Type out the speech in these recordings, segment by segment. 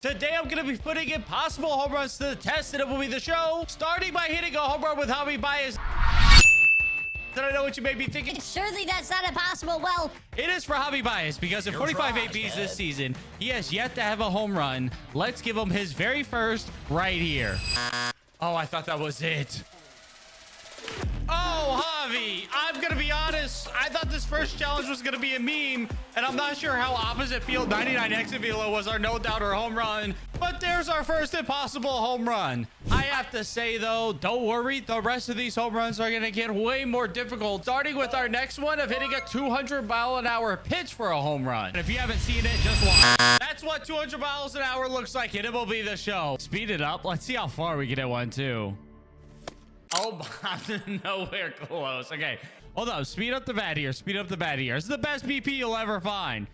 Today, I'm going to be putting impossible home runs to the test, and it will be the show, starting by hitting a home run with hobby bias. Then I know what you may be thinking. Surely that's not impossible. Well, it is for hobby bias because in 45 APs this season, he has yet to have a home run. Let's give him his very first right here. Oh, I thought that was it. Oh, Javi, I'm going to be honest. I thought this first challenge was going to be a meme, and I'm not sure how opposite field 99 exit velo was our no-doubter home run, but there's our first impossible home run. I have to say, though, don't worry. The rest of these home runs are going to get way more difficult, starting with our next one of hitting a 200-mile-an-hour pitch for a home run. And if you haven't seen it, just watch. That's what 200 miles an hour looks like, and it will be the show. Speed it up. Let's see how far we can hit one, too. Oh, nowhere close. Okay, hold up. Speed up the bat here. Speed up the bat here. This is the best BP you'll ever find.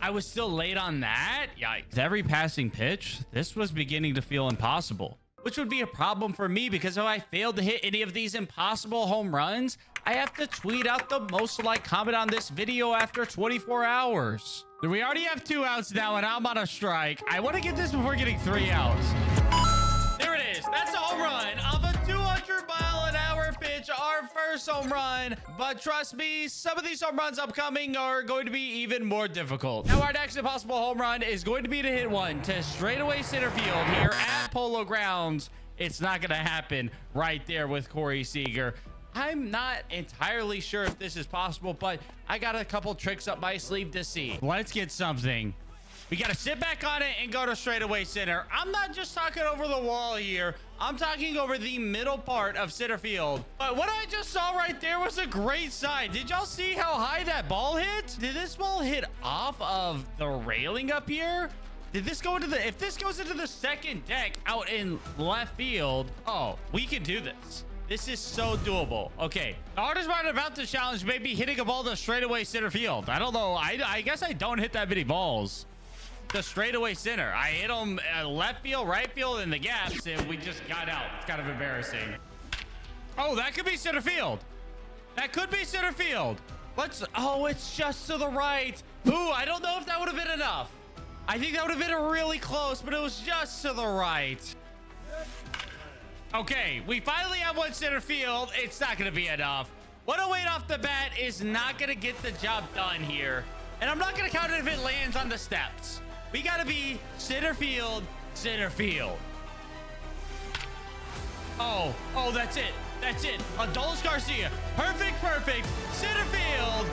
I was still late on that. Yikes. With every passing pitch, this was beginning to feel impossible, which would be a problem for me because if I failed to hit any of these impossible home runs, I have to tweet out the most liked comment on this video after 24 hours. We already have 2 outs now, and I'm on a strike. I want to get this before getting 3 outs. There it is. That's a home run of a 200-mile-an-hour pitch, our first home run. But trust me, some of these home runs upcoming are going to be even more difficult. Now, our next impossible home run is going to be to hit one to straightaway center field here at Polo Grounds. It's not going to happen right there with Corey Seager. I'm not entirely sure if this is possible, but I got a couple tricks up my sleeve to see. Let's get something. We got to sit back on it and go to straightaway center. I'm not just talking over the wall here. I'm talking over the middle part of center field. But what I just saw right there was a great sign. Did y'all see how high that ball hit? Did this ball hit off of the railing up here? Did this go into the... If this goes into the second deck out in left field... Oh, we can do this. This is so doable. Okay, the hardest part about this challenge may be hitting a ball to straightaway center field. I don't know. I guess I don't hit that many balls. The straightaway center. I hit them left field, right field, in the gaps, and we just got out. It's kind of embarrassing. Oh, that could be center field. That could be center field. Let's... Oh, it's just to the right. Ooh, I don't know if that would have been enough. I think that would have been really close, but it was just to the right. Okay, we finally have one center field. It's not going to be enough. 108 off the bat is not going to get the job done here. And I'm not going to count it if it lands on the steps. We got to be center field, center field. Oh, that's it. That's it. Adolis Garcia. Perfect. Center field.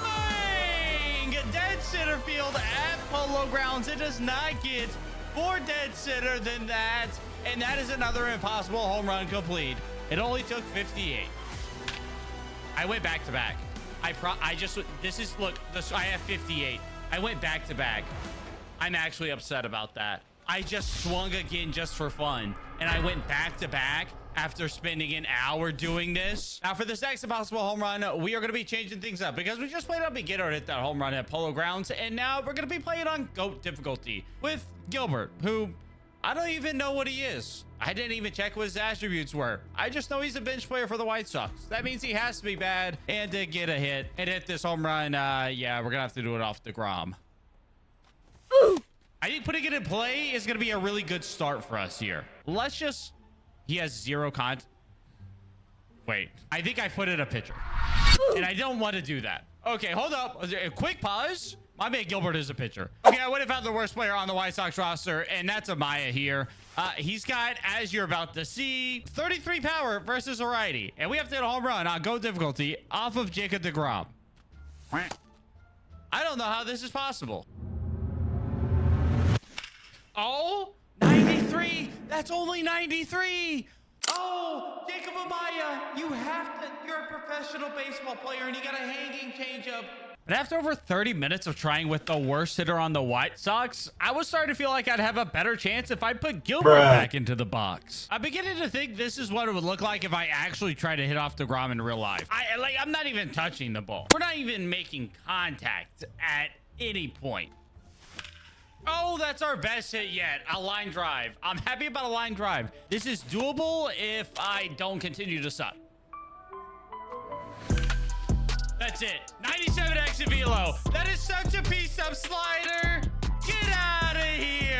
Bang! Dead center field at Polo Grounds. It does not get more dead center than that. And that is another impossible home run complete. It only took 58. I went back to back. I have 58. I went back to back. I'm actually upset about that. I just swung again just for fun, and I went back to back after spending an hour doing this. Now, for this next impossible home run, we are going to be changing things up because we just played on beginner and hit that home run at Polo Grounds, and now we're going to be playing on GOAT difficulty with Gilbert, who I don't even know what he is. I didn't even check what his attributes were. I just know he's a bench player for the White Sox. That means he has to be bad and to get a hit and hit this home run. Yeah, we're going to have to do it off the Grom. I think putting it in play is going to be a really good start for us here. Let's just... He has 0 contact. Wait, I think I put in a pitcher. And I don't want to do that. Okay, hold up. A quick pause. My man Gilbert is a pitcher. Okay, I would have found the worst player on the White Sox roster, and that's Amaya here. He's got, as you're about to see, 33 power versus a righty. And we have to hit a home run on GOAT difficulty off of Jacob deGrom. I don't know how this is possible. Oh, 93. That's only 93. Oh, Jacob Amaya, you're a professional baseball player and you got a hanging changeup. But after over 30 minutes of trying with the worst hitter on the White Sox, I was starting to feel like I'd have a better chance if I put Gilbert back into the box. I'm beginning to think this is what it would look like if I actually try to hit off deGrom in real life. I'm not even touching the ball. We're not even making contact at any point. Oh, that's our best hit yet. A line drive. I'm happy about a line drive. This is doable if I don't continue to suck. That's it. 97 exit velo. That is such a piece of slider. Get out of here.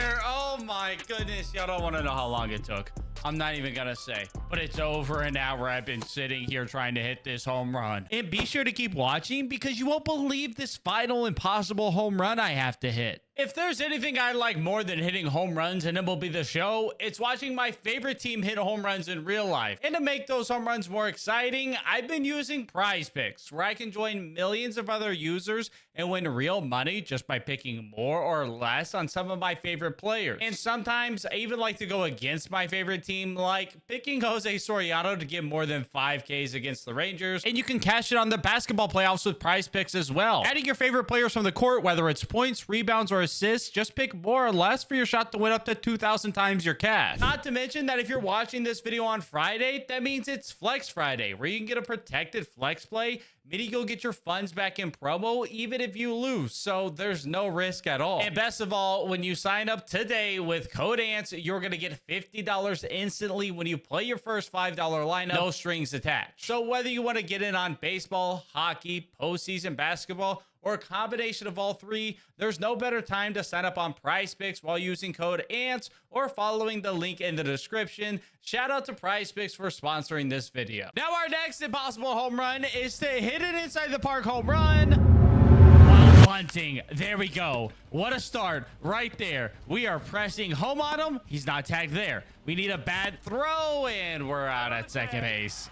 my goodness. Y'all don't want to know how long it took. I'm not even gonna say, but it's over an hour I've been sitting here trying to hit this home run. And be sure to keep watching because you won't believe this final impossible home run I have to hit. If there's anything I like more than hitting home runs in MLB The Show, it's watching my favorite team hit home runs in real life. And to make those home runs more exciting, I've been using Prize Picks, where I can join millions of other users and win real money just by picking more or less on some of my favorite players. And sometimes I even like to go against my favorite team, like picking Jose Soriano to get more than 5Ks against the Rangers. And you can cash it on the basketball playoffs with Prize Picks as well. Adding your favorite players from the court, whether it's points, rebounds, or assists, just pick more or less for your shot to win up to 2,000 times your cash. Not to mention that if you're watching this video on Friday, that means it's Flex Friday, where you can get a protected flex play, meaning you'll get your funds back in promo even if you lose, so there's no risk at all. And best of all, when you sign up today with code ance, you're gonna get $50 instantly when you play your first $5 lineup, no strings attached. So whether you want to get in on baseball, hockey, postseason basketball, or a combination of all three, there's no better time to sign up on Prize Picks while using code ance or following the link in the description. Shout out to Prize Picks for sponsoring this video. Now our next impossible home run is to hit it inside the park home run while bunting. There we go. What a start right there. We are pressing home on him. He's not tagged there. We need a bad throw, and we're out at second base.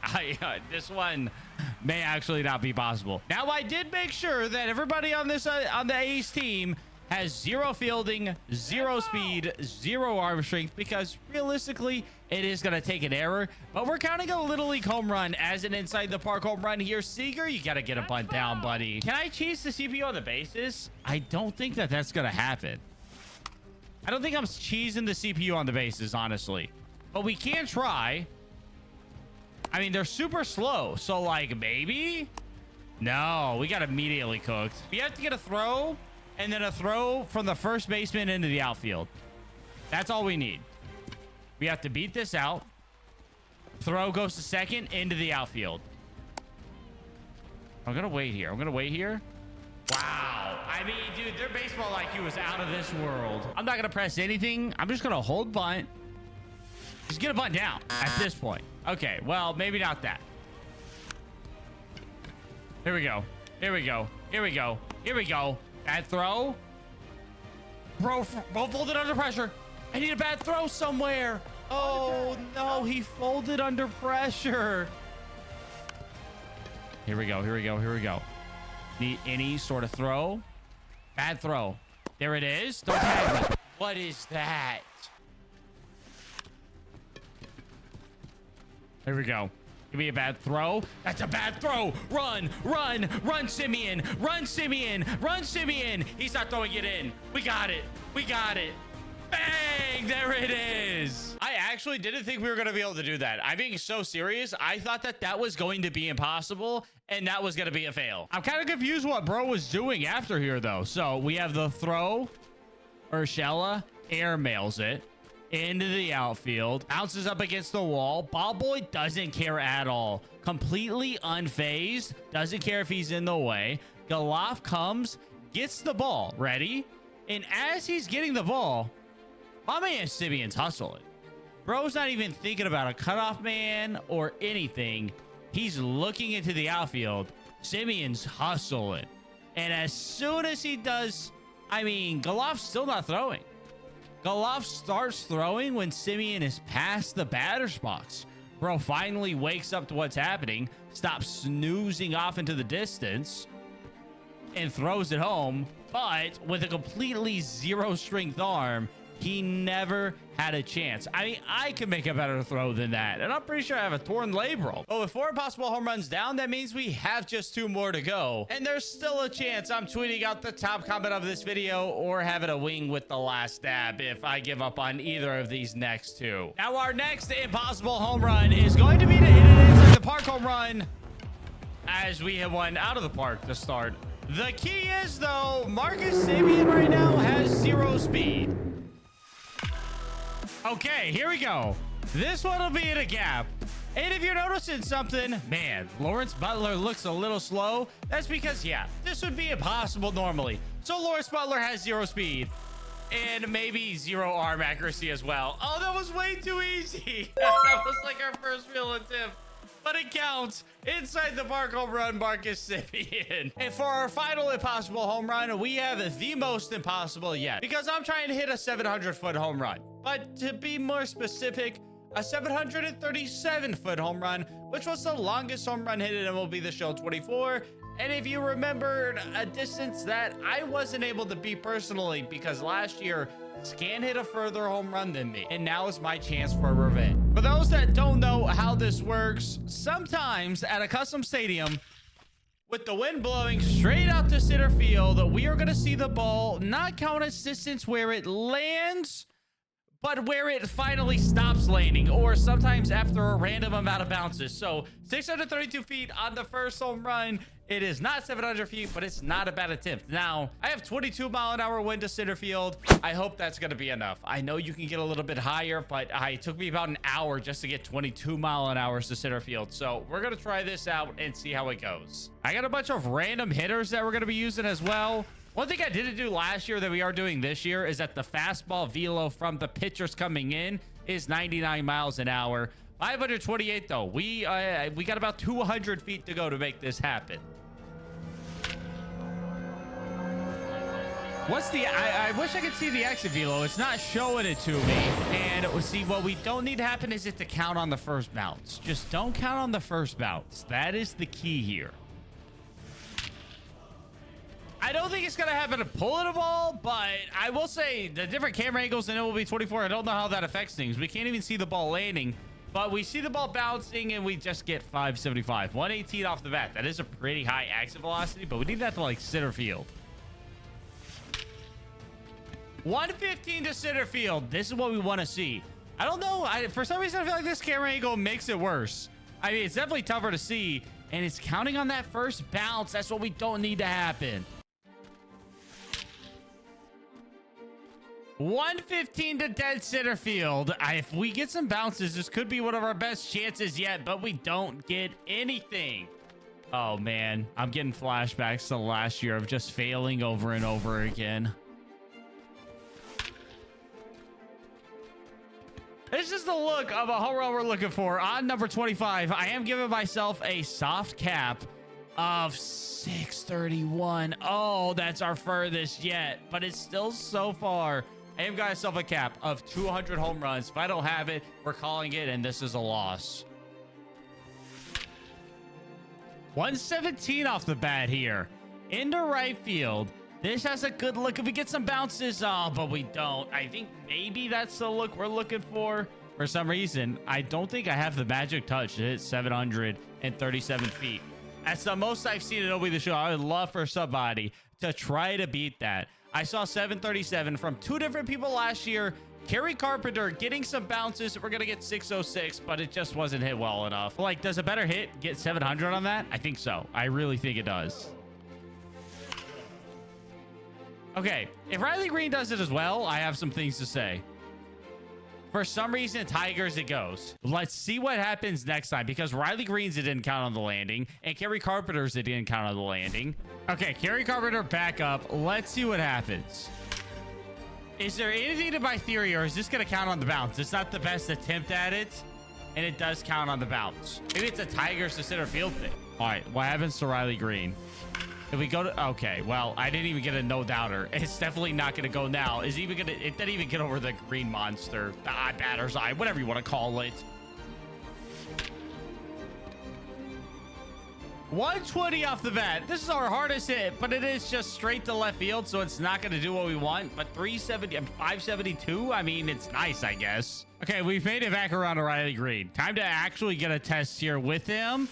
This one may actually not be possible. Now, I did make sure that everybody on this on the A's team has 0 fielding, 0 speed, 0 arm strength, because realistically, it is going to take an error. But we're counting a Little League home run as an inside the park home run here. Seager, you got to get a bunt down, buddy. Can I cheese the CPU on the bases? I don't think that that's going to happen. I don't think I'm cheesing the CPU on the bases, honestly. But we can try. I mean, they're super slow. So, like, maybe? No, we got immediately cooked. We have to get a throw and then a throw from the first baseman into the outfield. That's all we need. We have to beat this out. Throw goes to second into the outfield. I'm going to wait here. I'm going to wait here. Wow. I mean, dude, their baseball IQ is out of this world. I'm not going to press anything. I'm just going to hold bunt. Just get a bunt down at this point. Okay, well, maybe not that. Here we go. Here we go. Here we go. Here we go. Bad throw. Bro folded under pressure. I need a bad throw somewhere. Oh, no. He folded under pressure. Here we go. Here we go. Here we go. Need any sort of throw. Bad throw. There it is. Don't tag me. What is that? Here we go. Give me a bad throw. That's a bad throw. Run, run, run, Simeon. Run, Simeon. Run, Simeon. He's not throwing it in. We got it. We got it. Bang! There it is. I actually didn't think we were going to be able to do that. I'm being so serious. I thought that that was going to be impossible, and that was going to be a fail. I'm kind of confused what bro was doing after here, though. So we have the throw. Urshela airmails it into the outfield, bounces up against the wall. Ball boy doesn't care at all. Completely unfazed. Doesn't care if he's in the way. Galoff comes, gets the ball. Ready? And as he's getting the ball, my man Simeon's hustling. Bro's not even thinking about a cutoff man or anything. He's looking into the outfield. Simeon's hustling. And as soon as he does, I mean, Galoff's still not throwing. Galoff starts throwing when Simeon is past the batter's box. Bro finally wakes up to what's happening, stops snoozing off into the distance, and throws it home. But with a completely zero strength arm, he never had a chance. I mean, I can make a better throw than that. And I'm pretty sure I have a torn labral. But with 4 impossible home runs down, that means we have just 2 more to go. And there's still a chance I'm tweeting out the top comment of this video or having a wing with the last stab if I give up on either of these next 2. Now, our next impossible home run is going to be to hit it inside the park home run, as we have one out of the park to start. The key is, though, Marcus Semien right now has 0 speed. Okay, here we go. This one will be in a gap. And if you're noticing something, man, Lawrence Butler looks a little slow. That's because, yeah, this would be impossible normally. So Lawrence Butler has 0 speed. and maybe 0 arm accuracy as well. Oh, that was way too easy. That was like our first real attempt. But it counts. Inside the park home run, Marcus Simeon. And for our final impossible home run, we have the most impossible yet, because I'm trying to hit a 700-foot home run. But to be more specific, a 737-foot home run, which was the longest home run hit in MLB The Show 24. And if you remembered, a distance that I wasn't able to beat personally, because last year Scan hit a further home run than me, and now is my chance for revenge. For those that don't know how this works, sometimes at a custom stadium, with the wind blowing straight out to center field, we are going to see the ball not count as distance where it lands, but where it finally stops landing, or sometimes after a random amount of bounces. So 632 feet on the first home run. It is not 700 feet, but it's not a bad attempt. Now, I have 22-mile-an-hour wind to center field. I hope that's going to be enough. I know you can get a little bit higher, but it took me about an hour just to get 22-mile-an-hour to center field. So we're going to try this out and see how it goes. I got a bunch of random hitters that we're going to be using as well. One thing I didn't do last year that we are doing this year is that the fastball velo from the pitchers coming in is 99 miles an hour. 528 though. We got about 200 feet to go to make this happen. What's the... I wish I could see the exit velo. It's not showing it to me. And see, what we don't need to happen is it to count on the first bounce. Just don't count on the first bounce. That is the key here. I don't think it's going to happen to pulling a ball, but I will say the different camera angles in MLB 24, I don't know how that affects things. We can't even see the ball landing, but we see the ball bouncing and we just get 575. 118 off the bat. That is a pretty high exit velocity, but we need that to like center field. 115 to center field. This is what we want to see. I don't know. For some reason, I feel like this camera angle makes it worse. I mean, it's definitely tougher to see, and it's counting on that first bounce. That's what we don't need to happen. 115 to dead center field. If we get some bounces, this could be one of our best chances yet, but we don't get anything. Oh, man. I'm getting flashbacks to last year of just failing over and over again. This is the look of a home run we're looking for on number 25. I am giving myself a soft cap of 631. Oh, that's our furthest yet, but it's still so far. I am got myself a cap of 200 home runs. If I don't have it, we're calling it, and this is a loss. 117 off the bat here. Into right field. This has a good look. If we get some bounces, but we don't. I think maybe that's the look we're looking for. For some reason, I don't think I have the magic touch to hit 737 feet. That's the most I've seen it over the show. I would love for somebody to try to beat that. I saw 737 from 2 different people last year. Kerry Carpenter getting some bounces. We're going to get 606, but it just wasn't hit well enough. Like, does a better hit get 700 on that? I think so. I really think it does. Okay, if Riley Green does it as well, I have some things to say. For some reason, Tigers it goes. Let's see what happens next time, because Riley Green's it didn't count on the landing, and Kerry Carpenter's it didn't count on the landing. Okay, Kerry Carpenter back up. Let's see what happens. Is there anything to my theory, or is this going to count on the bounce? It's not the best attempt at it, and it does count on the bounce. Maybe it's a Tigers to center field thing. All right, what happens to Riley Green? If we go to... Okay, well, I didn't even get a no-doubter. It's definitely not going to go now. Is even going to... It didn't even get over the green monster. The batter's eye. Whatever you want to call it. 120 off the bat. This is our hardest hit, but it is just straight to left field, so it's not going to do what we want. But 370... 572? I mean, it's nice, I guess. Okay, we've made it back around to Riley Green. Time to actually get a test here with him.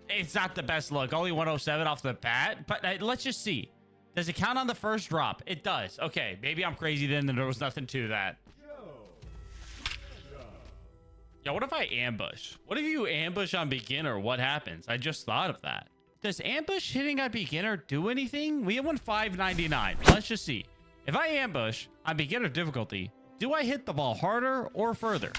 It's not the best look. Only 107 off the bat. But let's just see. Does it count on the first drop? It does. Okay. Maybe I'm crazy then and there was nothing to that. Yo, what if I ambush? What if you ambush on beginner? What happens? I just thought of that. Does ambush hitting on beginner do anything? We have one 599. Let's just see. If I ambush on beginner difficulty, do I hit the ball harder or further?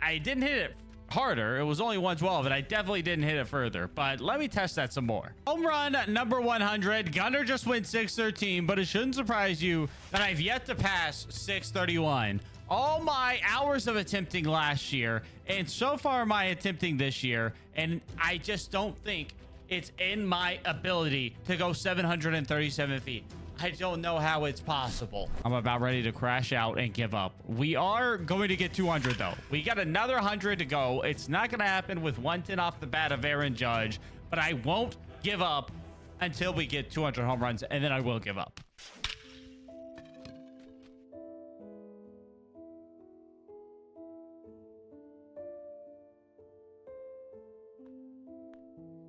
I didn't hit it harder. It was only 112, and I definitely didn't hit it further. But let me test that some more. Home run number 100. Gunner just went 613, but it shouldn't surprise you that I've yet to pass 631. All my hours of attempting last year, and so far my attempting this year, and I just don't think it's in my ability to go 737 feet. I don't know how it's possible. I'm about ready to crash out and give up. We are going to get 200 though. We got another 100 to go. It's not going to happen with 110 off the bat of Aaron Judge, but I won't give up until we get 200 home runs, and then I will give up.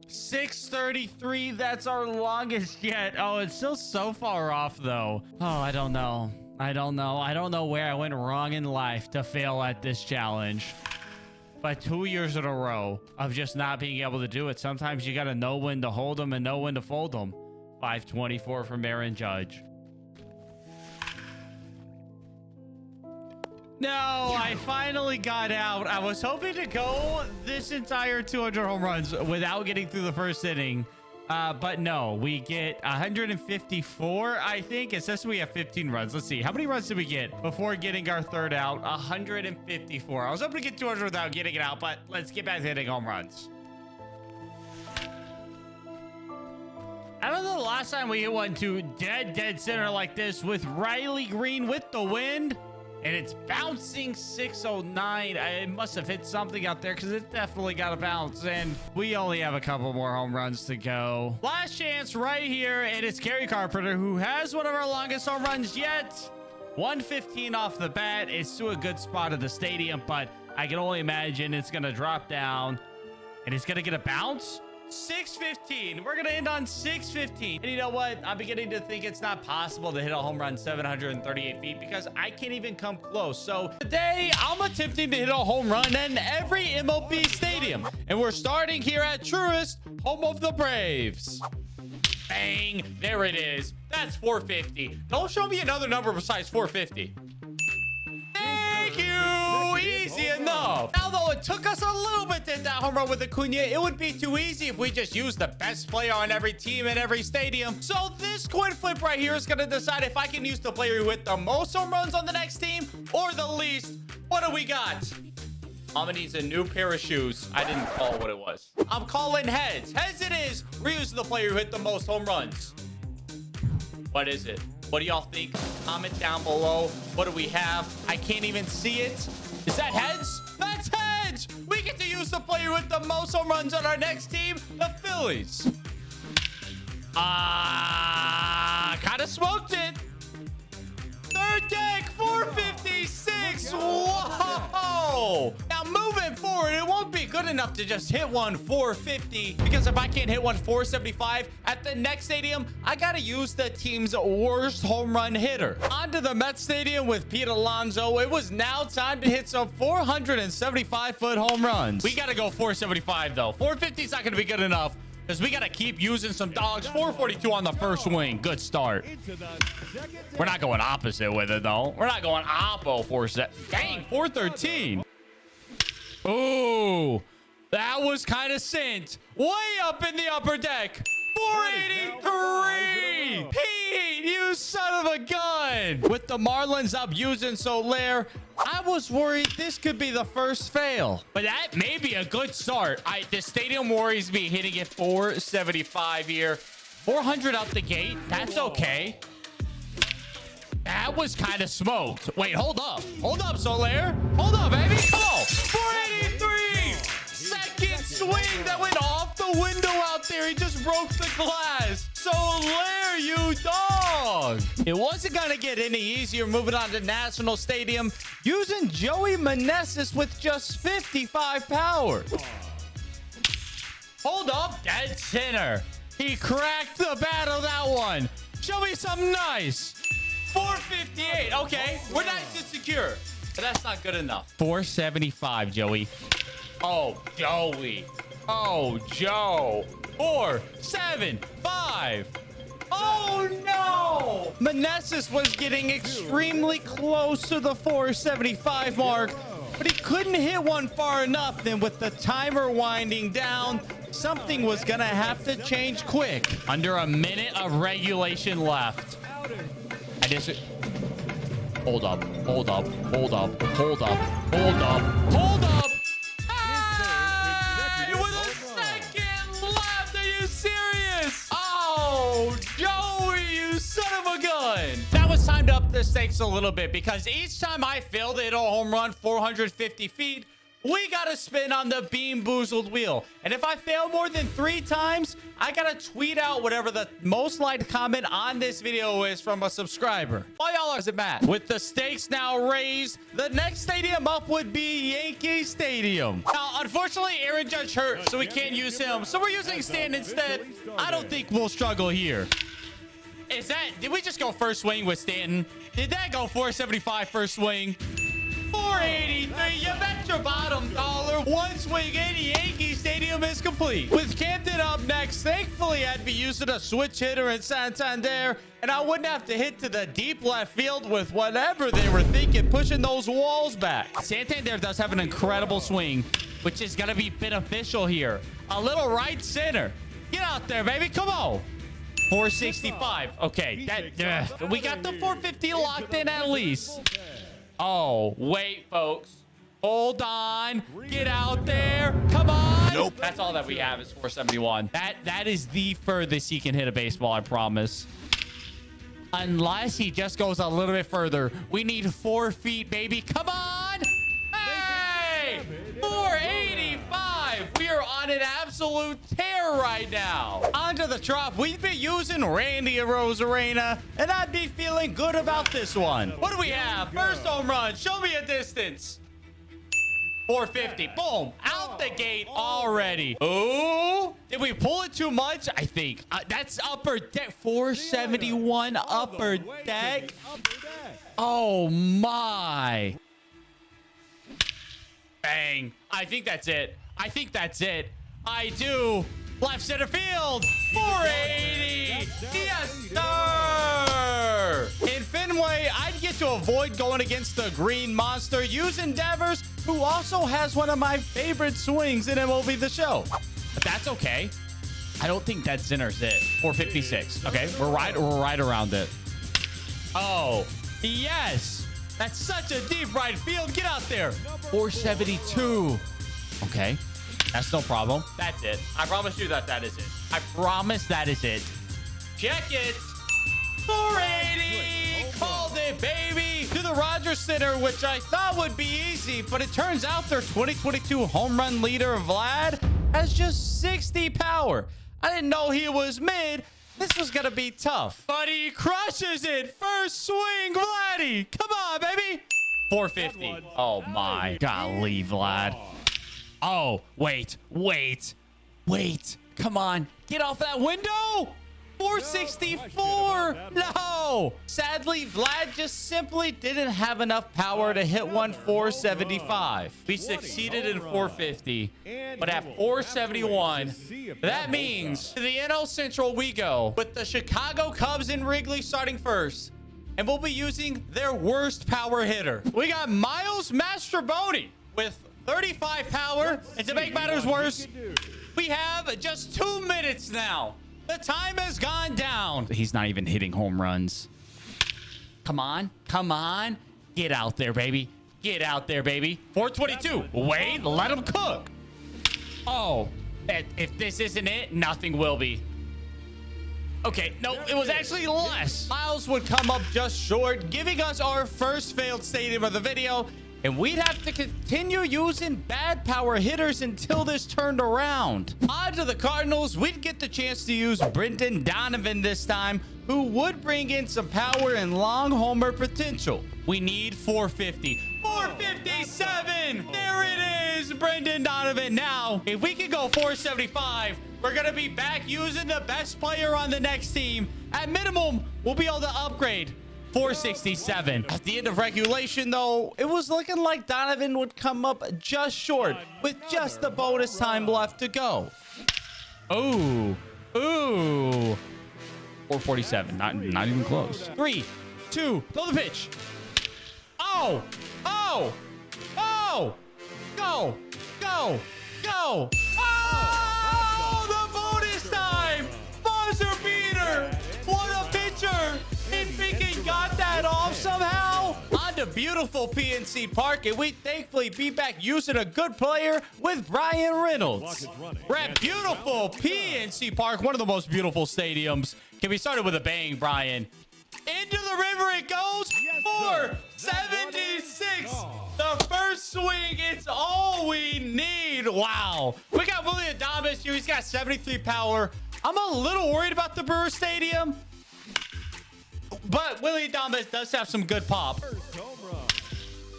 .633, that's our longest yet. Oh, it's still so far off though. Oh, I don't know. I don't know where I went wrong in life to fail at this challenge. But 2 years in a row of just not being able to do it. Sometimes you got to know when to hold them and know when to fold them. 524 from Aaron Judge. No, I finally got out. I was hoping to go this entire 200 home runs without getting through the first inning. But no, we get 154, I think. It says we have 15 runs. Let's see. How many runs did we get before getting our third out? 154. I was hoping to get 200 without getting it out, but let's get back to hitting home runs. I don't know the last time we hit one to dead center like this with Riley Green with the wind. And it's bouncing 609. It must have hit something out there because it definitely got a bounce. And we only have a couple more home runs to go. Last chance right here. And it's Gary Carpenter, who has one of our longest home runs yet. 115 off the bat. It's to a good spot of the stadium, but I can only imagine it's going to drop down. And it's going to get a bounce. 615. We're going to end on 615. And you know what? I'm beginning to think it's not possible to hit a home run 738 feet because I can't even come close. So today I'm attempting to hit a home run in every MLB stadium. And we're starting here at Truist, home of the Braves. Bang. There it is. That's 450. Don't show me another number besides 450. Thank you. Easy enough. Now, though, it took us a little bit to hit that home run with Acuna. It would be too easy if we just used the best player on every team in every stadium. So this coin flip right here is going to decide if I can use the player who hit the most home runs on the next team or the least. What do we got? Mama needs a new pair of shoes. I didn't call what it was. I'm calling heads. Heads it is. We're using the player who hit the most home runs. What is it? What do y'all think? Comment down below. What do we have? I can't even see it. Is that heads? That's heads! We get to use the player with the most home runs on our next team, the Phillies. Kind of smoked it. Third deck, 456. Whoa! Now moving forward, it won't be good enough to just hit one 450 because if I can't hit one 475 at the next stadium, I gotta use the team's worst home run hitter. On to the Mets Stadium with Pete Alonso. It was now time to hit some 475-foot home runs. We gotta go 475 though. 450 is not gonna be good enough because we got to keep using some dogs. 442 on the first swing. Good start. We're not going opposite with it, though. We're not going oppo 4-7. Dang, 413. Ooh, that was kind of sent. Way up in the upper deck. 483. Pete, you son of a gun. With the Marlins up using Soler, I was worried this could be the first fail. But that may be a good start. The stadium worries me hitting it 475 here. 400 out the gate. That's okay. That was kind of smoked. Wait, hold up. Hold up, Soler. Hold up, baby. Come on. 483. Second swing that went off the window out there. He just broke the glass. Soler, you dog. It wasn't going to get any easier moving on to National Stadium using Joey Meneses with just 55 power. Hold up, dead center. He cracked the bat on that one. Show me something nice. 458. Okay, we're nice and secure, but that's not good enough. 475, Joey. Oh, Joey. Oh, Joe. 475. Oh, no. Meneses was getting extremely close to the 475 mark. but he couldn't hit one far enough. Then with the timer winding down, something was gonna have to change quick. Under a minute of regulation left. I just... Hold up, hold up, hold up, hold up, hold up, hold up. Hey! With a second left, are you serious? Oh, Joey, you son of a gun. That was time to up the stakes a little bit because each time I failed to hit a home run 450 feet, we gotta spin on the Bean Boozled wheel. And if I fail more than 3 times, I gotta tweet out whatever the most liked comment on this video is from a subscriber. All y'all are mad. With the stakes now raised, the next stadium up would be Yankee Stadium. Now, unfortunately, Aaron Judge hurt, so we can't use him. So we're using Stan instead. I don't think we'll struggle here. Did we just go first swing with Stanton? Did that go 475 first swing? 483, you bet your bottom dollar. One swing in, Yankee Stadium is complete. With Campton up next, thankfully I'd be using a switch hitter in Santander, and I wouldn't have to hit to the deep left field with whatever they were thinking, pushing those walls back. Santander does have an incredible swing, which is going to be beneficial here. A little right center. Get out there, baby. Come on. 465. Okay, we got the 450 locked in at least. Oh, wait, folks. Hold on. Get out there. Come on. Nope. That's all that we have is 471. That is the furthest he can hit a baseball, I promise. Unless he just goes a little bit further. We need 4 feet, baby. Come on. Hey! 485. We are on an absolute tear right now. Onto the drop. We've been using Randy Arozarena, and I'd be feeling good about this one. What do we have? First home run. Show me a distance. 450. Boom. Out the gate already. Oh, did we pull it too much? I think. That's upper deck. 471 upper deck. Oh, my. Bang. I think that's it. I think that's it. I do. Left center field. 480. Yes, sir. In Fenway, I'd get to avoid going against the Green Monster using Devers, who also has one of my favorite swings in MLB The Show. But that's okay. I don't think that center's it. 456. Okay, we're right around it. Oh, yes. That's such a deep right field. Get out there. 472. Okay. That's no problem. That's it. I promise you that is it. I promise that is it. Check it. 480. Called it, baby. To the Rogers Center, which I thought would be easy, but it turns out their 2022 home run leader, Vlad, has just 60 power. I didn't know he was mid. This was going to be tough. But he crushes it. First swing, Vladdy. Come on, baby. 450. Oh, my. Golly, Vlad. Oh, wait. Come on. Get off that window. 464. No. Sadly, Vlad just simply didn't have enough power to hit one 475. We succeeded in 450, but at 471, that means to the NL Central we go with the Chicago Cubs in Wrigley starting first, and we'll be using their worst power hitter. We got Miles Mastroboni with 35 power, and to make matters worse, we have just 2 minutes now. The time has gone down. He's not even hitting home runs. Come on. Get out there, baby. 422. Wait, let him cook. Oh, if this isn't it, nothing will be. Okay, no, it was actually less. Miles would come up just short, giving us our first failed stadium of the video. And we'd have to continue using bad power hitters until this turned around. On to the Cardinals, we'd get the chance to use Brendan Donovan this time, who would bring in some power and long homer potential. We need 450. 457! There it is, Brendan Donovan. Now, if we can go 475, we're going to be back using the best player on the next team. At minimum, we'll be able to upgrade. 467. At the end of regulation, though, it was looking like Donovan would come up just short with just the bonus time left to go. Ooh. 447. Not even close. 3, 2, throw the pitch. Oh! Go. Go. Go. Go. Oh, the bonus time. Buzzer beater. What a pitcher. He freaking got that off somehow. On to beautiful PNC Park, and we thankfully be back using a good player with Brian Reynolds. We're at beautiful PNC Park, one of the most beautiful stadiums. Can we start it with a bang, Brian? Into the river it goes. 476. The first swing, it's all we need. Wow. We got Willie Adames here. He's got 73 power. I'm a little worried about the Brewer Stadium, but Willie Adames does have some good pop.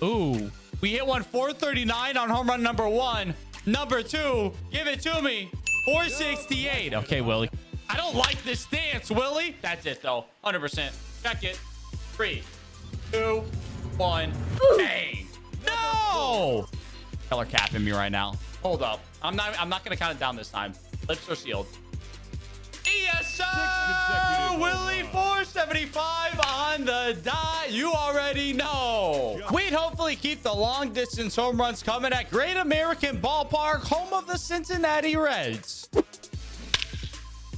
Ooh, we hit one 439 on home run number 1. Number 2, give it to me. 468. Okay, Willie. I don't like this stance, Willie. That's it, though. 100%. Check it. 3, 2, 1. Bang. No! Color capping me right now. Hold up. I'm not gonna count it down this time. Lips are sealed. Yes, sir! Willie 475 on the dot. You already know. We'd hopefully keep the long distance home runs coming at Great American Ballpark, home of the Cincinnati Reds.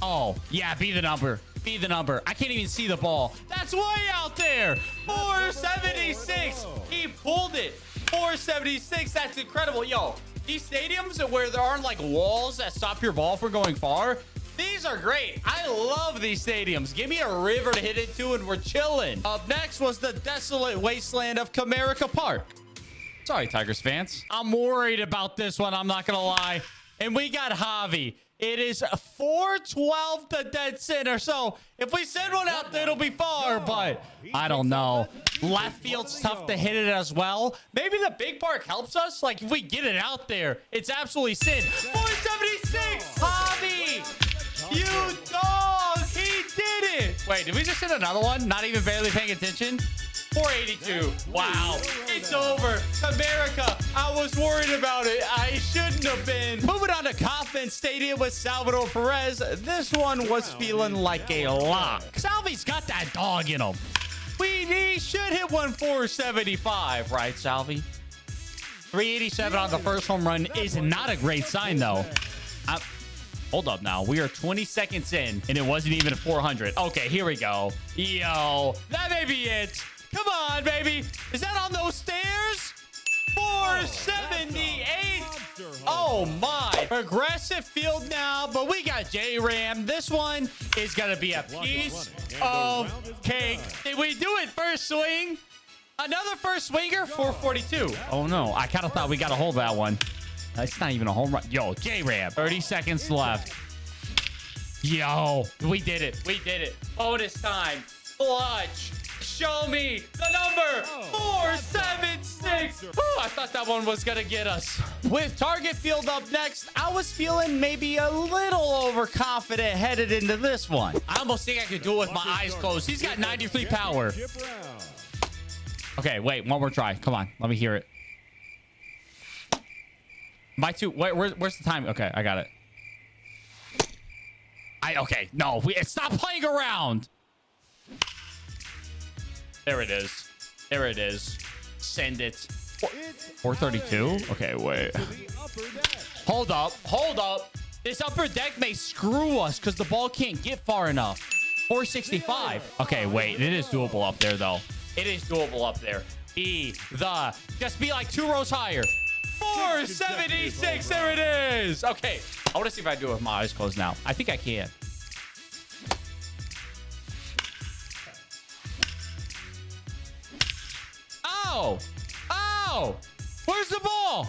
Oh, yeah, be the number. Be the number. I can't even see the ball. That's way out there. 476. He pulled it. 476. That's incredible. Yo, these stadiums where there aren't like walls that stop your ball from going far, these are great. I love these stadiums. Give me a river to hit into and we're chilling. Up next was the desolate wasteland of Comerica Park. Sorry, Tigers fans. I'm worried about this one. I'm not going to lie. And we got Javi. It is 412 to dead center. So if we send one out there, it'll be far, but I don't know. Left field's tough to hit it as well. Maybe the big park helps us. Like if we get it out there, it's absolutely sin. 476, Javi. You dog. He did it. Wait, did we just hit another one? Not even barely paying attention. 482. Wow. It's over. America. I was worried about it. I shouldn't have been. Moving on to Kauffman Stadium with Salvador Perez. This one was feeling like a lock. Salvi's got that dog in him. He should hit one 475, right, Salvi? 387 on the first home run is not a great sign, though. Hold up now. We are 20 seconds in, and it wasn't even a 400. Okay, here we go. Yo, that may be it. Come on, baby. Is that on those stairs? 478. Oh, my. Aggressive field now, but we got J-Ram. This one is going to be a piece of cake. Did we do it first swing? Another first swinger, 442. Oh, no. I kind of thought we got to hold that one. It's not even a home run. Yo, J-Ram. 30 seconds left. Yo, we did it. We did it. Bonus time. Clutch. Show me the number. 476. Whew, I thought that one was going to get us. With target field up next, I was feeling maybe a little overconfident headed into this one. I almost think I could do it with my eyes closed. He's got 93 power. Okay, wait. One more try. Come on. Let me hear it. My two. Wait, where's the time? Okay, I got it. Okay, no. Stop playing around. There it is. There it is. Send it. 432? Okay, wait. Hold up. Hold up. This upper deck may screw us because the ball can't get far enough. 465. Okay, wait. It is doable up there, though. It is doable up there. Just be like 2 rows higher. 476. There it is. Okay. I want to see if I do it with my eyes closed now. I think I can. Oh. Oh. Where's the ball?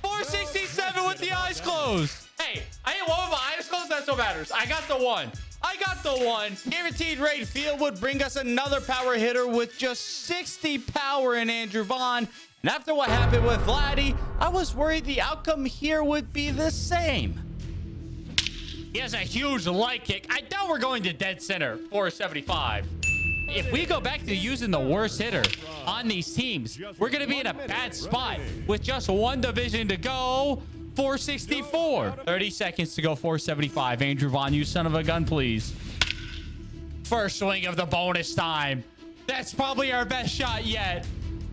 467 with the eyes closed. Hey, I hit one with my eyes closed. That's what matters. I got the one. I got the one. Guaranteed rate field would bring us another power hitter with just 60 power in Andrew Vaughn. And after what happened with Vladdy, I was worried the outcome here would be the same. He has a huge light kick. I doubt we're going to dead center. 475. If we go back to using the worst hitter on these teams, we're going to be in a bad spot with just one division to go. 464. 30 seconds to go. 475. Andrew Vaughn, you son of a gun, please. First swing of the bonus time. That's probably our best shot yet.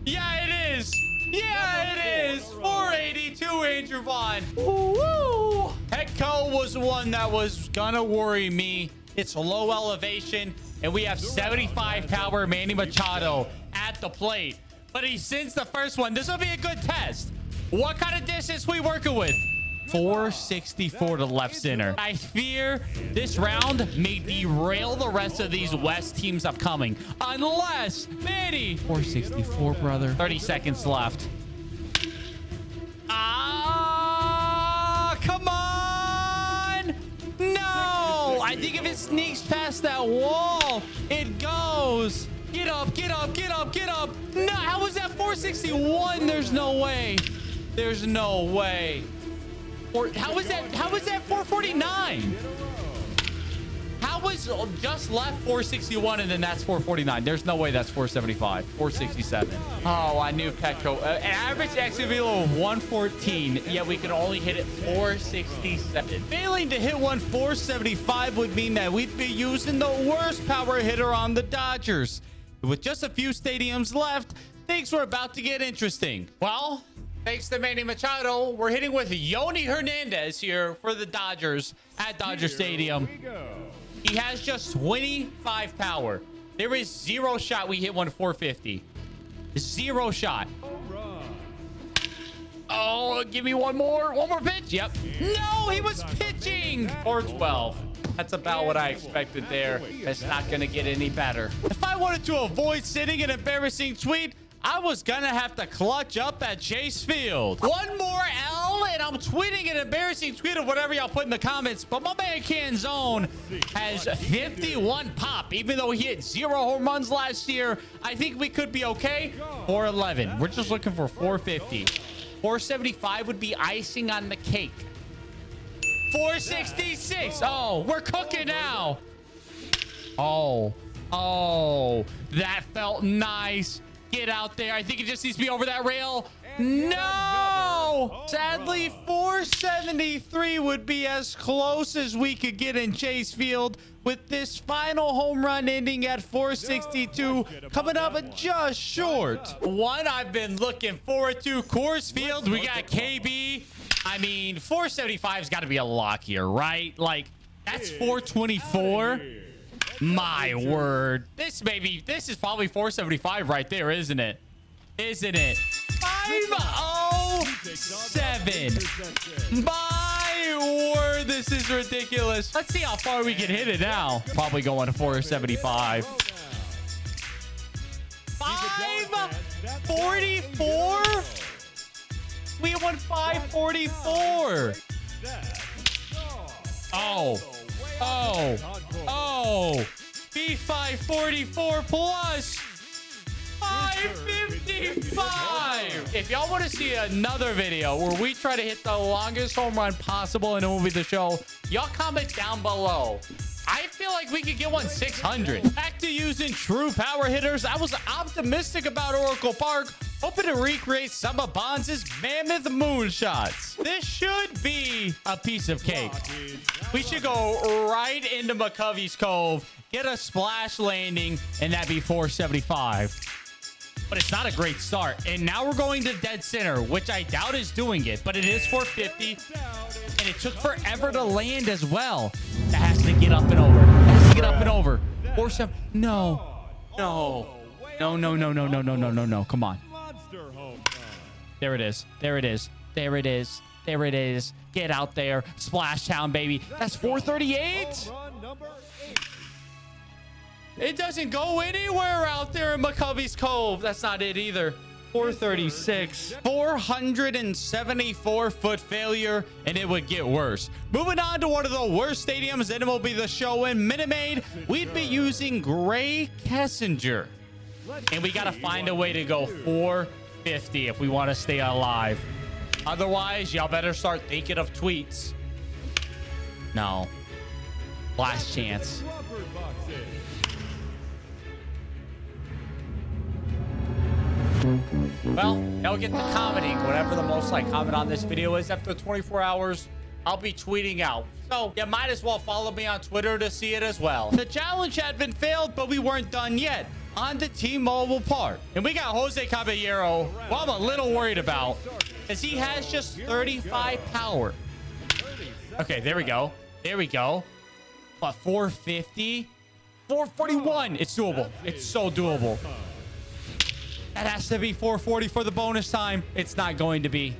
Yeah, it is. Yeah, it is. 482, Andrew Vaughn. Woo! Petco was one that was gonna worry me. It's low elevation, and we have 75 power Manny Machado at the plate. But he sends the first one. This will be a good test. What kind of distance we working with? 464 to left center. I fear this round may derail the rest of these West teams upcoming. Unless, Manny. 464, brother. 30 seconds left. Ah, come on. No. I think if it sneaks past that wall, it goes. Get up, get up, get up, get up. No, how was that 461? There's no way. There's no way. Or how was that 449? How was just left 461 and then that's 449? There's no way that's 475. 467. Oh, I knew Petco. An average exit velo of 114, yet we can only hit it 467. Failing to hit 475 would mean that we'd be using the worst power hitter on the Dodgers. With just a few stadiums left, things were about to get interesting. Well, thanks to Manny Machado, we're hitting with Yoni Hernandez here for the Dodgers at Dodger Stadium. He has just 25 power. There is zero shot we hit 450. Zero shot. Oh, give me one more pitch. Yep. No, he was pitching. 412. That's about what I expected there. It's not going to get any better. If I wanted to avoid sitting an embarrassing tweet, I was gonna have to clutch up at Chase Field. One more L, and I'm tweeting an embarrassing tweet of whatever y'all put in the comments. But my man Canzone has 51 pop, even though he hit 0 home runs last year. I think we could be okay. 411. We're just looking for 450. 475 would be icing on the cake. 466. Oh, we're cooking now. Oh, that felt nice. Get out there. I think it just needs to be over that rail. No! Sadly, 473 would be as close as we could get in Chase Field, with this final home run ending at 462, coming up just short. One I've been looking forward to, Coors Field. We got KB. I mean, 475's got to be a lock here, right? Like, that's 424. My word. This is probably 475 right there, isn't it? Isn't it? 507. My word, this is ridiculous. Let's see how far we can hit it now. Probably going to 475. 544? We won 544. B544 plus 555. If y'all want to see another video where we try to hit the longest home run possible in a movie the show, y'all comment down below. I feel like we could get 600. Back to using true power hitters. I was optimistic about Oracle Park, hoping to recreate some of Bonds' mammoth moonshots. This should be a piece of cake. We should go right into McCovey's Cove, get a splash landing, and that'd be 475. But it's not a great start. And now we're going to dead center, which I doubt is doing it, but it is 450. And it took forever to land as well. That has to get up and over. That has to get up and over. Or some. No. No. No, no, no, no, no, no, no, no, no. Come on. There it is. There it is. There it is. There it is. Get out there. Splash Town, baby. That's 438. It doesn't go anywhere out there in McCovey's Cove. That's not it either. 436. 474 foot failure, and it would get worse. Moving on to one of the worst stadiums in MLB The Show in Minute Maid, we'd be using Gray Kessinger. And we got to find a way to go 450 if we want to stay alive. Otherwise, y'all better start thinking of tweets. No. Last chance. Well, y'all get the commenting. Whatever the most comment on this video is, after 24 hours, I'll be tweeting out. So you might as well follow me on Twitter to see it as well. The challenge had been failed, but we weren't done yet. on the T-Mobile Park. And we got Jose Caballero, who I'm a little worried about, because he has just 35 power. Okay, there we go. There we go. What, 450? 441. It's doable. It's so doable. That has to be 440 for the bonus time. It's not going to be.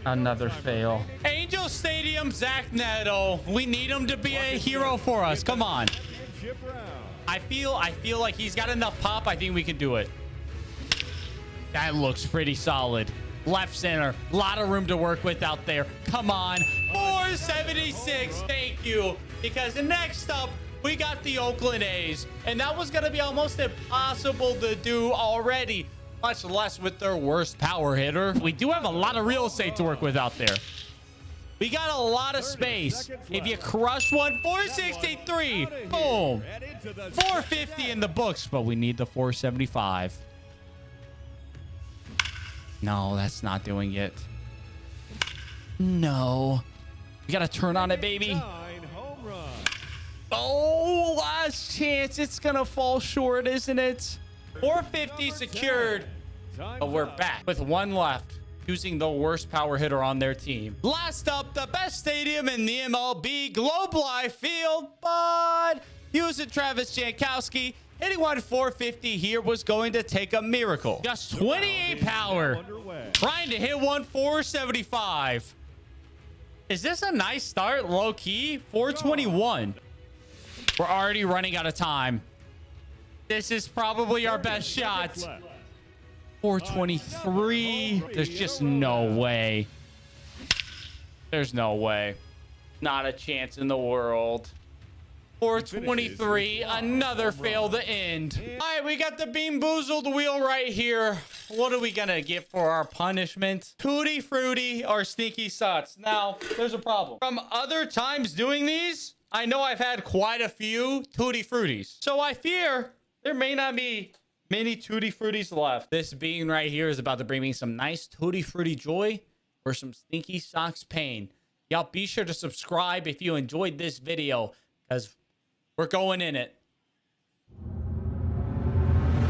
Another fail. Angel Stadium, Zach Neto. We need him to be a hero for us. Come on. I feel like he's got enough pop. I think we can do it. That looks pretty solid. Left center. A lot of room to work with out there. Come on. 476. Thank you. Because next up, we got the Oakland A's. And that was going to be almost impossible to do already. Much less with their worst power hitter. We do have a lot of real estate to work with out there. We got a lot of space. If you crush one, 463. Boom. 450 in the books, but we need the 475. No, that's not doing it. No. We got to turn on it, baby. Oh, last chance. It's going to fall short, isn't it? 450 secured, but we're back with one left, using the worst power hitter on their team. Last up, the best stadium in the MLB, Globe Life Field, but using Travis Jankowski, hitting one 450 here was going to take a miracle. Just 28 power, trying to hit one 475. Is this a nice start? Low key, 421. We're already running out of time. This is probably our best shot. 423. There's just no way. There's no way. Not a chance in the world. 423. Another fail to end. All right, we got the Bean Boozled wheel right here. What are we going to get for our punishment? Tutti Frutti or Sneaky Suts. Now, there's a problem. From other times doing these, I know I've had quite a few Tutti Fruttis. So I fear there may not be many Tutti Fruttis left. This bean right here is about to bring me some nice Tutti Frutti joy or some Stinky Socks pain. Y'all be sure to subscribe if you enjoyed this video, because we're going in it.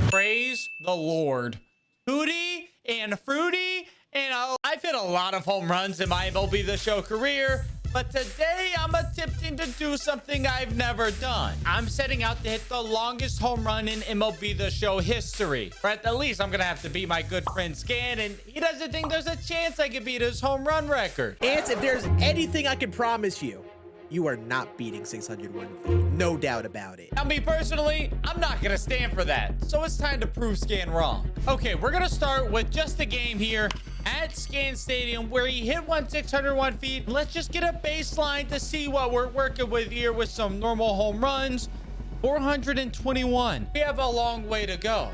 Praise the Lord. Tutti and Fruity, and I've hit a lot of home runs in my MLB The Show career. But today, I'm attempting to do something I've never done. I'm setting out to hit the longest home run in MLB The Show history. Or at the least, I'm going to have to beat my good friend Scan, and he doesn't think there's a chance I could beat his home run record. Ance, if there's anything I can promise you, you are not beating 601 feet. No doubt about it. Now, me personally, I'm not going to stand for that. So it's time to prove Scan wrong. Okay, we're going to start with just a game here at Scan Stadium where he hit 601 feet. Let's just get a baseline to see what we're working with here with some normal home runs. 421. We have a long way to go.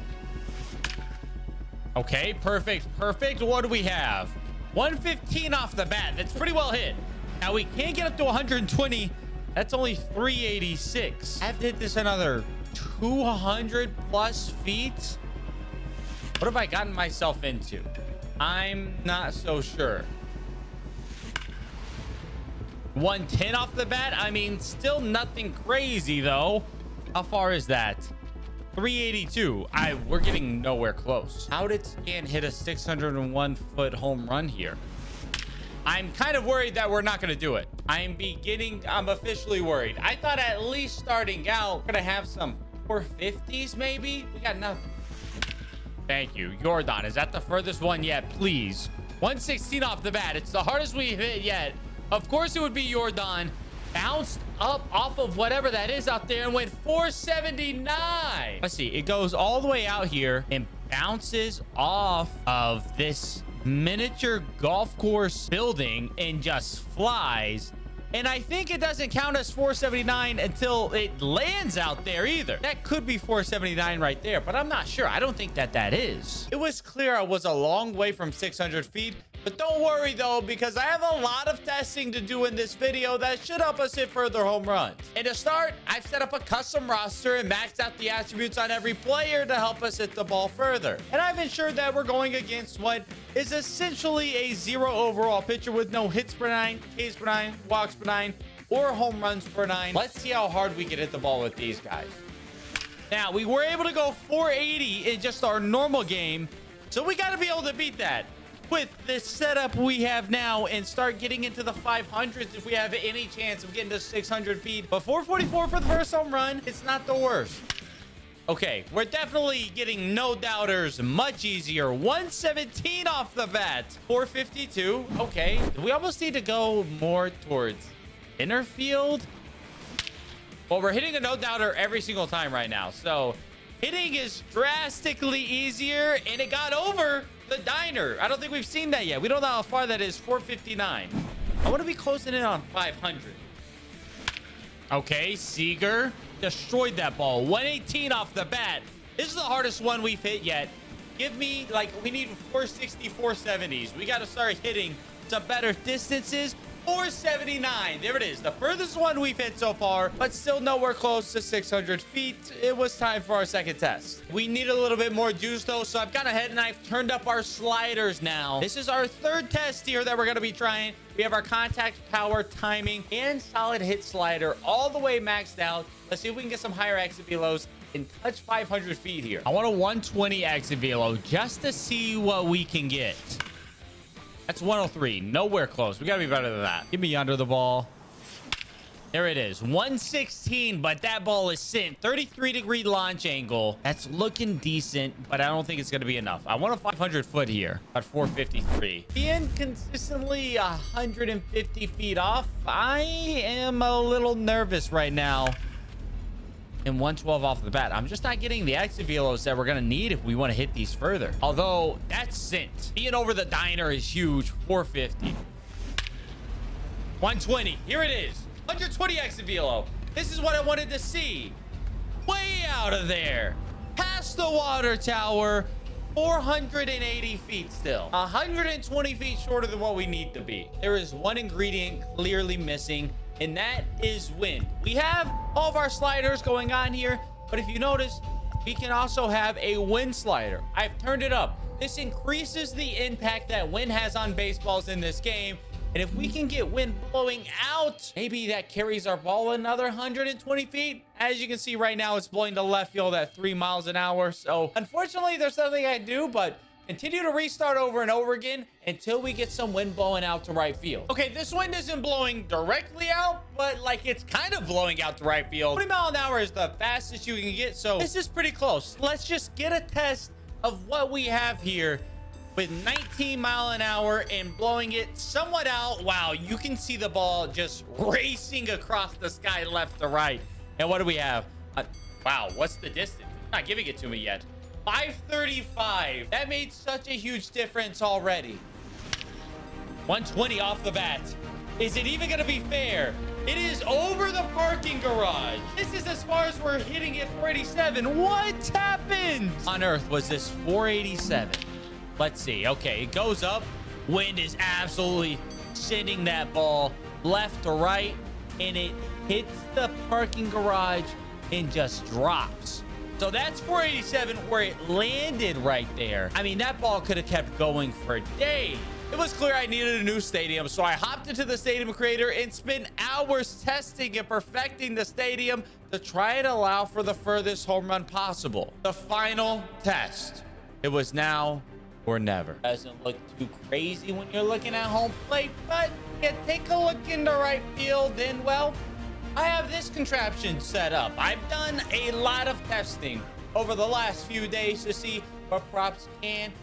Okay, perfect. What do we have? 115 off the bat. That's pretty well hit. Now we can't get up to 120. That's only 386. I have to hit this another 200 plus feet. What have I gotten myself into? I'm not so sure. 110 off the bat. I mean, still nothing crazy though. How far is that? 382. We're getting nowhere close. How did Scan hit a 601 foot home run here? I'm kind of worried that we're not going to do it. I'm officially worried. I thought at least starting out, we're going to have some 450s maybe. We got nothing. Thank you. Jordan, is that the furthest one yet? Please. 116 off the bat. It's the hardest we've hit yet. Of course it would be Jordan. Bounced up off of whatever that is out there and went 479. Let's see. It goes all the way out here and bounces off of this miniature golf course building and just flies. And I think it doesn't count as 479 until it lands out there either. That could be 479 right there, but I'm not sure. I don't think that is. It was clear I was a long way from 600 feet, but don't worry though, because I have a lot of testing to do in this video that should help us hit further home runs. And to start, I've set up a custom roster and maxed out the attributes on every player to help us hit the ball further. And I've ensured that we're going against what is essentially a 0 overall pitcher with no hits per 9, Ks per 9, walks per 9, or home runs per 9. Let's see how hard we can hit the ball with these guys. Now, we were able to go 480 in just our normal game, so we got to be able to beat that with this setup we have now and start getting into the 500s if we have any chance of getting to 600 feet. But 444 for the first home run, it's not the worst. Okay, we're definitely getting no doubters much easier. 117 off the bat. 452. Okay, we almost need to go more towards inner field. Well, we're hitting a no doubter every single time right now, so hitting is drastically easier, and it got over the diner. I don't think we've seen that yet. We don't know how far that is. 459. I want to be closing in on 500. Okay, Seager destroyed that ball. 118 off the bat. This is the hardest one we've hit yet. Give me, like, we need 460, 470s. We got to start hitting some better distances. 479. There it is. The furthest one we've hit so far, but still nowhere close to 600 feet. It was time for our second test. We need a little bit more juice, though, so I've gone ahead and I've turned up our sliders now. This is our third test here that we're going to be trying. We have our contact, power, timing, and solid hit slider all the way maxed out. Let's see if we can get some higher exit velos and touch 500 feet here. I want a 120 exit velo just to see what we can get. That's 103. Nowhere close. We got to be better than that. Give me under the ball. There it is. 116, but that ball is sent. 33-degree launch angle. That's looking decent, but I don't think it's going to be enough. I want a 500 foot here at 453. Being consistently 150 feet off, I am a little nervous right now. And 112 off the bat. I'm just not getting the exit velos that we're going to need if we want to hit these further. Although, that's sent. Being over the diner is huge. 450. 120. Here it is. 120 exit velo. This is what I wanted to see. Way out of there. Past the water tower. 480 feet still. 120 feet shorter than what we need to be. There is one ingredient clearly missing, and that is wind. We have all of our sliders going on here, but if you notice, we can also have a wind slider. I've turned it up. This increases the impact that wind has on baseballs in this game. And if we can get wind blowing out, maybe that carries our ball another 120 feet. As you can see right now, it's blowing to left field at 3 miles an hour. So unfortunately, there's nothing I do but continue to restart over and over again until we get some wind blowing out to right field. Okay, this wind isn't blowing directly out, but like it's kind of blowing out to right field. 20 mile an hour is the fastest you can get, so this is pretty close. Let's just get a test of what we have here with 19 mile an hour and blowing it somewhat out. Wow, you can see the ball just racing across the sky left to right. And what do we have? Wow, what's the distance? It's not giving it to me yet. 535. That made such a huge difference already. 120 off the bat. Is it even going to be fair? It is over the parking garage. This is as far as we're hitting it. 487. What happened on earth was this 487? Let's see. Okay, it goes up. Wind is absolutely sending that ball left to right, and it hits the parking garage and just drops. So that's 487 where it landed right there. I mean, that ball could have kept going for days. It was clear I needed a new stadium, so I hopped into the stadium creator and spent hours testing and perfecting the stadium to try and allow for the furthest home run possible. The final test. It was now or never. Doesn't look too crazy when you're looking at home plate, but you take a look into right field and, well, I have this contraption set up. I've done a lot of testing over the last few days to see what props can't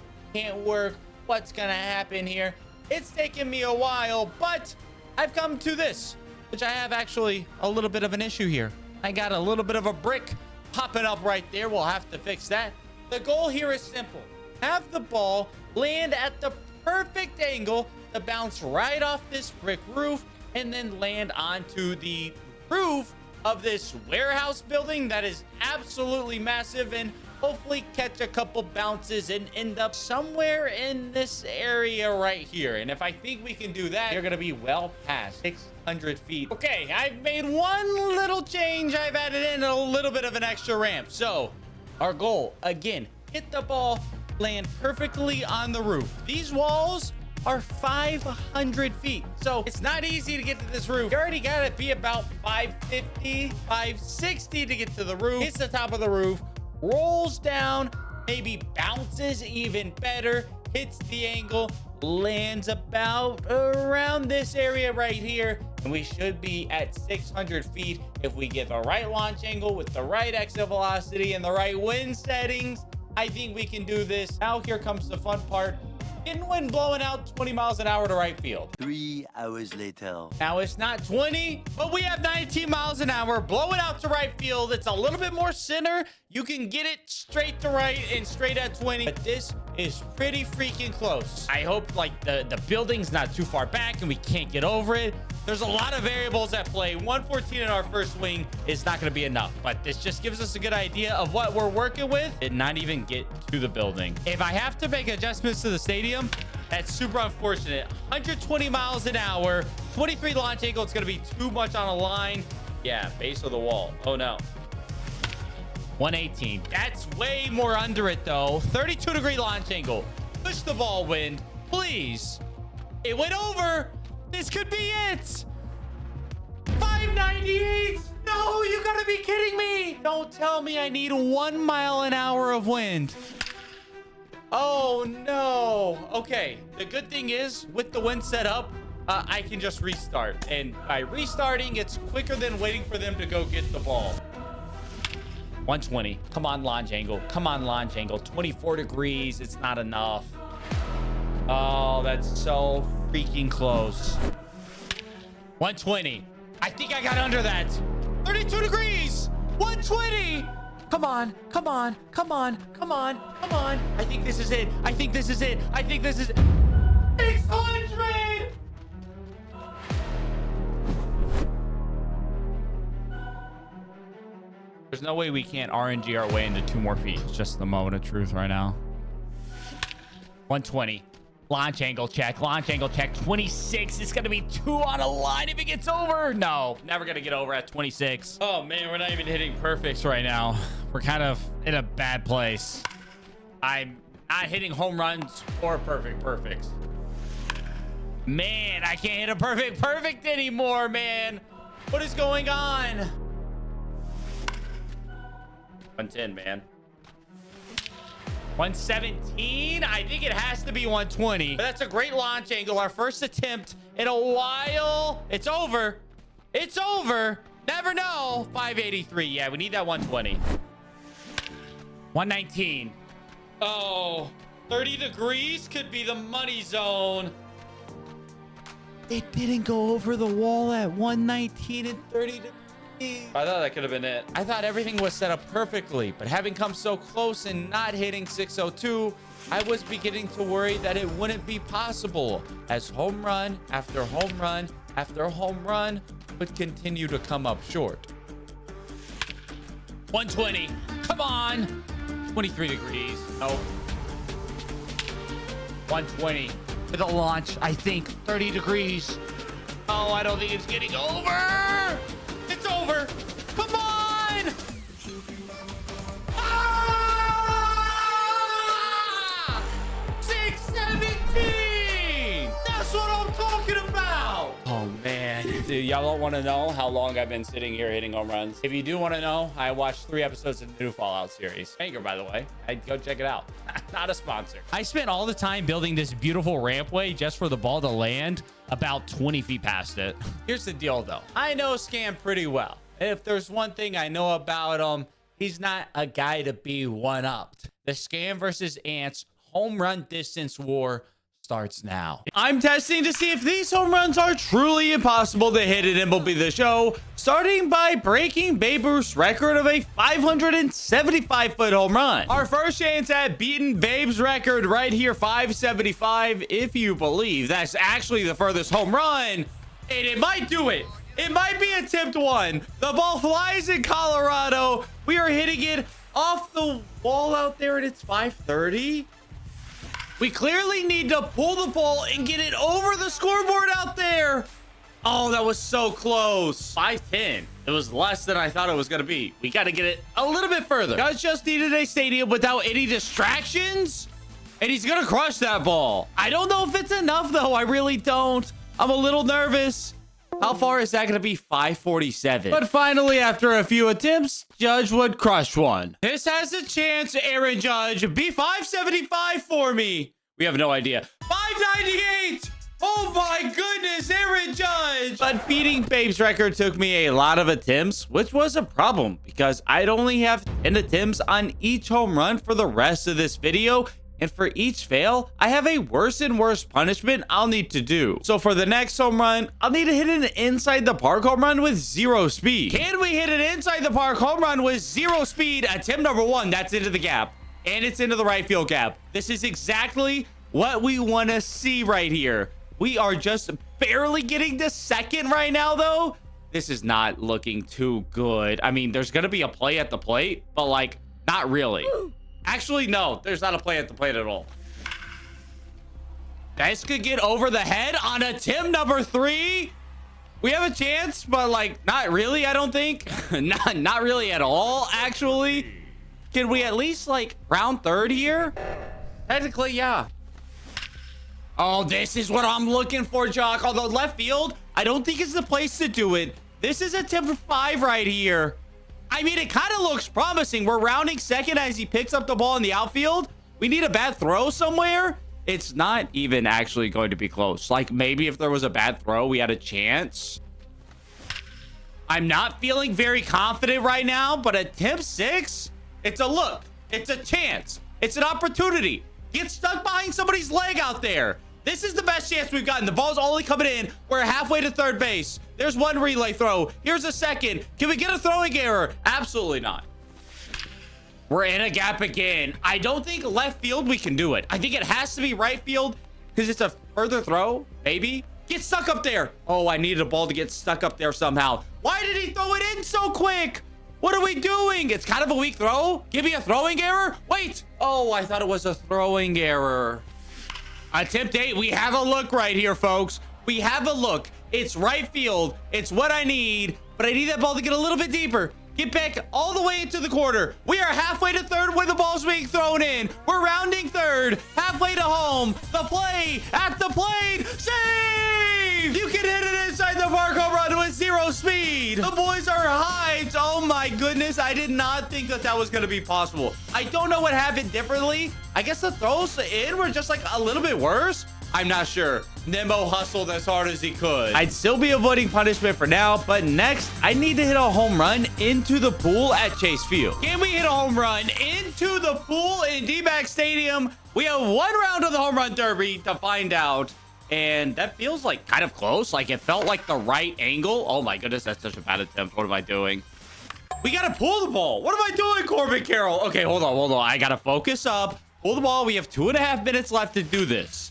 work, what's gonna happen here. It's taken me a while, but I've come to this, which I have actually a little bit of an issue here. I got a little bit of a brick popping up right there. We'll have to fix that. The goal here is simple. Have the ball land at the perfect angle to bounce right off this brick roof and then land onto the roof of this warehouse building that is absolutely massive, and hopefully catch a couple bounces and end up somewhere in this area right here. And if I think we can do that, you're gonna be well past 600 feet. Okay, I've made one little change. I've added in a little bit of an extra ramp. So our goal, again, hit the ball, land perfectly on the roof. These walls are 500 feet. So it's not easy to get to this roof. You already got to be about 550, 560 to get to the roof. Hits the top of the roof, rolls down, maybe bounces even better, hits the angle, lands about around this area right here, and we should be at 600 feet if we get the right launch angle with the right exit velocity and the right wind settings. I think we can do this. Now here comes the fun part. Getting wind blowing out 20 miles an hour to right field. 3 hours later. Now it's not 20, but we have 19 miles an hour blowing out to right field. It's a little bit more center. You can get it straight to right and straight at 20, but this is pretty freaking close. I hope like the building's not too far back and we can't get over it. There's a lot of variables at play. 114 in our first swing is not going to be enough, but this just gives us a good idea of what we're working with and not even get to the building. If I have to make adjustments to the stadium, that's super unfortunate. 120 miles an hour, 23 launch angle. It's going to be too much on a line. Yeah, base of the wall. Oh no. 118. That's way more under it though. 32-degree launch angle. Push the ball, wind, please. It went over. This could be it. 598. No, you gotta be kidding me. Don't tell me I need 1 mile an hour of wind. Oh no. Okay, the good thing is with the wind set up, I can just restart, and by restarting it's quicker than waiting for them to go get the ball. 120. Come on, launch angle. Come on, launch angle. 24 degrees. It's not enough. Oh, that's so freaking close. 120. I think I got under that. 32 degrees. 120. Come on. Come on. Come on. Come on. Come on. I think this is it. I think this is it. I think this is it. 600. There's no way we can't RNG our way into 2 more feet. It's just the moment of truth right now. 120. Launch angle check. Launch angle check. 26. It's going to be 2 on a line if it gets over. No, never going to get over at 26. Oh, man, we're not even hitting perfects right now. We're kind of in a bad place. I'm not hitting home runs or perfects. Man, I can't hit a perfect anymore, man. What is going on? 110, man. 117. I think it has to be 120. But that's a great launch angle. Our first attempt in a while. It's over. It's over. Never know. 583. Yeah, we need that 120. 119. Oh, 30 degrees could be the money zone. It didn't go over the wall at 119 and 30 degrees. I thought that could have been it. I thought everything was set up perfectly, but having come so close and not hitting 602, I was beginning to worry that it wouldn't be possible, as home run after home run after home run would continue to come up short. 120. Come on. 23 degrees. Nope. 120 for the launch. I think 30 degrees. Oh, I don't think it's getting over. It's over. Come on. Ah! 617. That's what I'm talking about. Oh, man. Dude, y'all don't want to know how long I've been sitting here hitting home runs. If you do want to know, I watched 3 episodes of the new Fallout series. Banger, by the way. I'd go check it out. Not a sponsor. I spent all the time building this beautiful rampway just for the ball to land about 20 feet past it. Here's the deal, though. I know Scam pretty well. If there's one thing I know about him, he's not a guy to be one-upped. The Scam versus Ants home run distance war starts now. I'm testing to see if these home runs are truly impossible to hit at MLB The Show, starting by breaking Babe Ruth's record of a 575-foot home run. Our first chance at beating Babe's record right here, 575, if you believe that's actually the furthest home run, and it might do it. It might be attempt 1. The ball flies in Colorado. We are hitting it off the wall out there, and it's 530. We clearly need to pull the ball and get it over the scoreboard out there. Oh, that was so close. 510. It was less than I thought it was going to be. We got to get it a little bit further. Guys just needed a stadium without any distractions. And he's going to crush that ball. I don't know if it's enough, though. I really don't. I'm a little nervous. How far is that going to be? 547. But finally, after a few attempts, Judge would crush one. This has a chance, Aaron Judge. Be 575 for me. We have no idea. 598. Oh my goodness, Aaron Judge. But beating Babe's record took me a lot of attempts, which was a problem because I'd only have 10 attempts on each home run for the rest of this video. And for each fail, I have a worse and worse punishment I'll need to do. So for the next home run, I'll need to hit an inside the park home run with 0 speed. Can we hit an inside the park home run with 0 speed? Attempt number 1, that's into the gap. And it's into the right field gap. This is exactly what we want to see right here. We are just barely getting to second right now, though. This is not looking too good. I mean, there's going to be a play at the plate, but like, not really. Actually, no, there's not a play at the plate at all. This could get over the head on attempt number 3. We have a chance, but like, not really, I don't think. not really at all, actually. Can we at least like round third here? Technically, yeah. Oh, this is what I'm looking for, Jock. Although left field, I don't think is the place to do it. This is attempt 5 right here. I mean, it kind of looks promising. We're rounding second as he picks up the ball in the outfield. We need a bad throw somewhere. It's not even actually going to be close. Like maybe if there was a bad throw, we had a chance. I'm not feeling very confident right now, but attempt 6, it's a look. It's a chance. It's an opportunity. Get stuck behind somebody's leg out there. This is the best chance we've gotten. The ball's only coming in. We're halfway to third base. There's one relay throw. Here's a second. Can we get a throwing error? Absolutely not. We're in a gap again. I don't think left field we can do it. I think it has to be right field because it's a further throw. Maybe. Get stuck up there. Oh, I needed a ball to get stuck up there somehow. Why did he throw it in so quick? What are we doing? It's kind of a weak throw. Give me a throwing error. Wait. Oh, I thought it was a throwing error. Attempt 8. We have a look right here, folks. We have a look. It's right field. It's what I need, but I need that ball to get a little bit deeper. Get back all the way into the corner. We are halfway to third where the ball's being thrown in. We're rounding third, halfway to home. The play at the plate. Save! You can hit it inside the park home run with 0 speed. The boys are hyped. Oh my goodness. I did not think that that was going to be possible. I don't know what happened differently. I guess the throws in were just like a little bit worse. I'm not sure. Nemo hustled as hard as he could. I'd still be avoiding punishment for now, but next, I need to hit a home run into the pool at Chase Field. Can we hit a home run into the pool in D-Back Stadium? We have one round of the home run derby to find out, and that feels like kind of close. Like it felt like the right angle. Oh my goodness, that's such a bad attempt. What am I doing? We got to pull the ball. What am I doing, Corbin Carroll? Okay, hold on. I got to focus up. Pull the ball. We have 2.5 minutes left to do this.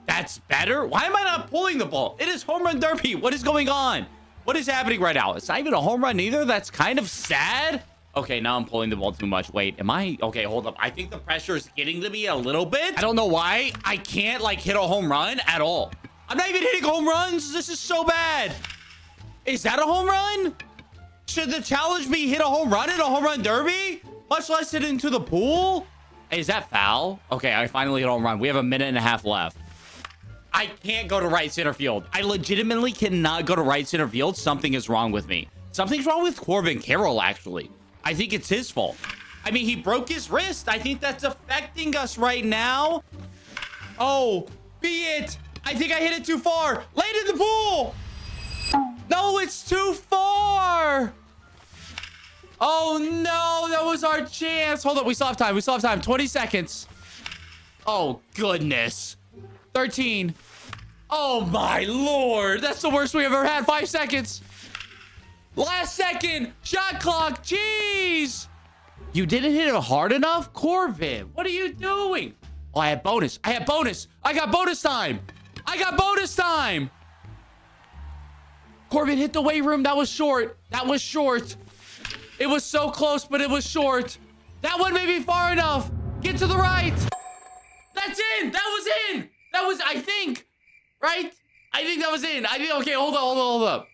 That's better. Why am I not pulling the ball? It is home run derby. What is going on? What is happening right now? It's not even a home run either. That's kind of sad. Okay, now I'm pulling the ball too much. Wait, am I? Okay, hold up. I think the pressure is getting to me a little bit. I don't know why. I can't like hit a home run at all. I'm not even hitting home runs. This is so bad. Is that a home run? Should the challenge be hit a home run in a home run derby? Much less hit into the pool? Is that foul? Okay, I finally hit a home run. We have 1.5 minutes left. I can't go to right center field. I legitimately cannot go to right center field. Something is wrong with me. Something's wrong with Corbin Carroll, actually. I think it's his fault. I mean, he broke his wrist. I think that's affecting us right now. Oh, be it. I think I hit it too far. Late in the pool. No, it's too far. Oh, no. That was our chance. Hold up. We still have time. 20 seconds. Oh, goodness. 13. Oh my lord, that's the worst we ever had. 5 seconds. Last second. Shot clock. Jeez. You didn't hit it hard enough, Corbin. What are you doing? Oh, I had bonus. I got bonus time. Corbin hit the weight room. That was short. It was so close, but it was short. That one may be far enough. Get to the right. That's in. That was, I think, right? I think that was in. Okay, hold up.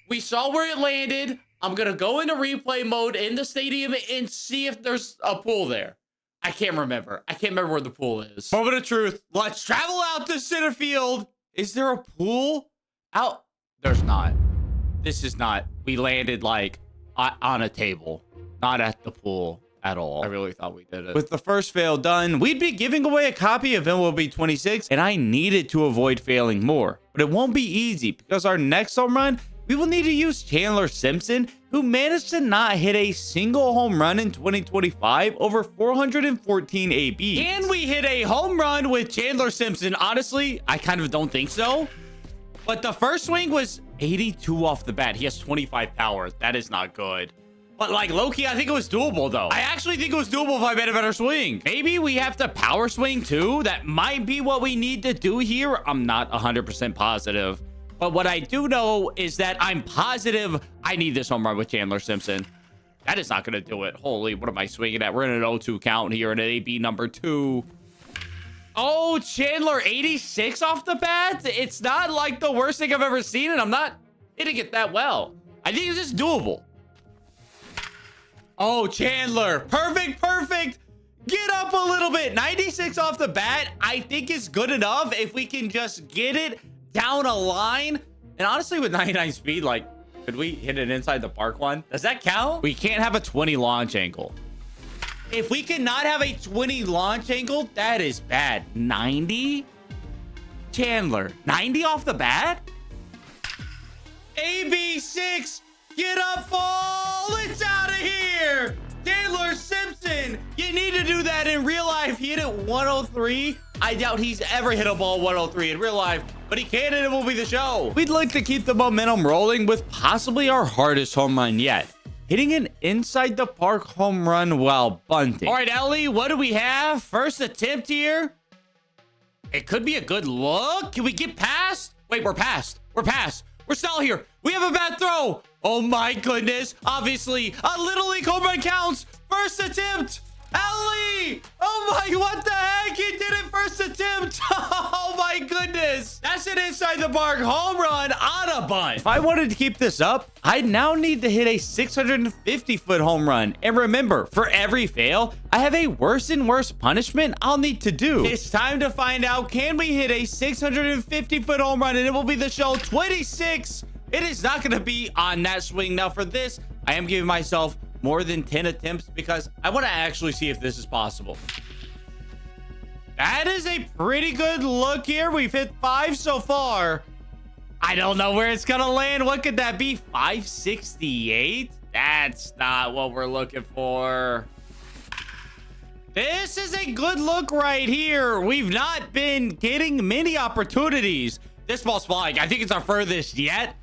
We saw where it landed. I'm going to go into replay mode in the stadium and see if there's a pool there. I can't remember. I can't remember where the pool is. Moment of truth. Let's travel out to center field. Is there a pool out? There's not. This is not. We landed like on a table, not at the pool at all. I really thought we did it. With the first fail done, we'd be giving away a copy of MLB 26, and I needed to avoid failing more. But it won't be easy because our next home run, we will need to use Chandler Simpson, who managed to not hit a single home run in 2025 over 414 AB. Can we hit a home run with Chandler Simpson? Honestly, I kind of don't think so. But the first swing was 82 off the bat. He has 25 power. That is not good. But like low-key, I think it was doable though. I actually think it was doable if I made a better swing. Maybe we have to power swing too. That might be what we need to do here. I'm not 100% positive. But what I do know is that I'm positive I need this home run with Chandler Simpson. That is not going to do it. Holy, what am I swinging at? We're in an 0-2 count here in an AB number 2. Oh, Chandler 86 off the bat. It's not like the worst thing I've ever seen, and I'm not hitting it that well. I think it's just doable. Oh, Chandler. Perfect, perfect. Get up a little bit. 96 off the bat, I think is good enough if we can just get it down a line. And honestly, with 99 speed, like, could we hit it inside the park one? Does that count? We can't have a 20 launch angle. If we cannot have a 20 launch angle, that is bad. 90? Chandler, 90 off the bat? AB6, get up, ball. It's out of here. Chandler Simpson, you need to do that in real life. He hit it 103. I doubt he's ever hit a ball 103 in real life, but he can and it will be the show. We'd like to keep the momentum rolling with possibly our hardest home run yet. Hitting an inside the park home run while bunting. All right, Ellie, what do we have? First attempt here. It could be a good look. Can we get past? Wait, we're past. We're past. We're still here. We have a bad throw. Oh my goodness. Obviously, a Little League home run counts. First attempt. Ellie! Oh my, what the heck? He did it first attempt. Oh my goodness. That's an inside the park home run on a bunt. If I wanted to keep this up, I now need to hit a 650-foot home run. And remember, for every fail, I have a worse and worse punishment I'll need to do. It's time to find out, can we hit a 650-foot home run? And it will be the show 26. It is not going to be on that swing. Now for this, I am giving myself more than 10 attempts because I want to actually see if this is possible. That is a pretty good look here. We've hit 5 so far. I don't know where it's gonna land. What could that be? 568? That's not what we're looking for. This is a good look right here. We've not been getting many opportunities. This ball's flying. I think it's our furthest yet.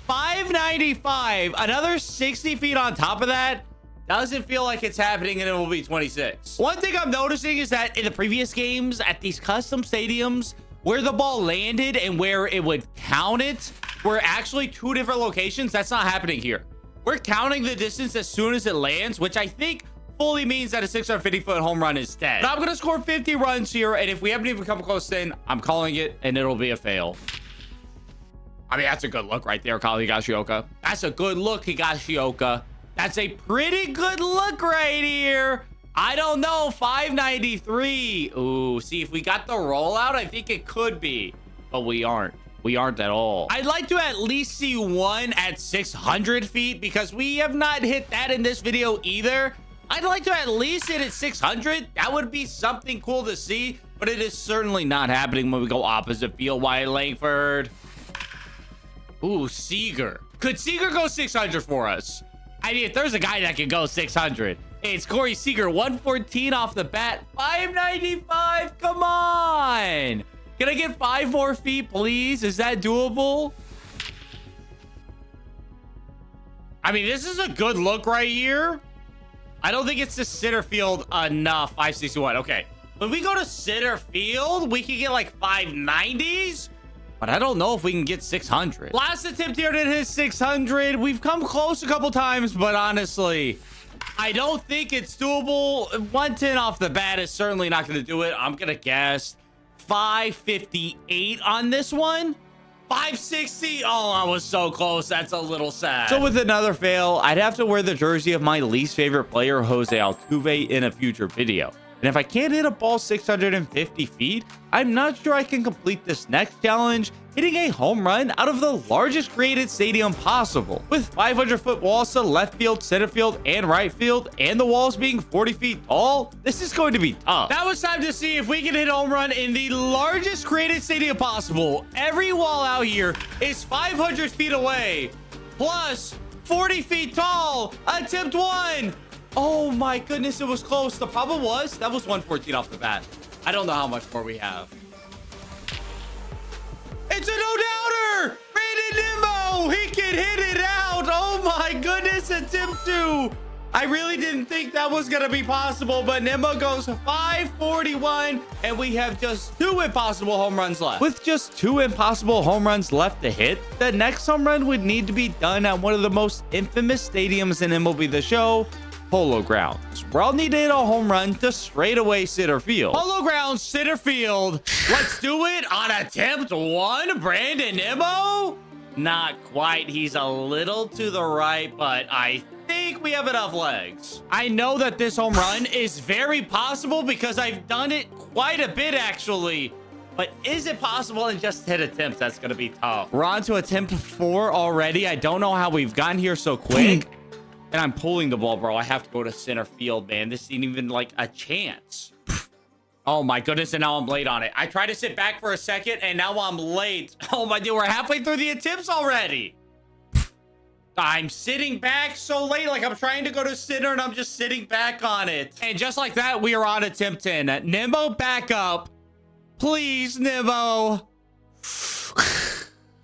595, another 60 feet on top of that. Doesn't feel like it's happening, and it will be 26. One thing I'm noticing is that in the previous games at these custom stadiums, where the ball landed and where it would count it were actually 2 different locations. That's not happening here. We're counting the distance as soon as it lands, which I think fully means that a 650-foot home run is dead. But I'm going to score 50 runs here, and if we haven't even come close in, I'm calling it, and it'll be a fail. I mean, that's a good look right there, Kyle Higashioka. That's a good look, Higashioka. That's a pretty good look right here. I don't know, 593. Ooh, see, if we got the rollout, I think it could be, but we aren't. We aren't at all. I'd like to at least see one at 600 feet because we have not hit that in this video either. I'd like to at least hit at 600. That would be something cool to see, but it is certainly not happening when we go opposite field. Wyatt Langford. Ooh, Seager. Could Seager go 600 for us? I mean, if there's a guy that can go 600, it's Corey Seager. 114 off the bat. 595. Come on. Can I get 5 more feet, please? Is that doable? I mean, this is a good look right here. I don't think it's to center field enough. 561. Okay. When we go to center field, we can get like 590s. But I don't know if we can get 600. Last attempt here to hit 600. We've come close a couple times, but honestly, I don't think it's doable. 110 off the bat is certainly not going to do it. I'm going to guess 558 on this one. 560. Oh, I was so close. That's a little sad. So with another fail, I'd have to wear the jersey of my least favorite player, Jose Altuve, in a future video. And if I can't hit a ball 650 feet, I'm not sure I can complete this next challenge, hitting a home run out of the largest created stadium possible. With 500-foot walls to left field, center field, and right field, and the walls being 40 feet tall, this is going to be tough. Now it's time to see if we can hit a home run in the largest created stadium possible. Every wall out here is 500 feet away, plus 40 feet tall. Attempt 1. Oh my goodness, it was close. The problem was that was 114 off the bat. I don't know how much more we have. It's a no-doubter! Brandon Nimmo! He can hit it out! Oh my goodness, attempt 2! I really didn't think that was gonna be possible, but Nimmo goes 541, and we have just 2 impossible home runs left. With just 2 impossible home runs left to hit, the next home run would need to be done at one of the most infamous stadiums in MLB The Show, Polo Grounds, where I'll need to hit a home run to straightaway center field. Polo Grounds, center field. Let's do it on attempt 1. Brandon Nimmo? Not quite. He's a little to the right, but I think we have enough legs. I know that this home run is very possible because I've done it quite a bit, actually. But is it possible in just 10 attempts? That's going to be tough. We're on to attempt 4 already. I don't know how we've gotten here so quick. And I'm pulling the ball, bro. I have to go to center field, man. This ain't even like a chance. Oh my goodness, and now I'm late on it. I tried to sit back for a second, and now I'm late. Oh my dude, we're halfway through the attempts already. I'm sitting back so late, like I'm trying to go to center, and I'm just sitting back on it. And just like that, we are on attempt 10. Nimmo, back up. Please, Nimmo.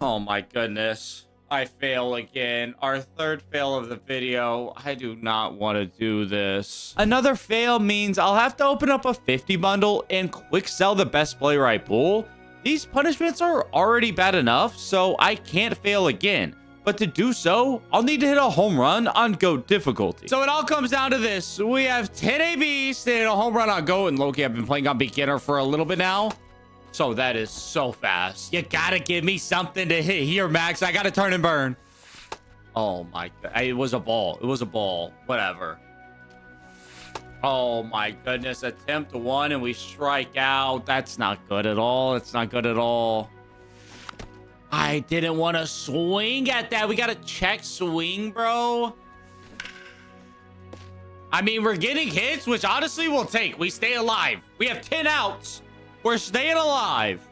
Oh my goodness. I fail again. Our 3rd fail of the video. I do not want to do this. Another fail means I'll have to open up a 50 bundle and quick sell the best player I pull. These punishments are already bad enough, so I can't fail again. But to do so, I'll need to hit a home run on GOAT difficulty. So it all comes down to this. We have 10 ABs to hit a home run on GOAT, and Loki, I've been playing on beginner for a little bit now. So that is so fast. You gotta give me something to hit here, Max. I gotta turn and burn. Oh my god. It was a ball. It was a ball. Whatever. Oh my goodness. Attempt 1 and we strike out. That's not good at all. It's not good at all. I didn't want to swing at that. We gotta check swing, bro. I mean, we're getting hits, which honestly we'll take. We stay alive. We have 10 outs. We're staying alive.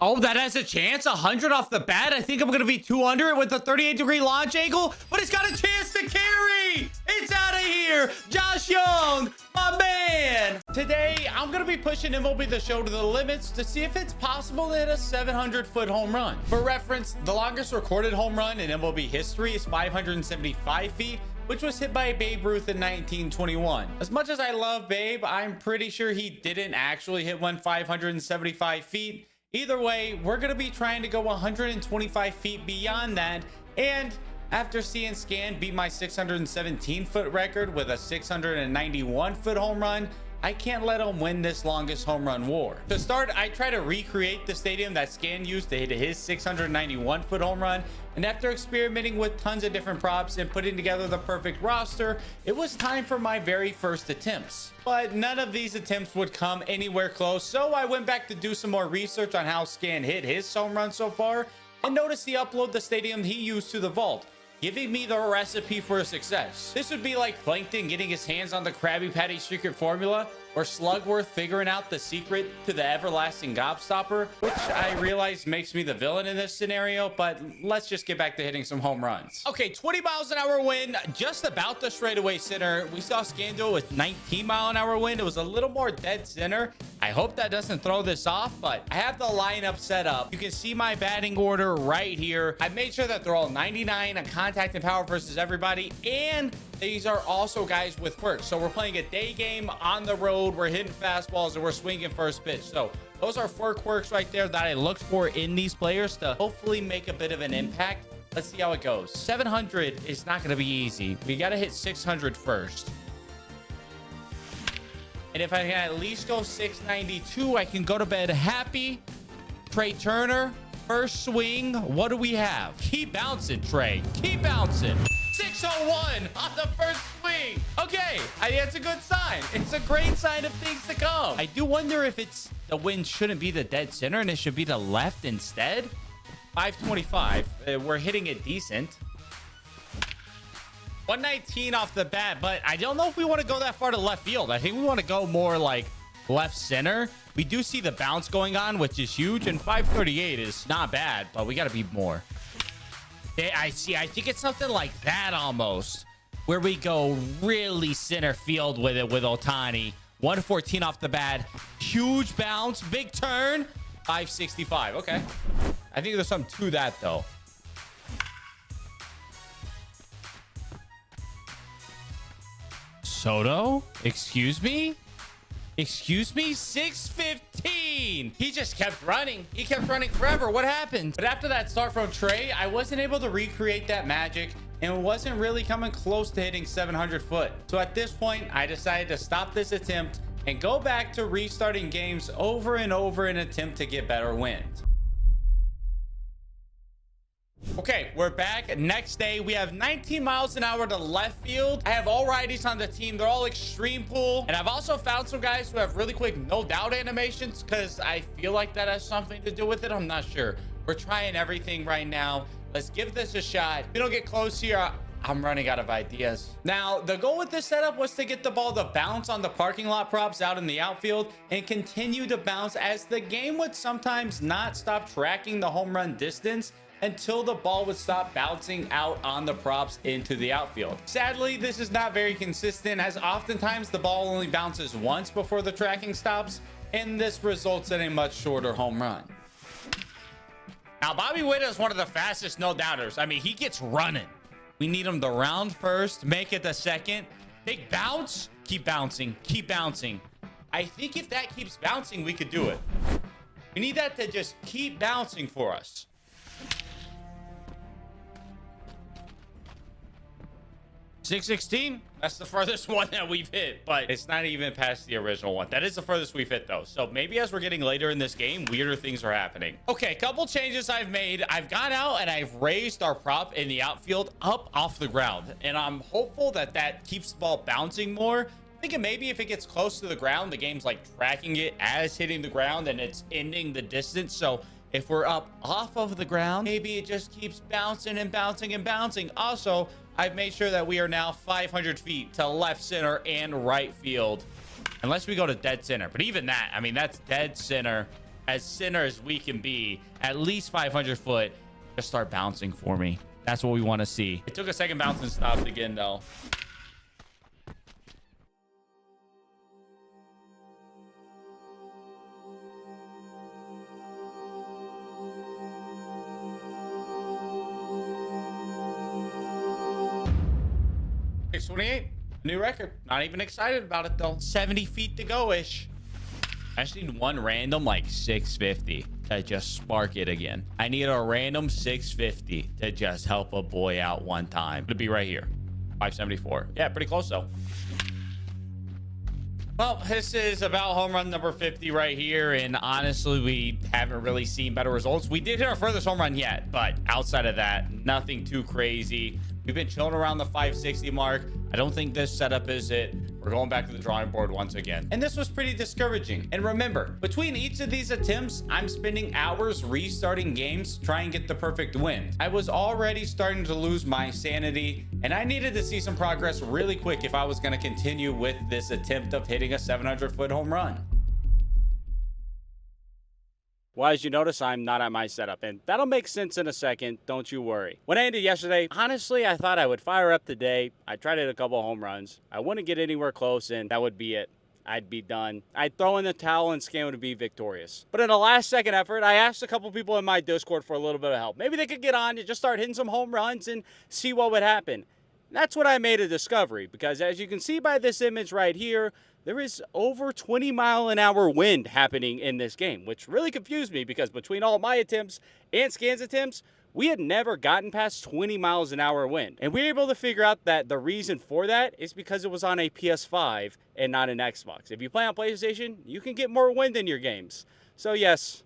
Oh, that has a chance. 100 off the bat. I think I'm going to be 200 with a 38-degree launch angle, but it's got a chance to carry. It's out of here. Josh Young, my man. Today, I'm going to be pushing MLB The Show to the limits to see if it's possible to hit a 700-foot home run. For reference, the longest recorded home run in MLB history is 575 feet, which was hit by Babe Ruth in 1921. As much as I love Babe, I'm pretty sure he didn't actually hit one 575 feet. Either way, we're going to be trying to go 125 feet beyond that, and after seeing Scan beat my 617-foot record with a 691-foot home run, I can't let him win this longest home run war. To start, I try to recreate the stadium that Scan used to hit his 691-foot home run, and after experimenting with tons of different props and putting together the perfect roster, it was time for my very first attempts. But none of these attempts would come anywhere close, so I went back to do some more research on how Scan hit his home run so far, and noticed he uploaded the stadium he used to the vault, giving me the recipe for success. This would be like Plankton getting his hands on the Krabby Patty secret formula, or Slugworth figuring out the secret to the everlasting gobstopper, which I realize makes me the villain in this scenario, but let's just get back to hitting some home runs. Okay, 20 miles an hour wind, just about the straightaway center. We saw Scando with 19 mile an hour wind. It was a little more dead center. I hope that doesn't throw this off, but I have the lineup set up. You can see my batting order right here. I made sure that they're all 99 on contact and power versus everybody, and these are also guys with quirks. So we're playing a day game on the road. We're hitting fastballs and we're swinging first pitch. So those are 4 quirks right there that I looked for in these players to hopefully make a bit of an impact. Let's see how it goes. 700 is not going to be easy. We got to hit 600 first. And if I can at least go 692, I can go to bed happy. Trey Turner, first swing. What do we have? Keep bouncing, Trey. Keep bouncing. 601 on the first swing. bouncing. Okay, I think it's a good sign. It's a great sign of things to come. I do wonder if it's the wind shouldn't be the dead center and it should be the left instead. 525. We're hitting it decent. 119 off the bat, but I don't know if we want to go that far to left field. I think we want to go more like left center. We do see the bounce going on, which is huge, and 538 is not bad, but we got to be more. I think it's something like that almost, where we go really center field with it with Ohtani. 114 off the bat. Huge bounce. Big turn. 565. Okay. I think there's something to that, though. Soto? Excuse me? Excuse me? 615. He just kept running. He kept running forever. What happened? But after that start from Trey, I wasn't able to recreate that magic and wasn't really coming close to hitting 700 foot. So at this point, I decided to stop this attempt and go back to restarting games over and over in an attempt to get better wins. Okay, we're back. Next day, we have 19 miles an hour to left field. I have all righties on the team. They're all extreme pull. And I've also found some guys who have really quick no doubt animations because I feel like that has something to do with it. I'm not sure. We're trying everything right now. Let's give this a shot. If we don't get close here, I'm running out of ideas. Now, the goal with this setup was to get the ball to bounce on the parking lot props out in the outfield and continue to bounce as the game would sometimes not stop tracking the home run distance until the ball would stop bouncing out on the props into the outfield. Sadly, this is not very consistent as oftentimes the ball only bounces once before the tracking stops, and this results in a much shorter home run. Now, Bobby Witt is one of the fastest no-doubters. I mean, he gets running. We need him to round first, make it the second. Big bounce, keep bouncing, keep bouncing. I think if that keeps bouncing, we could do it. We need that to just keep bouncing for us. 616. That's the furthest one that we've hit, but it's not even past the original one. That is the furthest we've hit, though. So maybe as we're getting later in this game, weirder things are happening. Okay, a couple changes I've made. I've gone out and I've raised our prop in the outfield up off the ground, and I'm hopeful that that keeps the ball bouncing more. Thinking maybe if it gets close to the ground, the game's like tracking it as hitting the ground and it's ending the distance. So if we're up off of the ground, maybe it just keeps bouncing and bouncing and bouncing. Also, I've made sure that we are now 500 feet to left center and right field, unless we go to dead center. But even that, I mean, that's dead center as we can be. At least 500 foot. Just start bouncing for me. That's what we want to see. It took a second bounce and stopped again, though. It's 28, new record. Not even excited about it though. 70 feet to go ish. I just need one random like 650 to just spark it again. I need a random 650 to just help a boy out one time. It'll be right here. 574. Yeah, pretty close though. Well, this is about home run number 50 right here, and honestly, we haven't really seen better results. We did hit our furthest home run yet, but outside of that, nothing too crazy. We've been chilling around the 560 mark. I don't think this setup is it. We're going back to the drawing board once again. And this was pretty discouraging. And remember, between each of these attempts, I'm spending hours restarting games trying to get the perfect win. I was already starting to lose my sanity, and I needed to see some progress really quick if I was going to continue with this attempt of hitting a 700-foot home run. Well, as you notice, I'm not at my setup, and that'll make sense in a second. Don't you worry. When I ended yesterday, honestly, I thought I would fire up today. I tried to hit a couple home runs. I wouldn't get anywhere close, and that would be it. I'd be done. I'd throw in the towel and Scan would be victorious. But in a last-second effort, I asked a couple people in my Discord for a little bit of help. Maybe they could get on and just start hitting some home runs and see what would happen. That's when I made a discovery, because as you can see by this image right here, there is over 20-mile-an-hour wind happening in this game, which really confused me because between all my attempts and Scan's attempts, we had never gotten past 20 miles an hour wind. And we were able to figure out that the reason for that is because it was on a PS5 and not an Xbox. If you play on PlayStation, you can get more wind in your games. So yes,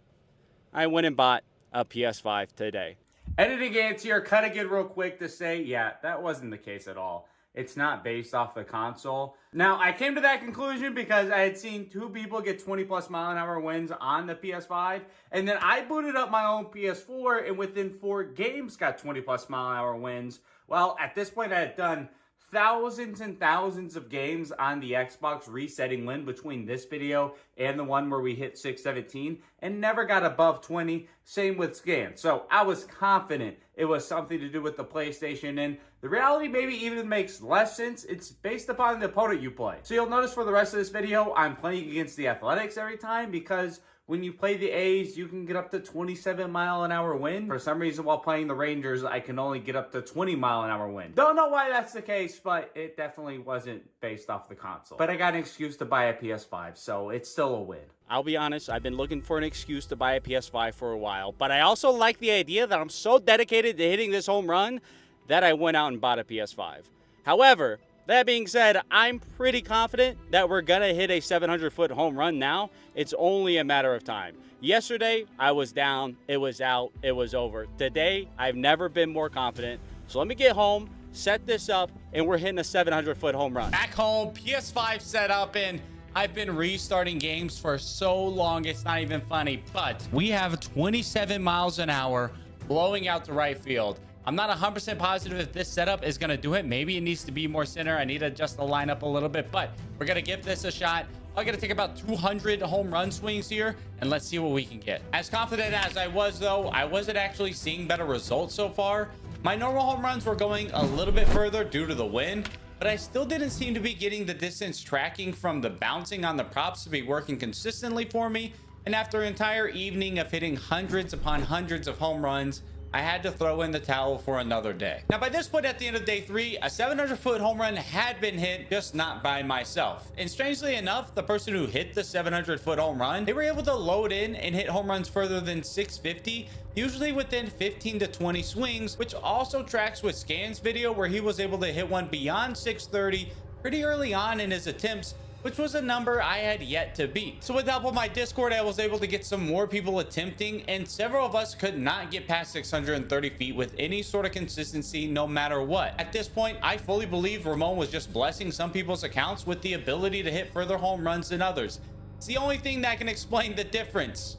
I went and bought a PS5 today. Editing ants here, cut again real quick to say, yeah, that wasn't the case at all. It's not based off the console. Now, I came to that conclusion because I had seen 2 people get 20+ mile an hour wins on the PS5. And then I booted up my own PS4 and within 4 games got 20+ mile an hour wins. Well, at this point I had done thousands and thousands of games on the Xbox resetting win between this video and the one where we hit 617 and never got above 20. Same with Scan. So I was confident it was something to do with the PlayStation, and the reality maybe even makes less sense. It's based upon the opponent you play. So you'll notice for the rest of this video, I'm playing against the Athletics every time because when you play the A's, you can get up to 27 mile an hour wind. For some reason, while playing the Rangers, I can only get up to 20 mile an hour wind. Don't know why that's the case, but it definitely wasn't based off the console. But I got an excuse to buy a PS5, so it's still a win. I'll be honest, I've been looking for an excuse to buy a PS5 for a while, but I also like the idea that I'm so dedicated to hitting this home run that I went out and bought a PS5. However, that being said, I'm pretty confident that we're going to hit a 700-foot home run now. It's only a matter of time. Yesterday, I was down, it was out, it was over. Today, I've never been more confident. So let me get home, set this up, and we're hitting a 700-foot home run. Back home, PS5 set up, and I've been restarting games for so long, it's not even funny. But we have 27 miles an hour blowing out to right field. I'm not 100% positive if this setup is going to do it. Maybe it needs to be more center. I need to adjust the lineup a little bit, but we're going to give this a shot. I'm going to take about 200 home run swings here, and let's see what we can get. As confident as I was, though, I wasn't actually seeing better results so far. My normal home runs were going a little bit further due to the wind, but I still didn't seem to be getting the distance tracking from the bouncing on the props to be working consistently for me. And after an entire evening of hitting hundreds upon hundreds of home runs, I had to throw in the towel for another day. Now, by this point at the end of day 3, a 700-foot home run had been hit, just not by myself. And strangely enough, the person who hit the 700-foot home run, they were able to load in and hit home runs further than 650, usually within 15 to 20 swings, which also tracks with Scan's video where he was able to hit one beyond 630 pretty early on in his attempts, which was a number I had yet to beat. So with help of my Discord, I was able to get some more people attempting, and several of us could not get past 630 feet with any sort of consistency, no matter what. At this point, I fully believe Ramon was just blessing some people's accounts with the ability to hit further home runs than others. It's the only thing that can explain the difference.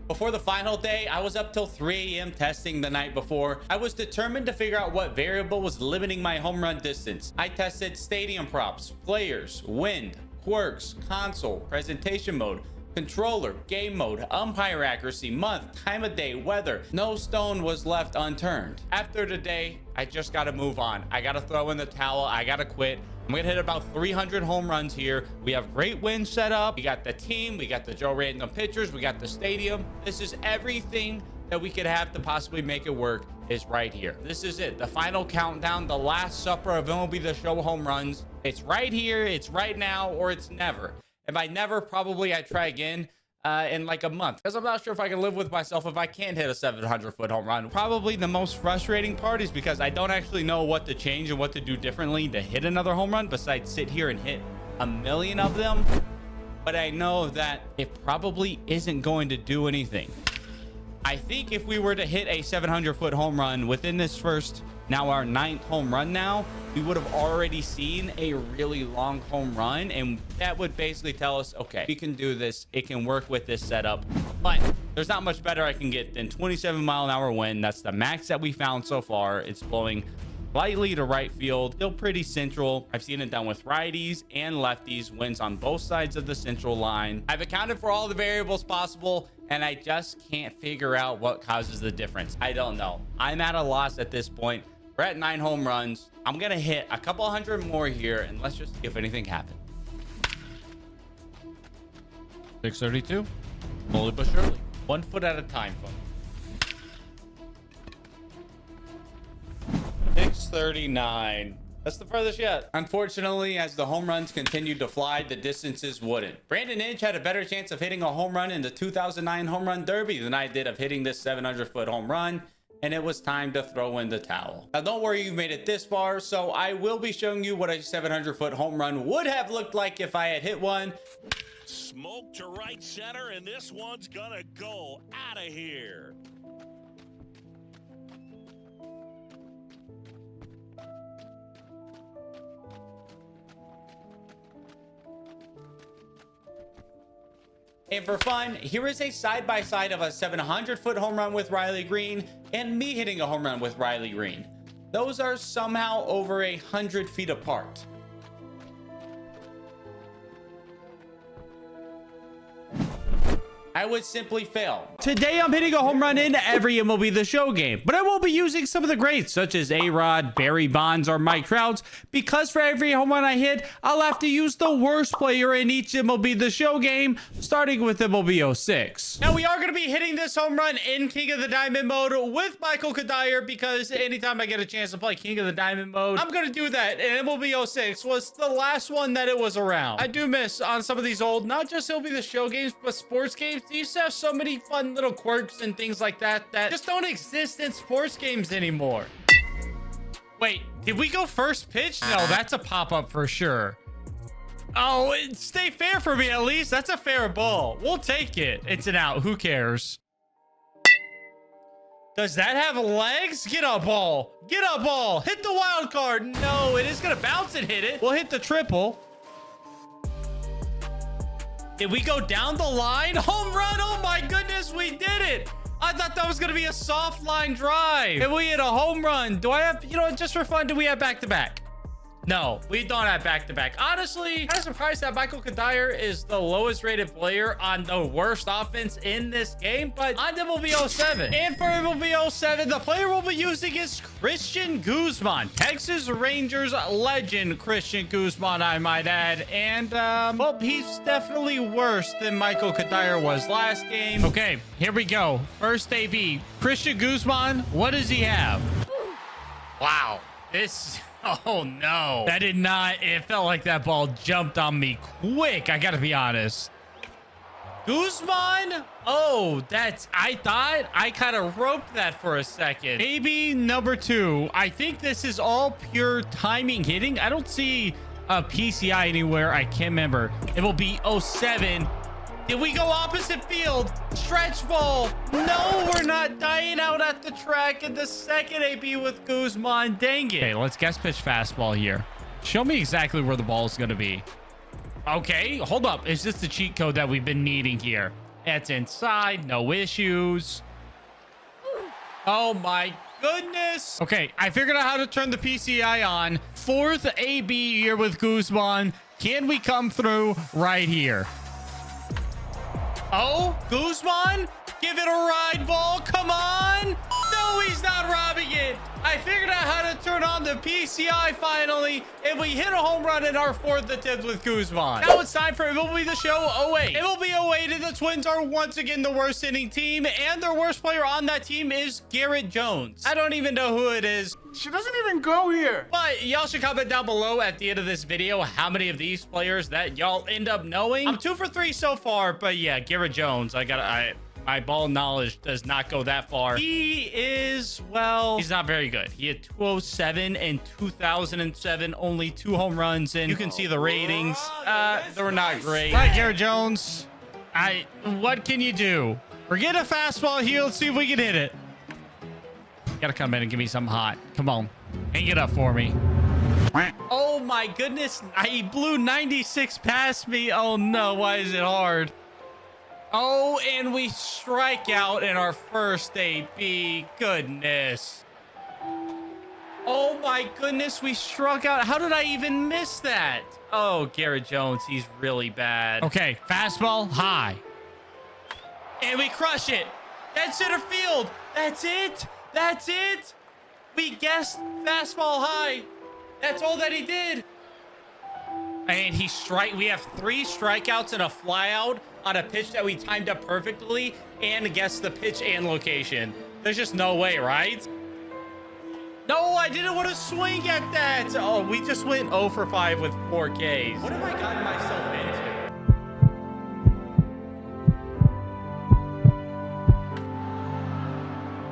Before the final day, I was up till 3 a.m. testing the night before. I was determined to figure out what variable was limiting my home run distance. I tested stadium props, players, wind, quirks, console, presentation mode, controller, game mode, umpire accuracy, month, time of day, weather. No stone was left unturned. After today, I just gotta move on. I gotta throw in the towel. I gotta quit. I'm gonna hit about 300 home runs here. We have great wins set up. We got the team, we got the Joe Random pitchers, we got the stadium. This is everything that we could have to possibly make it work is right here. This is it, the final countdown, the last supper of MLB The Show home runs. It's right here, it's right now, or it's never. And by never, probably I try again in like a month, because I'm not sure if I can live with myself if I can't hit a 700-foot home run. Probably the most frustrating part is because I don't actually know what to change and what to do differently to hit another home run besides sit here and hit a million of them. But I know that it probably isn't going to do anything. I think if we were to hit a 700-foot home run within this first, now our 9th home run now, we would have already seen a really long home run, and that would basically tell us, okay, we can do this, it can work with this setup. But there's not much better I can get than 27 mile an hour wind. That's the max that we found so far. It's blowing slightly to right field, still pretty central. I've seen it done with righties and lefties, winds on both sides of the central line. I've accounted for all the variables possible, and I just can't figure out what causes the difference. I don't know. I'm at a loss at this point. We're at 9 home runs. I'm gonna hit a couple hundred more here, and let's just see if anything happens. 632, slowly but surely, 1 foot at a time, folks. 639. That's the furthest yet. Unfortunately, as the home runs continued to fly, the distances wouldn't. Brandon Inge had a better chance of hitting a home run in the 2009 Home Run Derby than I did of hitting this 700-foot home run, and it was time to throw in the towel. Now, don't worry, you've made it this far, so I will be showing you what a 700-foot home run would have looked like if I had hit one. Smoke to right center, and this one's gonna go out of here. And for fun, here is a side-by-side of a 700-foot home run with Riley Green and me hitting a home run with Riley Green. Those are somehow over 100 feet apart. I would simply fail. Today, I'm hitting a home run in every MLB The Show game, but I will be using some of the greats, such as A-Rod, Barry Bonds, or Mike Trout, because for every home run I hit, I'll have to use the worst player in each MLB The Show game, starting with MLB 06. Now, we are going to be hitting this home run in King of the Diamond mode with Michael Kadire, because anytime I get a chance to play King of the Diamond mode, I'm going to do that, and MLB 06 was the last one that it was around. I do miss on some of these old, not just MLB The Show games, but sports games. They used to have so many fun little quirks and things like that that just don't exist in sports games anymore. Wait, did we go first pitch? No, that's a pop-up for sure. Oh, stay fair for me at least. That's a fair ball. We'll take it. It's an out. Who cares? Does that have legs? Get a ball. Get a ball. Hit the wild card. No, it is going to bounce and hit it. We'll hit the triple. Did we go down the line? Home run! Oh my goodness, we did it! I thought that was gonna be a soft line drive. And we hit a home run. Do I have, you know, just for fun, do we have back-to-back? No, we don't have back-to-back. Honestly, I'm surprised that Michael Kadire is the lowest rated player on the worst offense in this game, but on MLB 07. And for MLB 07, the player we'll be using is Christian Guzman. Texas Rangers legend Christian Guzman, I might add. And, well, he's definitely worse than Michael Kadire was last game. Okay, here we go. First AB, Christian Guzman, what does he have? Wow, this... Oh, no. That did not... It felt like that ball jumped on me quick. I gotta be honest. Guzman? Oh, that's... I thought I kind of roped that for a second. Maybe number 2. I think this is all pure timing hitting. I don't see a PCI anywhere. I can't remember. It will be 07. Did we go opposite field? Stretch ball. No, we're not dying out at the track in the second AB with Guzman. Dang it. Okay, let's guess pitch fastball here. Show me exactly where the ball is going to be. Okay, hold up. Is this the cheat code that we've been needing here? It's inside. No issues. Oh, my goodness. Okay, I figured out how to turn the PCI on. Fourth AB here with Guzman. Can we come through right here? Oh, Guzman, give it a ride ball. Come on. No, he's not robbing it. I figured out how to turn on the PCI finally, and we hit a home run in our 4th attempt with Guzman. Now it's time for MLB The Show 08. MLB 08, and the Twins are once again the worst inning team, and their worst player on that team is Garrett Jones. I don't even know who it is. She doesn't even go here. But y'all should comment down below at the end of this video how many of these players that y'all end up knowing. I'm 2 for 3 so far, but yeah, Garrett Jones. My ball knowledge does not go that far. He is, well, he's not very good. He had 207 in 2007, only 2 home runs, and you can see the ratings. They were not great. Right, Garrett Jones. What can you do? We're getting a fastball here. Let's see if we can hit it. You gotta come in and give me something hot. Come on. Hang it up for me. Oh my goodness. He blew 96 past me. Oh no, why is it hard? Oh, and we strike out in our first AB. Goodness. Oh my goodness, we struck out. How did I even miss that? Oh, Garrett Jones, he's really bad. Okay, fastball high. And we crush it. That's center field. That's it. That's it. We guessed fastball high. That's all that he did. And we have 3 strikeouts and a flyout on a pitch that we timed up perfectly and guessed the pitch and location. There's just no way, right? No, I didn't want to swing at that. Oh, we just went 0 for 5 with 4 Ks. What have I gotten myself into?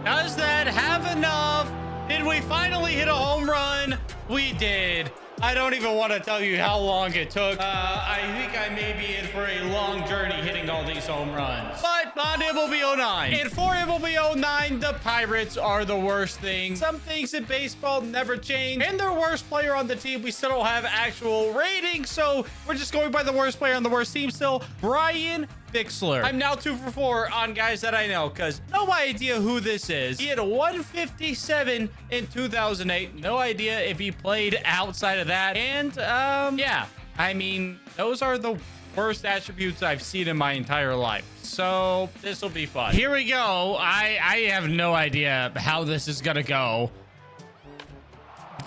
Does that have enough? Did we finally hit a home run? We did. I don't even want to tell you how long it took. I think I may be in for a long journey hitting all these home runs. But on MLB 09. And for MLB 09, the Pirates are the worst thing. Some things in baseball never change. And their worst player on the team, we still don't have actual ratings. So we're just going by the worst player on the worst team still, Brian Bixler. I'm now 2 for 4 on guys that I know because no idea who this is. He had a 157 in 2008. No idea if he played outside of that. And yeah, I mean, those are the worst attributes I've seen in my entire life. So this will be fun. Here we go. I have no idea how this is gonna go,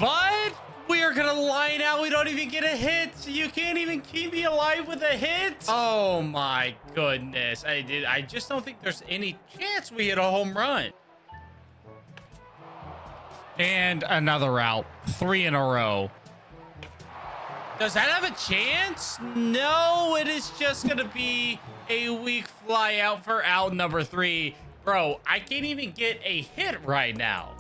but we are gonna line out. We don't even get a hit. You can't even keep me alive with a hit. Oh my goodness. I just don't think there's any chance we hit a home run. And another out. 3 in a row. Does that have a chance? No, it is just gonna be a weak fly out for out number 3. Bro, I can't even get a hit right now.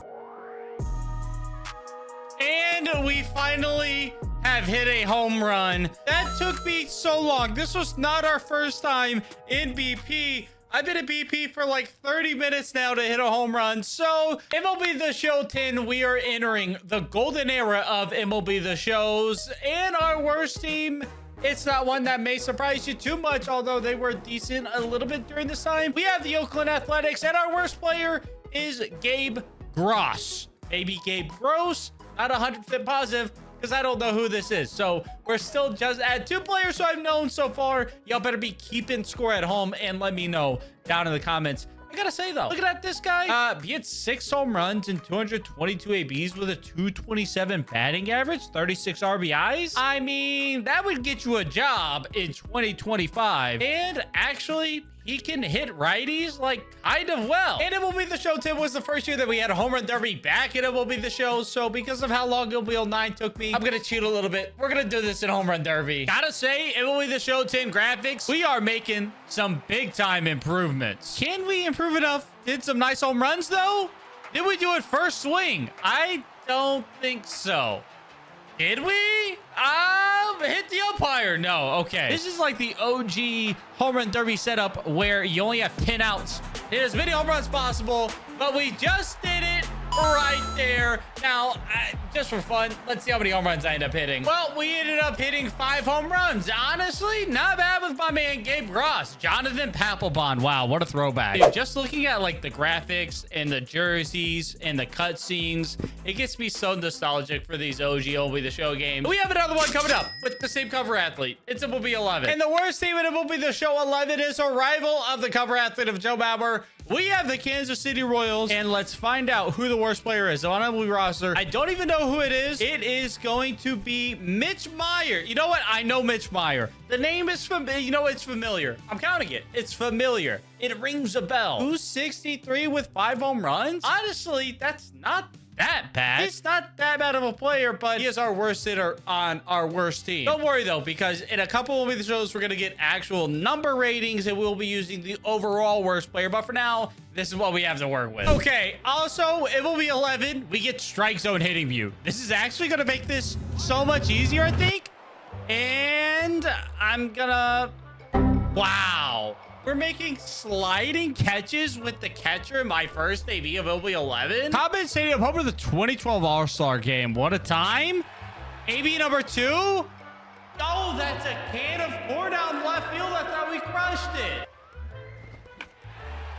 And we finally have hit a home run. That took me so long. This was not our first time in BP. I've been at BP for like 30 minutes now to hit a home run. So MLB The Show 10, we are entering the golden era of MLB The Shows. And our worst team, it's not one that may surprise you too much, although they were decent a little bit during this time. We have the Oakland Athletics, and our worst player is Gabe Gross. Maybe Gabe Gross. Not 100% positive because I don't know who this is. So we're still just at 2 players who I've known so far. Y'all better be keeping score at home and let me know down in the comments. I gotta say though, look at this guy. He had 6 home runs and 222 ABs with a 227 batting average, 36 RBIs. I mean, that would get you a job in 2025. And actually, he can hit righties like kind of well. And MLB The Show 10 was the first year that we had a home run derby back at MLB The Show. So because of how long MLB 09 took me, I'm gonna cheat a little bit. We're gonna do this in home run derby. Gotta say, MLB The Show 10 graphics, we are making some big time improvements. Can we improve enough? Did some nice home runs though? Did we do it first swing? I don't think so. Did we? Hit the umpire. No. Okay. This is like the OG home run derby setup where you only have 10 outs. Hit as many home runs as possible, but we just did it right there. Now, just for fun, let's see how many home runs I end up hitting. Well, we ended up hitting 5 home runs. Honestly, not bad with my man Gabe Gross. Jonathan Papelbon. Wow, what a throwback. Dude, just looking at like the graphics and the jerseys and the cutscenes, it gets me so nostalgic for these OG MLB The Show games. We have another one coming up with the same cover athlete. It's MLB 11. And the worst team in MLB The Show 11 is a rival of the cover athlete of Joe Bauer. We have the Kansas City Royals, and let's find out who the worst player is on MLB roster. I don't even know who it is. It is going to be Mitch Meyer. You know what? I know Mitch Meyer. The name is familiar. You know, it's familiar. I'm counting it. It's familiar. It rings a bell. 263 with 5 home runs? Honestly, that's not that bad. He's not that bad of a player, but he is our worst hitter on our worst team. Don't worry though, because in a couple of the shows, we're going to get actual number ratings and we'll be using the overall worst player. But for now, this is what we have to work with. Okay. Also, it will be 11. We get strike zone hitting view. This is actually going to make this so much easier, I think. And I'm gonna, wow. We're making sliding catches with the catcher in my first debut of MLB 11. Common Stadium home of the 2012 All-Star game. What a time. AB number 2. Oh, that's a can of corn down left field. I thought we crushed it.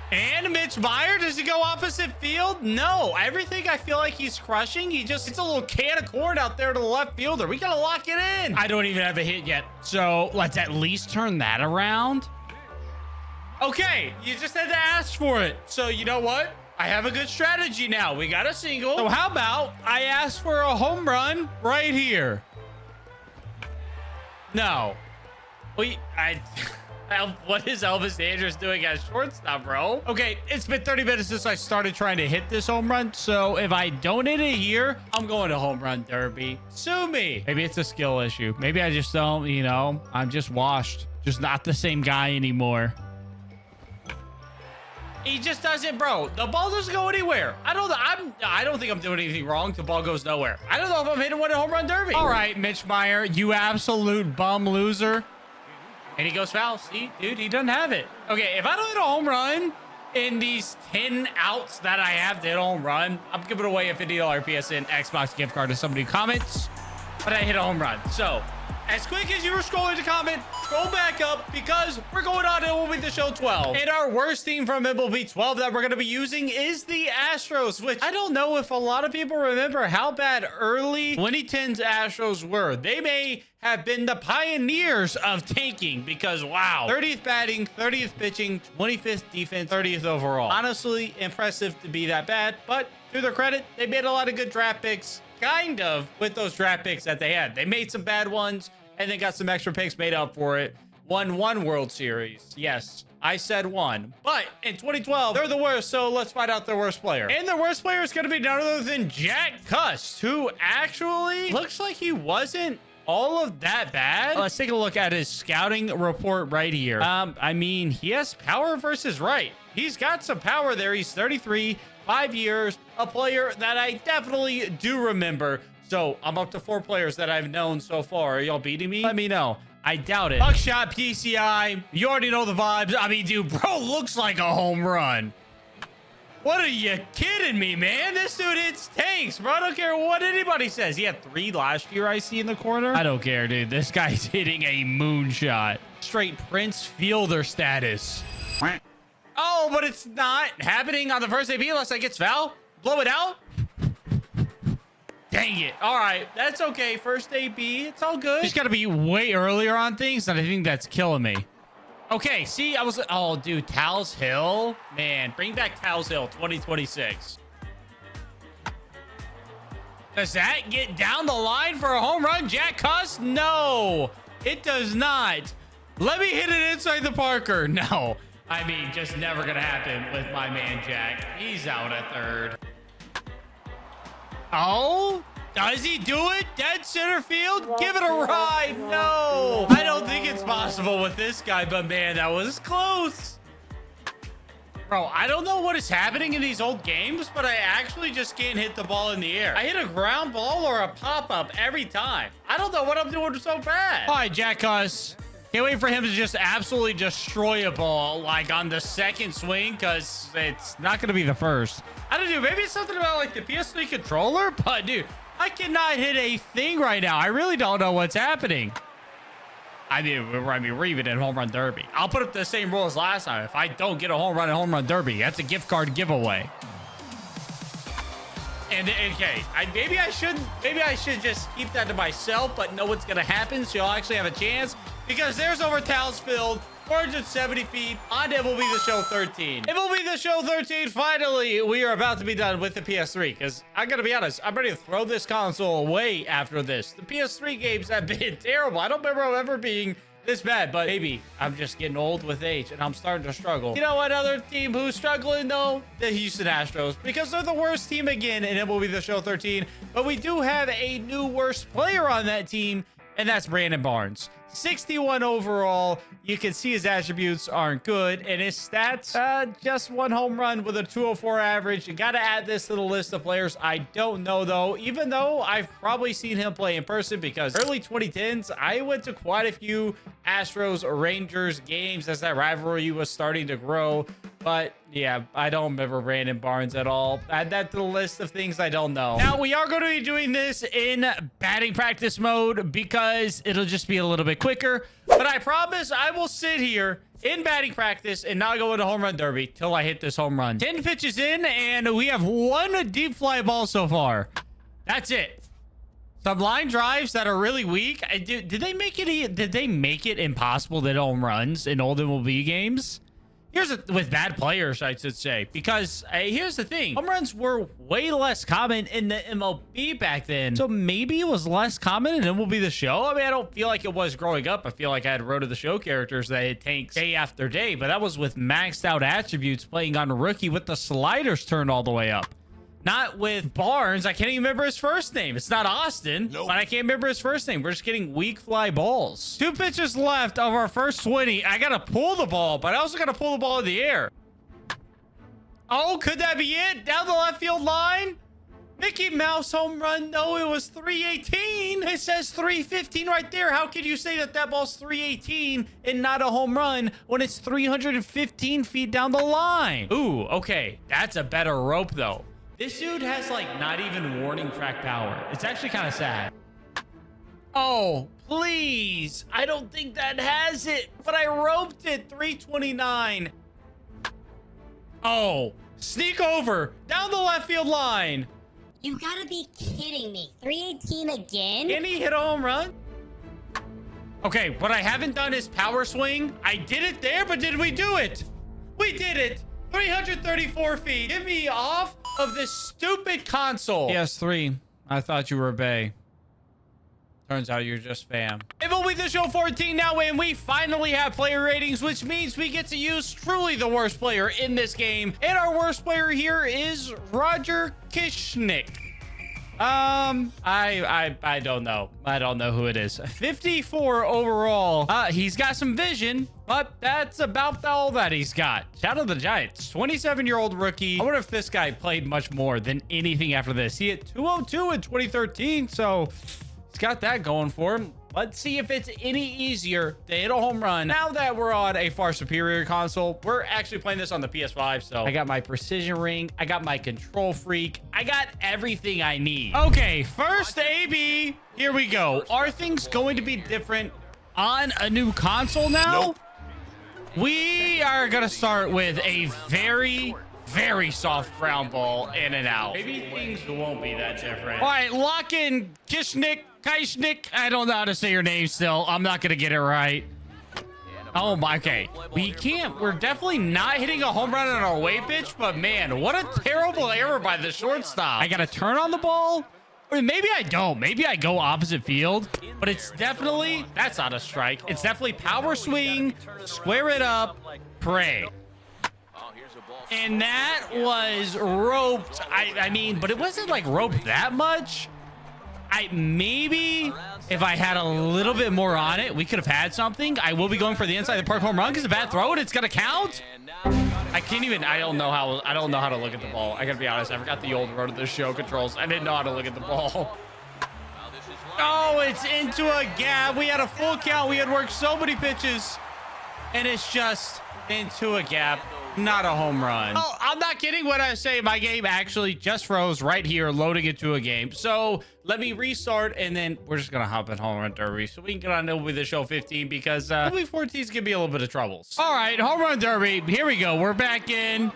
And Mitch Meyer, does he go opposite field? No, everything I feel like he's crushing, it's a little can of corn out there to the left fielder. We gotta lock it in. I don't even have a hit yet. So let's at least turn that around. Okay, you just had to ask for it. So you know what? I have a good strategy now. We got a single. So how about I ask for a home run right here? No. What is Elvis Andrus doing at shortstop, bro? Okay, it's been 30 minutes since I started trying to hit this home run. So if I don't hit it here, I'm going to home run derby. Sue me. Maybe it's a skill issue. Maybe I just don't, I'm just washed. Just not the same guy anymore. He just doesn't, bro. The ball doesn't go anywhere. I don't think I'm doing anything wrong. The ball goes nowhere. I don't know if I'm hitting one at home run derby. All right, Mitch Meyer, you absolute bum loser. And he goes foul. See, dude, he doesn't have it. Okay, if I don't hit a home run in these 10 outs that I have to hit a home run, I'm giving away a $50 PSN Xbox gift card to somebody who comments, but I hit a home run. So as quick as you were scrolling to comment, scroll back up because we're going on to MLB The Show 12. And our worst team from MLB 12 that we're going to be using is the Astros, which I don't know if a lot of people remember how bad early 2010s Astros were. They may have been the pioneers of tanking because, wow, 30th batting, 30th pitching, 25th defense, 30th overall. Honestly, impressive to be that bad, but to their credit, they made a lot of good draft picks. Kind of with those draft picks that they had. They made some bad ones and then got some extra picks made up for it. Won one World Series. Yes, I said one. But in 2012, they're the worst, so let's find out their worst player. And their worst player is going to be none other than Jack Cust, who actually looks like he wasn't all of that bad. Let's take a look at his scouting report right here. I mean, he has power versus right. He's got some power there. He's 33, 5 years, a player that I definitely do remember. So I'm up to 4 players that I've known so far. Are y'all beating me? Let me know. I doubt it. Buckshot, PCI. You already know the vibes. I mean, dude, bro looks like a home run. What are you kidding me, man? This dude hits tanks, bro. I don't care what anybody says. He had 3 last year, I see in the corner. I don't care, dude. This guy's hitting a moonshot. Straight Prince Fielder status. Oh, but it's not happening on the first AB unless I get foul. Blow it out. Dang it. All right. That's okay. First AB. It's all good. Just got to be way earlier on things, and I think that's killing me. Okay. See, oh, dude. Towels Hill. Man, bring back Towels Hill 2026. Does that get down the line for a home run, Jack Cust? No, it does not. Let me hit it inside the Parker. No. I mean, just never going to happen with my man, Jack. He's out at third. Oh, does he do it? Dead center field? Give it a ride. No, I don't think it's possible with this guy, but man, that was close. Bro, I don't know what is happening in these old games, but I actually just can't hit the ball in the air. I hit a ground ball or a pop-up every time. I don't know what I'm doing so bad. All right, Jack Cust. Can't wait for him to just absolutely destroy a ball like on the second swing because it's not going to be the first. I don't know. Maybe it's something about like the PS3 controller, but dude, I cannot hit a thing right now. I really don't know what's happening. I mean, we're even in home run derby. I'll put up the same rule as last time. If I don't get a home run in home run derby, that's a gift card giveaway. And okay, maybe I should just keep that to myself, but know what's gonna happen, so you'll actually have a chance. Because there's over Townsfield, 470 feet on MLB The Show 13. MLB The Show 13, finally, we are about to be done with the PS3. Because I gotta be honest, I'm ready to throw this console away after this. The PS3 games have been terrible. I don't remember them ever being this bad, but maybe I'm just getting old with age and I'm starting to struggle. You know what other team who's struggling though? The Houston Astros, because they're the worst team again in MLB The Show 13. But we do have a new worst player on that team, and that's Brandon Barnes. 61 overall. You can see his attributes aren't good, and his stats, just 1 home run with a 204 average. You got to add this to the list of players. I don't know though, even though I've probably seen him play in person, because early 2010s, I went to quite a few Astros Rangers games as that rivalry was starting to grow. But yeah, I don't remember Brandon Barnes at all. Add that to the list of things I don't know. Now, we are going to be doing this in batting practice mode because it'll just be a little bit quicker. But I promise I will sit here in batting practice and not go into home run derby till I hit this home run. 10 pitches in, and we have 1 deep fly ball so far. That's it. Some line drives that are really weak. Did they make it impossible to hit home runs in old MLB games? With bad players, I should say, because here's the thing. Home runs were way less common in the MLB back then. So maybe it was less common in MLB The Show. I mean, I don't feel like it was growing up. I feel like I had Road to the Show characters that hit tanks day after day, but that was with maxed out attributes playing on a rookie with the sliders turned all the way up. Not with Barnes. I can't even remember his first name. It's not Austin, but I can't remember his first name. We're just getting weak fly balls. 2 pitches left of our first 20. I got to pull the ball, but I also got to pull the ball in the air. Oh, could that be it? Down the left field line? Mickey Mouse home run. No, it was 318. It says 315 right there. How could you say that that ball's 318 and not a home run when it's 315 feet down the line? Ooh, okay. That's a better rope, though. This dude has, like, not even warning track power. It's actually kind of sad. Oh, please. I don't think that has it, but I roped it. 329. Oh, sneak over down the left field line. You gotta be kidding me. 318 again? Can he hit a home run? Okay, what I haven't done is power swing. I did it there, but did we do it? We did it. 334 feet. Get me off of this stupid console. PS3, I thought you were a bae. Turns out you're just fam. MLB The Show 14 now, and we finally have player ratings, which means we get to use truly the worst player in this game. And our worst player here is Roger Kishnick. I don't know. I don't know who it is. 54 overall. He's got some vision, but that's about all that he's got. Shout out to the Giants. 27-year-old rookie. I wonder if this guy played much more than anything after this. He hit 202 in 2013, so he's got that going for him. Let's see if it's any easier to hit a home run. Now that we're on a far superior console, we're actually playing this on the PS5. So I got my precision ring. I got my control freak. I got everything I need. Okay, first AB. Here we go. Are things going to be different on a new console now? Nope. We are going to start with a very soft ground ball in and out. Maybe things won't be that different. All right, lock in Kishnick. I don't know how to say your name still. I'm not going to get it right. Oh my, okay. We're definitely not hitting a home run on our away pitch, but man, what a terrible error by the shortstop. I got to turn on the ball. Or maybe I don't. Maybe I go opposite field, but it's definitely, that's not a strike. It's definitely power swing, square it up, pray. And that was roped. I mean, but it wasn't like roped that much. Maybe if I had a little bit more on it, we could have had something. I will be going for the inside of the park home run because a bad throw and it's gonna count. I don't know how to look at the ball. I gotta be honest. I forgot the old road of the show controls. I didn't know how to look at the ball. Oh, it's into a gap. We had a full count. We had worked so many pitches, and it's just into a gap. Not a home run. Oh, I'm not kidding when I say my game actually just froze right here, loading into a game. So let me restart, and then we're just gonna hop in home run derby so we can get on MLB The Show 15 because MLB 14 is gonna be a little bit of troubles. All right, home run derby. Here we go. We're back in.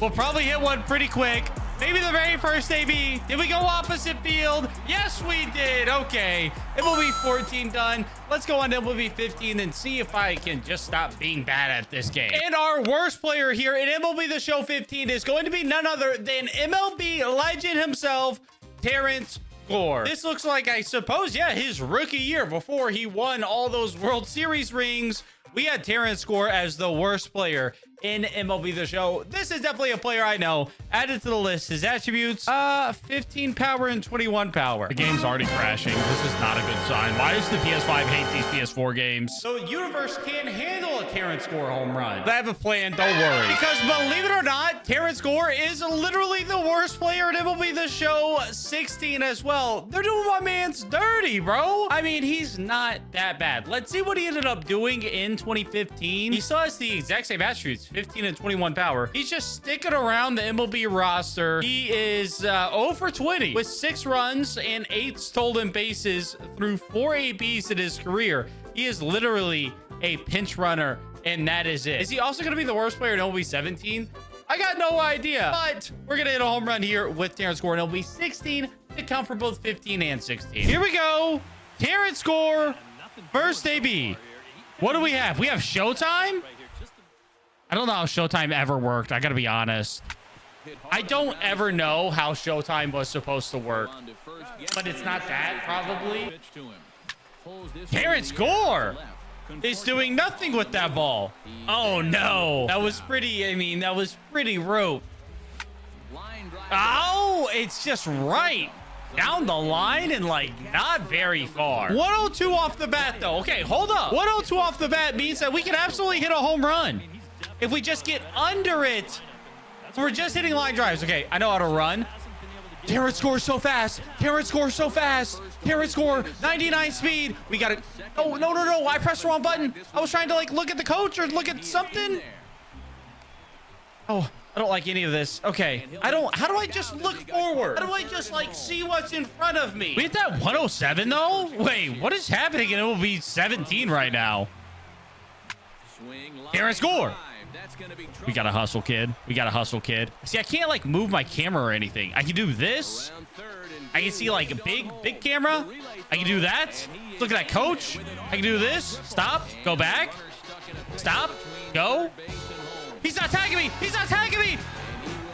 We'll probably hit one pretty quick. Maybe the very first AB. Did we go opposite field? Yes, we did. Okay. MLB 14 done. Let's go on to MLB 15 and see if I can just stop being bad at this game. And our worst player here in MLB The Show 15 is going to be none other than MLB legend himself, Terrence Gore. This looks like, I suppose, yeah, his rookie year before he won all those World Series rings. We had Terrence Gore as the worst player in MLB The Show. This is definitely a player I know. Added to the list. His attributes, 15 power and 21 power. The game's already crashing. This is not a good sign. Why does the PS5 hate these PS4 games? So Universe can't handle a Terrence Gore home run. I have a plan, don't worry. Because believe it or not, Terrence Gore is literally the worst player in MLB The Show 16 as well. They're doing my man's dirty, bro. I mean, he's not that bad. Let's see what he ended up doing in 2015. He still has the exact same attributes, 15 and 21 power. He's just sticking around the MLB roster. He is 0 for 20 with 6 runs and 8 stolen bases through 4 ABs in his career. He is literally a pinch runner, and that is it. Is he also going to be the worst player in MLB 17? I got no idea, but we're going to hit a home run here with Terrence Gore in MLB 16 to count for both 15 and 16. Here we go. Terrence Gore, first AB. What do we have? We have Showtime? I don't know how Showtime ever worked. I got to be honest. I don't ever know how Showtime was supposed to work. But it's not that, probably. Terrence Gore is doing nothing with that ball. Oh, no. That was pretty, that was pretty rope. Oh, it's just right down the line and like not very far. 102 off the bat though. Okay, hold up. 102 off the bat means that we can absolutely hit a home run if we just get under it We're just hitting line drives. Okay, I know how to run. Terrence scores so fast. Terrence scores so fast. Terrence score 99 speed. We got it. Oh, no. I pressed the wrong button. I was trying to like look at the coach or look at something. Oh, I don't like any of this. Okay. How do I just look forward? How do I just like see what's in front of me? We hit that 107 though? Wait, what is happening? And it will be 17 right now. Terrence score. We gotta hustle, kid. We gotta hustle, kid. See, I can't like move my camera or anything. I can do this. I can see like a big camera. I can do that. Look at that coach. I can do this. Stop. Go back. Stop. Go. He's not tagging me. He's not tagging me.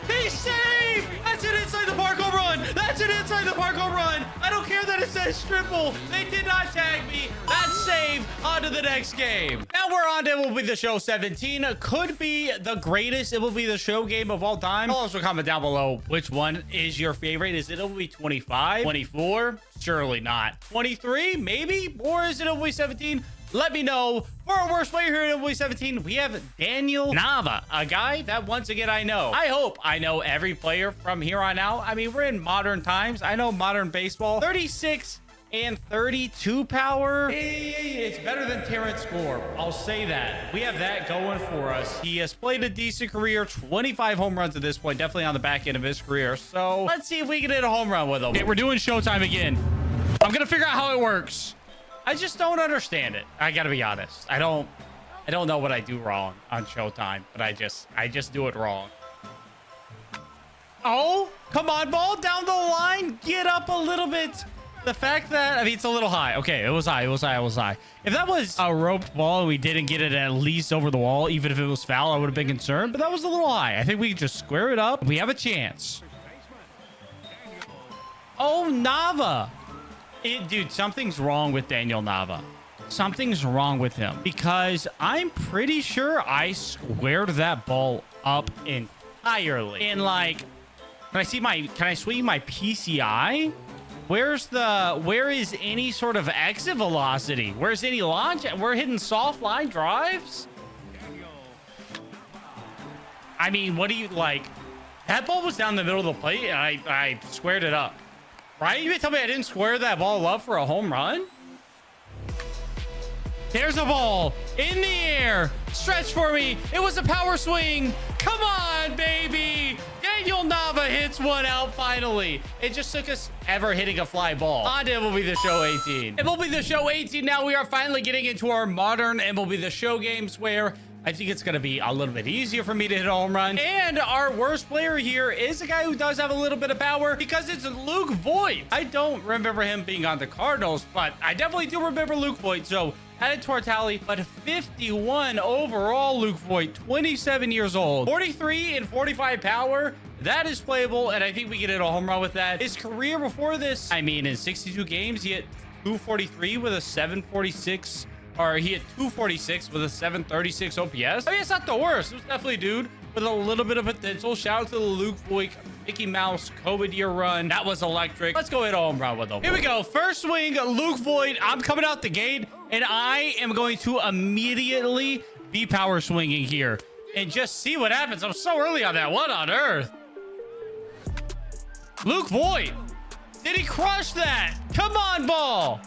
He's safe. That's an inside the park home run. That's an inside the park home run. I don't care that it says triple. They did not tag me. That's save. On to the next game. Now we're on to It Will Be The Show 17. Could be the greatest It Will Be The Show game of all time. Also comment down below which one is your favorite. Is it Will Be 25? 24? Surely not. 23? Maybe? Or is it Will Be 17? Let me know. For our worst player here in MLB 17, we have Daniel Nava, a guy that once again I know. I hope I know every player from here on out. I mean, we're in modern times. I know modern baseball. 36 and 32 power. It's better than Terrence score. I'll say that. We have that going for us. He has played a decent career, 25 home runs at this point, definitely on the back end of his career. So let's see if we can hit a home run with him. Okay, we're doing showtime again. I'm gonna figure out how it works. I just don't understand it. I gotta be honest. I don't know what I do wrong on Showtime, but I just do it wrong. Oh, come on, ball down the line. Get up a little bit. The fact that, I mean, it's a little high. Okay, it was high. If that was a roped ball and we didn't get it at least over the wall, even if it was foul, I would have been concerned, but that was a little high. I think we can just square it up. We have a chance. Oh, Nava. Dude, something's wrong with Daniel Nava. Something's wrong with him because I'm pretty sure I squared that ball up entirely. And like, can I swing my PCI? Where is any sort of exit velocity? Where's any launch? We're hitting soft line drives. I mean, what do you like? That ball was down the middle of the plate and I squared it up. Right? You tell me I didn't square that ball up for a home run? There's a ball in the air. Stretch for me. It was a power swing. Come on, baby. Daniel Nava hits one out finally. It just took us ever hitting a fly ball. On to MLB The Show 18. MLB The Show 18. Now we are finally getting into our modern MLB The Show games where I think it's going to be a little bit easier for me to hit a home run. And our worst player here is a guy who does have a little bit of power because it's Luke Voigt. I don't remember him being on the Cardinals, but I definitely do remember Luke Voigt. So added to our tally, but 51 overall Luke Voigt, 27 years old, 43 and 45 power. That is playable, and I think we can hit a home run with that. His career before this, I mean, in 62 games, he hit 243 with a 746. Or he hit 246 with a 736 OPS. I mean, it's not the worst. It was definitely a dude with a little bit of potential. Shout out to the Luke Voigt Mickey Mouse COVID year run. That was electric. Let's go hit a home run with him. Here we go. First swing, Luke Voigt. I'm coming out the gate, and I am going to immediately be power swinging here and just see what happens. I'm so early on that. What on earth? Luke Voigt. Did he crush that? Come on, ball.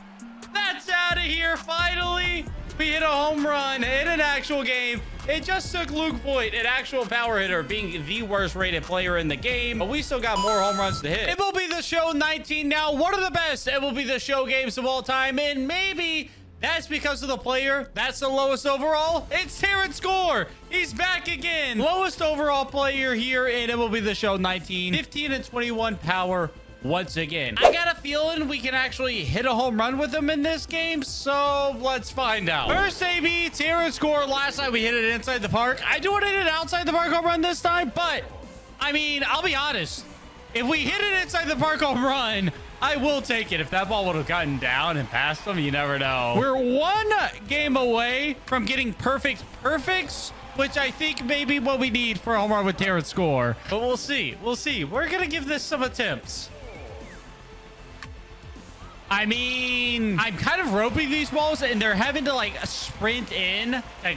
That's out of here. Finally, we hit a home run in an actual game. It just took Luke Voigt, an actual power hitter, being the worst rated player in the game, but we still got more home runs to hit. It will be The Show 19 now. One of the best It Will Be The Show games of all time, and maybe that's because of the player. That's the lowest overall. It's Terrence Score. He's back again. Lowest overall player here in It Will Be The Show 19. 15 and 21 power. Once again, I got a feeling we can actually hit a home run with him in this game, so let's find out. First AB, Terrence Score. Last time we hit it inside the park. I do want to hit it outside the park home run this time, but I mean, I'll be honest. If we hit it inside the park home run, I will take it. If that ball would have gotten down and past him, you never know. We're one game away from getting perfects, which I think may be what we need for a home run with Terrence Score. But we'll see. We'll see. We're going to give this some attempts. I mean, I'm kind of roping these balls, and they're having to, like, sprint in to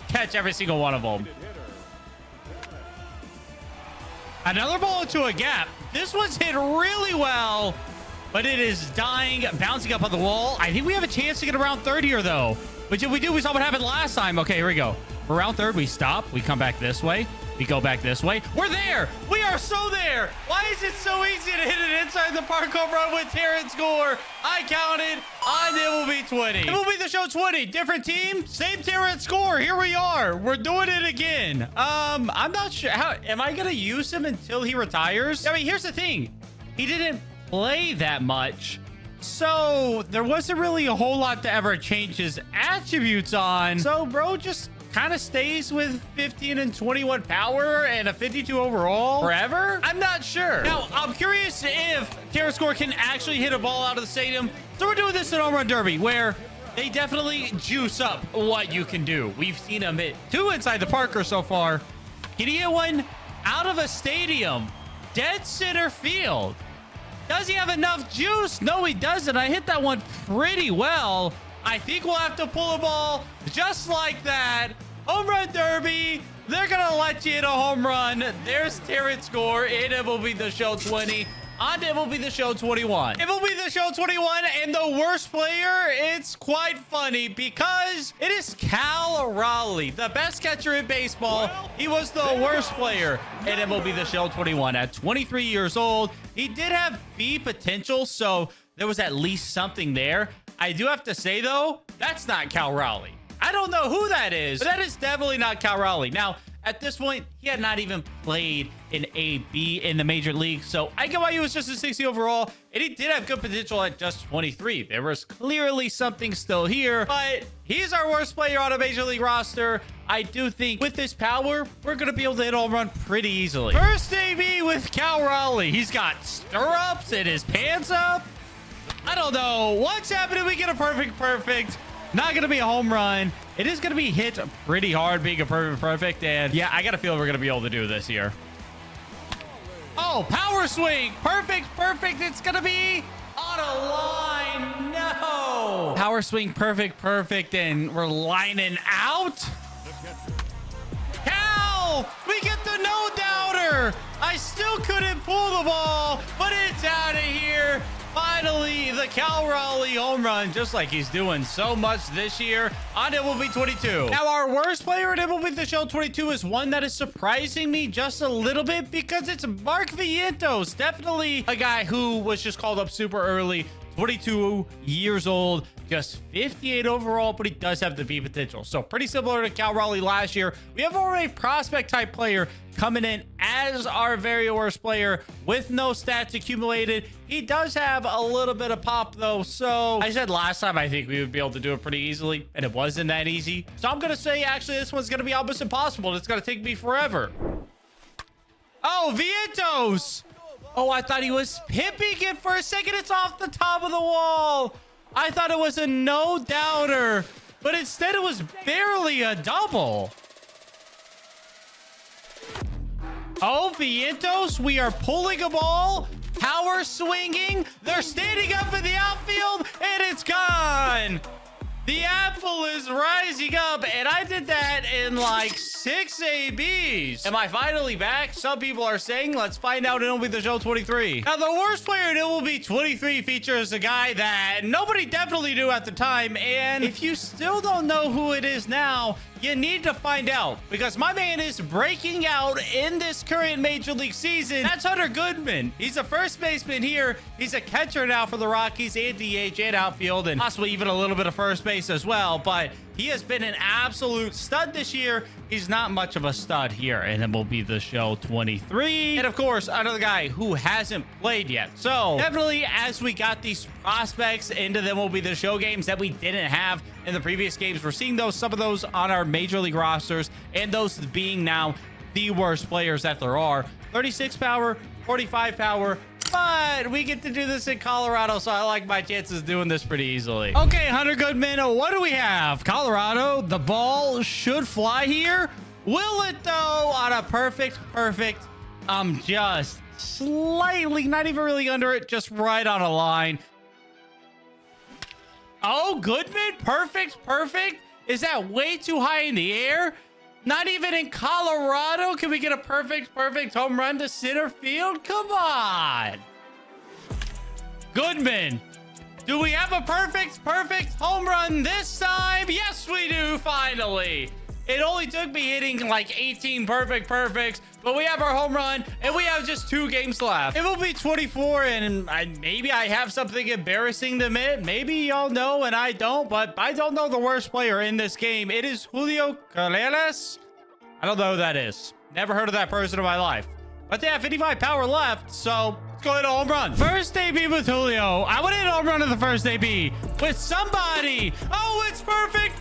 catch every single one of them. Another ball into a gap. This one's hit really well, but it is dying, bouncing up on the wall. I think we have a chance to get around third here, though. But if we do, we saw what happened last time. Okay, here we go. We're around third. We stop. We come back this way. We go back this way. We're there. We are so there. Why is it so easy to hit it inside the park home run with Terrence score? I counted on MLB 20. MLB The Show 20. Different team. Same Terrence score. Here we are. We're doing it again. I'm not sure. Am I going to use him until he retires? I mean, here's the thing. He didn't play that much. So there wasn't really a whole lot to ever change his attributes on. So bro just kind of stays with 15 and 21 power and a 52 overall forever. I'm not sure. Now, I'm curious if Terrence Score can actually hit a ball out of the stadium. So we're doing this in Home Run Derby where they definitely juice up what you can do. We've seen him hit 2 inside the Parker so far. Can he hit one out of a stadium? Dead center field. Does he have enough juice? No, he doesn't. I hit that one pretty well. I think we'll have to pull a ball just like that. Home Run Derby. They're going to let you hit a home run. There's Terrence Score in MLB The Show 20 on MLB The Show 21. MLB The Show 21 and the worst player, it's quite funny because it is Cal Raleigh, the best catcher in baseball. He was the worst player in MLB The Show 21 at 23 years old. He did have B potential, so there was at least something there. I do have to say, though, that's not Cal Raleigh. I don't know who that is, but that is definitely not Cal Raleigh. Now, at this point, he had not even played in AB in the major league, so I get why he was just a 60 overall, and he did have good potential at just 23. There was clearly something still here, but he's our worst player on a major league roster. I do think with this power, we're going to be able to hit a home run pretty easily. First AB with Cal Raleigh. He's got stirrups and his pants up. I don't know what's happening. We get a perfect. Not going to be a home run. It is going to be hit pretty hard being a perfect. And yeah, I got a feeling we're going to be able to do this here. Oh, power swing. Perfect. It's going to be on a line. No. Power swing. Perfect. And we're lining out. Cal, we get the no doubter. I still couldn't pull the ball, but it's out of here. Finally, the Cal Raleigh home run, just like he's doing so much this year on MLB 22. Now, our worst player at MLB The Show 22 is one that is surprising me just a little bit because it's Mark Vientos. Definitely a guy who was just called up super early, 22 years old, just 58 overall, but he does have the B potential. So pretty similar to Cal Raleigh last year. We have already a prospect type player coming in as our very worst player with no stats accumulated. He does have a little bit of pop though. So I said last time, I think we would be able to do it pretty easily, and it wasn't that easy. So I'm going to say actually this one's going to be almost impossible. It's going to take me forever. Oh, Vientos. Oh, I thought he was pimping it for a second. It's off the top of the wall. I thought it was a no doubter, but instead it was barely a double. Oh, Vientos, we are pulling a ball, power swinging. They're standing up in the outfield, and it's gone. The apple is rising up, and I did that in like 6 ABs. Am I finally back? Some people are saying. Let's find out in MLB The Show 23. Now, the worst player in MLB 23 features a guy that nobody definitely knew at the time, and if you still don't know who it is now, you need to find out because my man is breaking out in this current major league season. That's Hunter Goodman. He's a first baseman here. He's a catcher now for the Rockies and DH and outfield and possibly even a little bit of first base as well. But he has been an absolute stud this year. He's not much of a stud here in MLB The Show 23. And of course, another guy who hasn't played yet. So definitely as we got these prospects into the MLB The Show games that we didn't have in the previous games, we're seeing some of those on our major league rosters, and those being now the worst players that there are. 36 power, 45 power, but we get to do this in Colorado, so I like my chances doing this pretty easily. Okay, Hunter Goodman, what do we have? Colorado, the ball should fly here. Will it though? On a perfect, just slightly, not even really under it, just right on a line. Oh, Goodman, perfect. Is that way too high in the air? Not even in Colorado can we get a perfect home run to center field? Come on. Goodman. Do we have a perfect home run this time? Yes, we do, finally. It only took me hitting like 18 perfects, but we have our home run, and we have just 2 games left. It will be 24, and maybe I have something embarrassing to admit. Maybe y'all know, and I don't, but I don't know the worst player in this game. It is Julio Carreras. I don't know who that is. Never heard of that person in my life. But they have 55 power left, so let's go hit a home run. First AB with Julio. I would hit a home run in the first AB with somebody. Oh, it's perfect,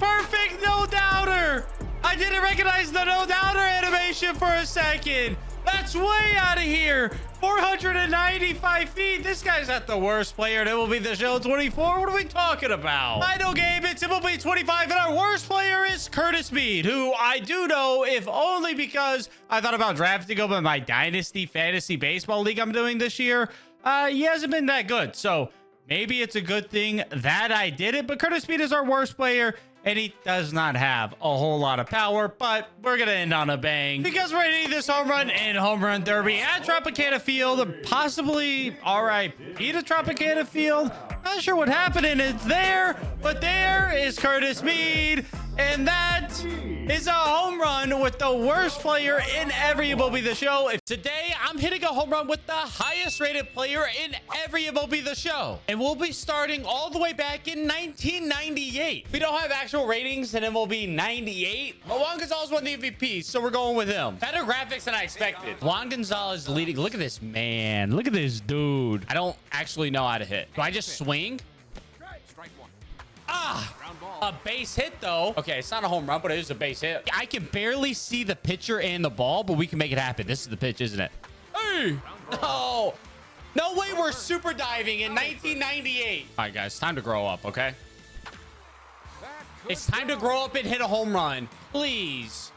no doubter. I didn't recognize the no doubter animation for a second. That's way out of here. 495 feet. This guy's not the worst player. It will be the show 24. What are we talking about? Final game. It's MLB 25. And our worst player is Curtis Mead, who I do know, if only because I thought about drafting him in my dynasty fantasy baseball league I'm doing this year. He hasn't been that good. So maybe it's a good thing that I did it. But Curtis Mead is our worst player, and he does not have a whole lot of power, but we're going to end on a bang because we're going to need this home run in Home Run Derby at Tropicana Field, possibly RIP to Tropicana Field. Not sure what happened, and it's there, but there is Curtis Mead, and that is a home run with the worst player in every MLB The Show. Today, I'm hitting a home run with the highest rated player in every MLB The Show, and we'll be starting all the way back in 1998. We don't have actual ratings in MLB 98, but Juan Gonzalez won the MVP, so we're going with him. Better graphics than I expected. Juan Gonzalez leading. Look at this man. Look at this dude. I don't actually know how to hit. Do I just swing? A base hit though. Okay, it's not a home run, but it is a base hit. I can barely see the pitcher and the ball, but we can make it happen. This is the pitch, isn't it? Hey! No! No way we're super diving in 1998. All right, guys, time to grow up, okay? It's time to grow up and hit a home run. Please.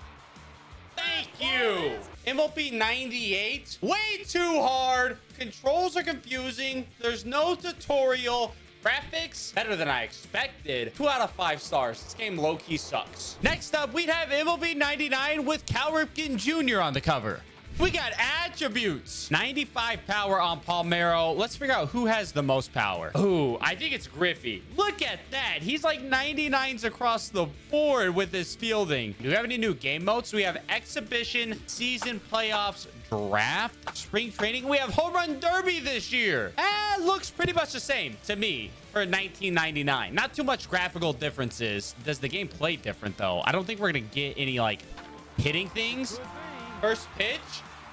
Thank you. MLB 98. Way too hard. Controls are confusing. There's no tutorial. Graphics better than I expected. 2 out of 5 stars. This game low-key sucks. Next up, we'd have MLB 99 with Cal Ripken Jr. on the cover. We got attributes. 95 power on Palmeiro. Let's figure out who has the most power. Ooh, I think it's Griffey. Look at that. He's like 99s across the board with his fielding. Do we have any new game modes? We have exhibition, season, playoffs, draft, spring training. We have home run derby this year. Looks pretty much the same to me for 1999. Not too much graphical differences. Does the game play different though? I don't think we're gonna get any like hitting things. First pitch.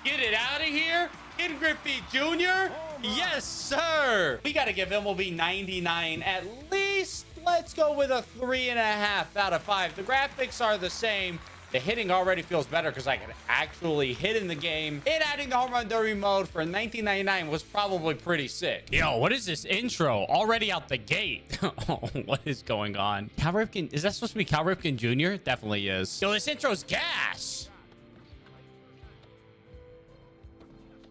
Get it out of here. Ken Griffey Jr. Yes, sir. We got to give MLB 99 at least. Let's go with a 3.5 out of 5. The graphics are the same. The hitting already feels better because I can actually hit in the game. And adding the home run derby mode for 1999 was probably pretty sick. Yo, what is this intro? Already out the gate. Oh, what is going on? Cal Ripken, is that supposed to be Cal Ripken Jr.? Definitely is. Yo, this intro's gas.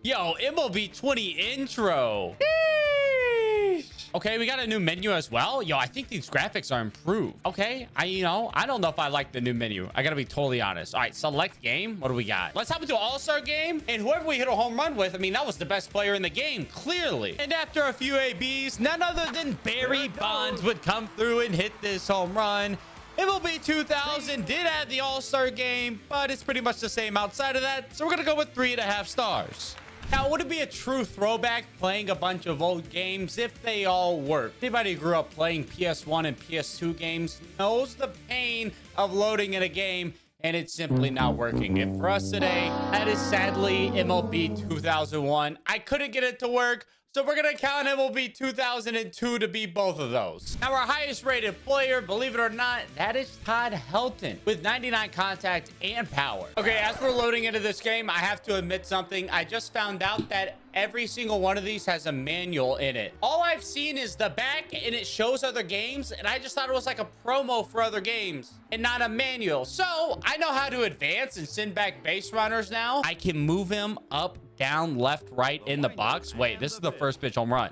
Yo, MLB 20 intro. Sheesh. Okay, we got a new menu as well. Yo, I think these graphics are improved. Okay, I don't know if I like the new menu. I gotta be totally honest. All right, select game. What do we got? Let's hop into an all-star game. And whoever we hit a home run with, I mean, that was the best player in the game, clearly. And after a few ABs, none other than Barry Bonds would come through and hit this home run. MLB 2000 did add the all-star game, but it's pretty much the same outside of that. So we're gonna go with 3.5 stars. Now, would it be a true throwback playing a bunch of old games if they all work? Anybody who grew up playing PS1 and PS2 games knows the pain of loading in a game and it's simply not working. And for us today, that is sadly MLB 2001. I couldn't get it to work, so we're going to count MLB 2002 to be both of those. Now, our highest rated player, believe it or not, that is Todd Helton with 99 contact and power. Okay, as we're loading into this game, I have to admit something. I just found out that every single one of these has a manual in it. All I've seen is the back and it shows other games, and I just thought it was like a promo for other games and not a manual. So I know how to advance and send back base runners now. I can move him up, down, left, right in the box. Wait, this is the first pitch home run.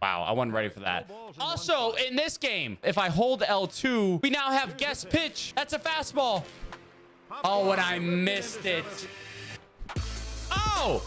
Wow, I wasn't ready for that. Also, in this game, if I hold L2, we now have guess pitch. That's a fastball. Oh, and I missed it. Oh!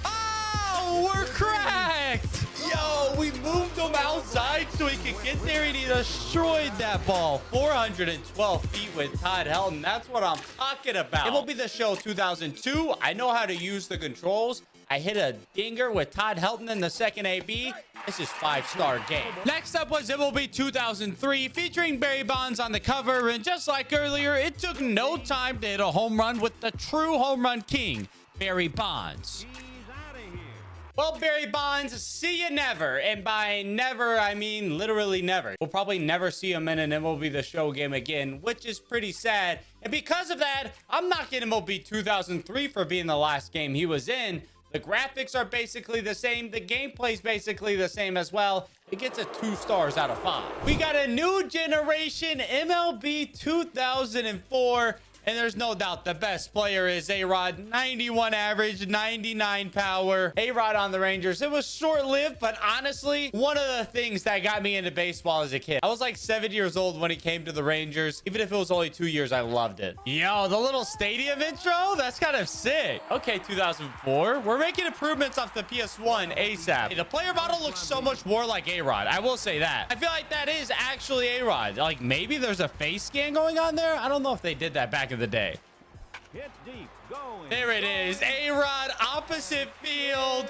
Oh, we're cracked! Yo, we moved him outside so he could get there, and he destroyed that ball. 412 feet with Todd Helton. That's what I'm talking about. MLB The Show 2002. I know how to use the controls. I hit a dinger with Todd Helton in the second AB. This is 5-star game. Next up was MLB 2003, featuring Barry Bonds on the cover. And just like earlier, it took no time to hit a home run with the true home run king, Barry Bonds. Well, Barry Bonds, see you never. And by never, I mean literally never. We'll probably never see him in an MLB The Show game again, which is pretty sad. And because of that, I'm not getting MLB 2003 for being the last game he was in. The graphics are basically the same. The gameplay is basically the same as well. It gets a 2 stars out of 5. We got a new generation MLB 2004. And there's no doubt the best player is A-Rod. 91 average, 99 power. A-Rod on the Rangers. It was short-lived, but honestly, one of the things that got me into baseball as a kid. I was like 7 years old when he came to the Rangers. Even if it was only 2 years, I loved it. Yo, the little stadium intro? That's kind of sick. Okay, 2004. We're making improvements off the PS1 ASAP. The player model looks so much more like A-Rod. I will say that. I feel like that is actually A-Rod. Like, maybe there's a face scan going on there. I don't know if they did that back in the day. There it is. A-Rod opposite field.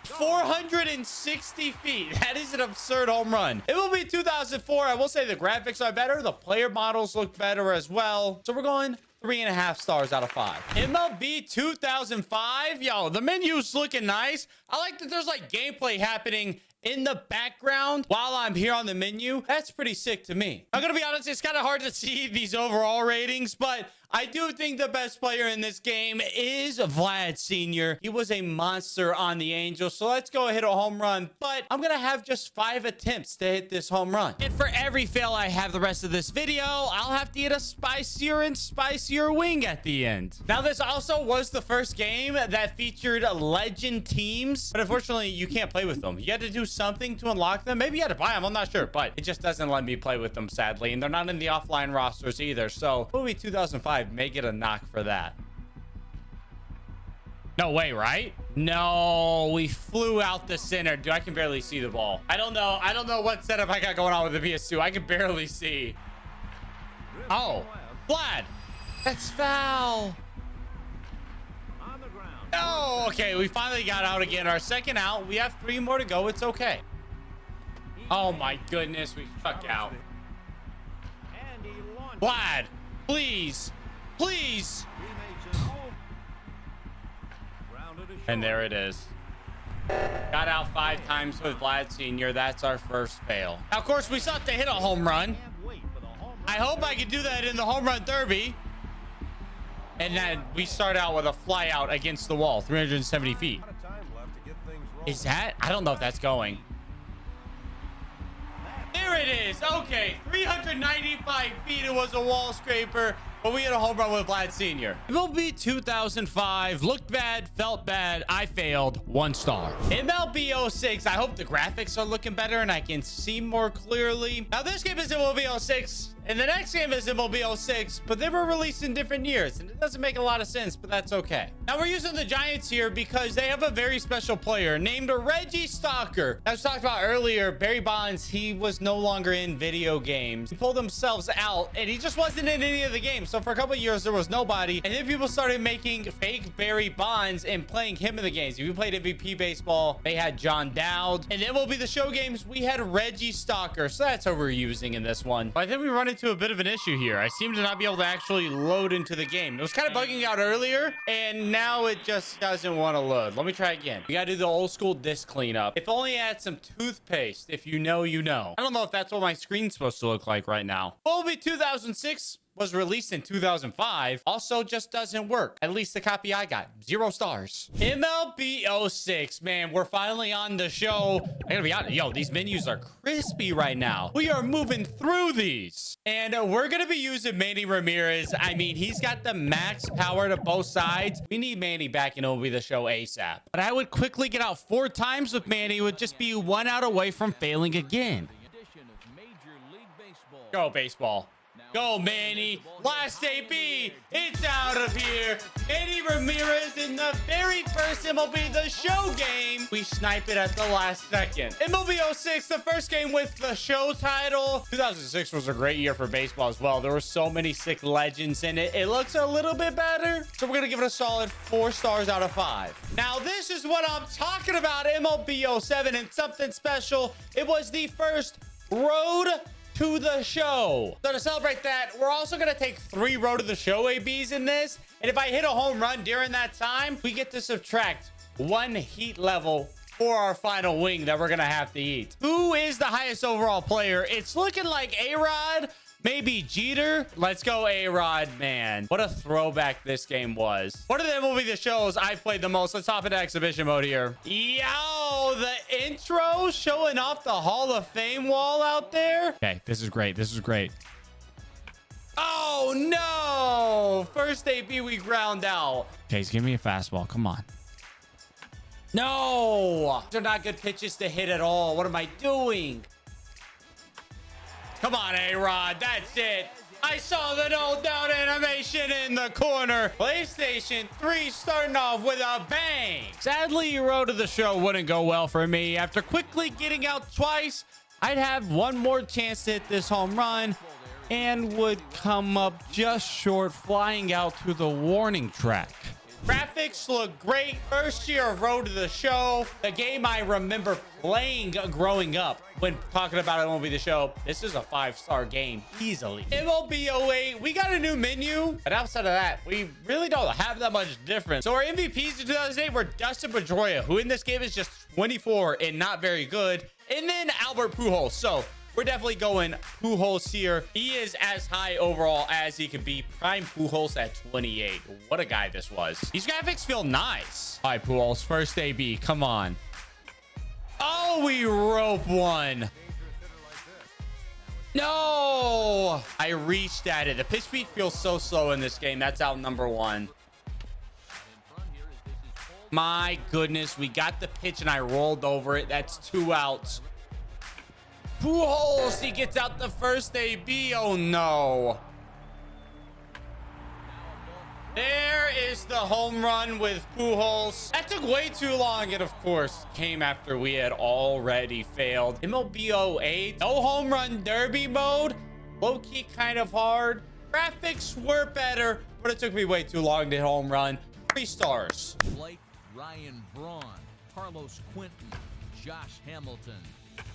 460 feet. That is an absurd home run. It will be 2004. I will say the graphics are better. The player models look better as well. So we're going 3.5 stars out of 5. MLB 2005. Yo, the menu's looking nice. I like that there's like gameplay happening in the background while I'm here on the menu. That's pretty sick to me. I'm gonna be honest, it's kind of hard to see these overall ratings, but I do think the best player in this game is Vlad Sr. He was a monster on the Angels, so let's go hit a home run. But I'm gonna have just 5 attempts to hit this home run. And for every fail I have the rest of this video, I'll have to get a spicier and spicier wing at the end. Now, this also was the first game that featured legend teams, but unfortunately, you can't play with them. You had to do something to unlock them. Maybe you had to buy them, I'm not sure, but it just doesn't let me play with them, sadly. And they're not in the offline rosters either, so movie 2005 may get a knock for that. No way, right? No, we flew out the center. Dude, I can barely see the ball. I don't know what setup I got going on with the PS2. I can barely see. Oh, Vlad, that's foul. No, okay, we finally got out again. Our second out. We have 3 more to go. It's okay. Oh my goodness, we struck out. Vlad, please. Please. And there it is. Got out 5 times with Vlad Sr. That's our first fail. Now, of course, we sought to hit a home run. I hope I can do that in the home run derby. And then we start out with a fly out against the wall, 370 feet. Is that? I don't know if that's going. There it is. Okay, 395 feet. It was a wall scraper. But we had a home run with Vlad Sr. MLB 2005 looked bad, felt bad. I failed. 1 star. MLB 06. I hope the graphics are looking better and I can see more clearly. Now, this game is MLB 06. And the next game is MLB 06, but they were released in different years, and it doesn't make a lot of sense, but that's okay. Now, we're using the Giants here because they have a very special player named Reggie Stalker. As we talked about earlier, Barry Bonds, he was no longer in video games. He pulled themselves out, and he just wasn't in any of the games. So for a couple of years, there was nobody, and then people started making fake Barry Bonds and playing him in the games. If you played MVP baseball, they had John Dowd, and then MLB The Show games, we had Reggie Stalker. So that's what we're using in this one. But I think we run into a bit of an issue here. I seem to not be able to actually load into the game. It was kind of bugging out earlier, and now it just doesn't want to load. Let me try again. We got to do the old school disk cleanup. If only I had some toothpaste. If you know, you know. I don't know if that's what my screen's supposed to look like right now. MLB 2006 was released in 2005. Also just doesn't work. At least the copy I got. 0 stars. MLB 06. Man, we're finally on the show. I gotta be honest. Yo, these menus are crispy right now. We are moving through these. And we're gonna be using Manny Ramirez. I mean, he's got the max power to both sides. We need Manny back in MLB The Show ASAP. But I would quickly get out 4 times with Manny. Would just be 1 out away from failing again. Go, baseball. Go, Manny. Last AB. It's out. have here. Eddie Ramirez in the very first MLB The Show game. We snipe it at the last second. MLB 06, the first game with the show title. 2006 was a great year for baseball as well. There were so many sick legends in it. It looks a little bit better. So we're going to give it a solid 4 stars out of 5. Now, this is what I'm talking about. MLB 07 and something special. It was the first road to the show. So to celebrate that, we're also going to take 3 road to the show ABs in this. And if I hit a home run during that time, we get to subtract 1 heat level for our final wing that we're going to have to eat. Who is the highest overall player? It's looking like A-Rod, maybe Jeter. Let's go A-Rod, man. What a throwback this game was. What are the MLB The Shows I played the most? Let's hop into exhibition mode here. Yo, the intro showing off the Hall of Fame wall out there. Okay, this is great. This is great. Oh, no. First AB, we ground out. Okay, he's giving me a fastball. Come on. No. These are not good pitches to hit at all. What am I doing? Come on, A-Rod. That's it. I saw the no doubt animation in the corner. PlayStation 3 starting off with a bang. Sadly, road to the show wouldn't go well for me. After quickly getting out twice, I'd have one more chance to hit this home run and would come up just short, flying out to the warning track. Graphics look great. First year of Road to the Show. The game I remember playing growing up. When talking about MLB The Show, this is a 5-star game easily. MLB 08, we got a new menu. But outside of that, we really don't have that much difference. So our MVPs in 2008 were Dustin Pedroia, who in this game is just 24 and not very good. And then Albert Pujols. So we're definitely going Pujols here. He is as high overall as he could be. Prime Pujols at 28. What a guy this was. These graphics feel nice. All right, Pujols, first AB. Come on. Oh, we rope one. No. I reached at it. The pitch speed feels so slow in this game. That's out number 1. My goodness. We got the pitch and I rolled over it. That's 2 outs. Pujols, he gets out the first AB. Oh, no. There is the home run with Pujols. That took way too long. And, of course, came after we had already failed. MLB 08, no home run derby mode. Low-key kind of hard. Graphics were better, but it took me way too long to hit home run. 3 stars. Blake, Ryan Braun, Carlos Quentin, Josh Hamilton.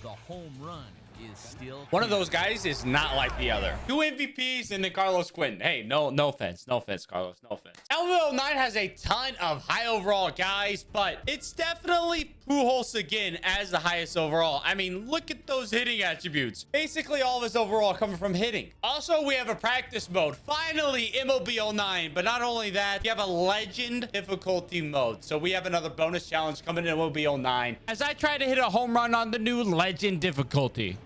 The home run is still one of those guys is not like the other. 2 MVPs and then Carlos Quentin. Hey, no offense, Carlos, no offense. MLB 09 has a ton of high overall guys, but it's definitely Pujols again as the highest overall. I mean, look at those hitting attributes. Basically, all of his overall coming from hitting. Also, we have a practice mode. Finally, MLB 09. But not only that, you have a legend difficulty mode. So we have another bonus challenge coming in MLB 09 as I try to hit a home run on the new legend difficulty.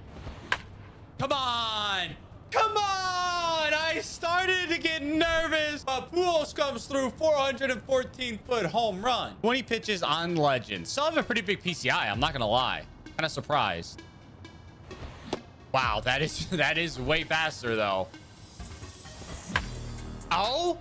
Come on. Come on. I started to get nervous, but Pujols comes through 414-foot home run. 20 pitches on legend. Still have a pretty big PCI. I'm not going to lie. Kind of surprised. Wow, that is way faster, though. Oh,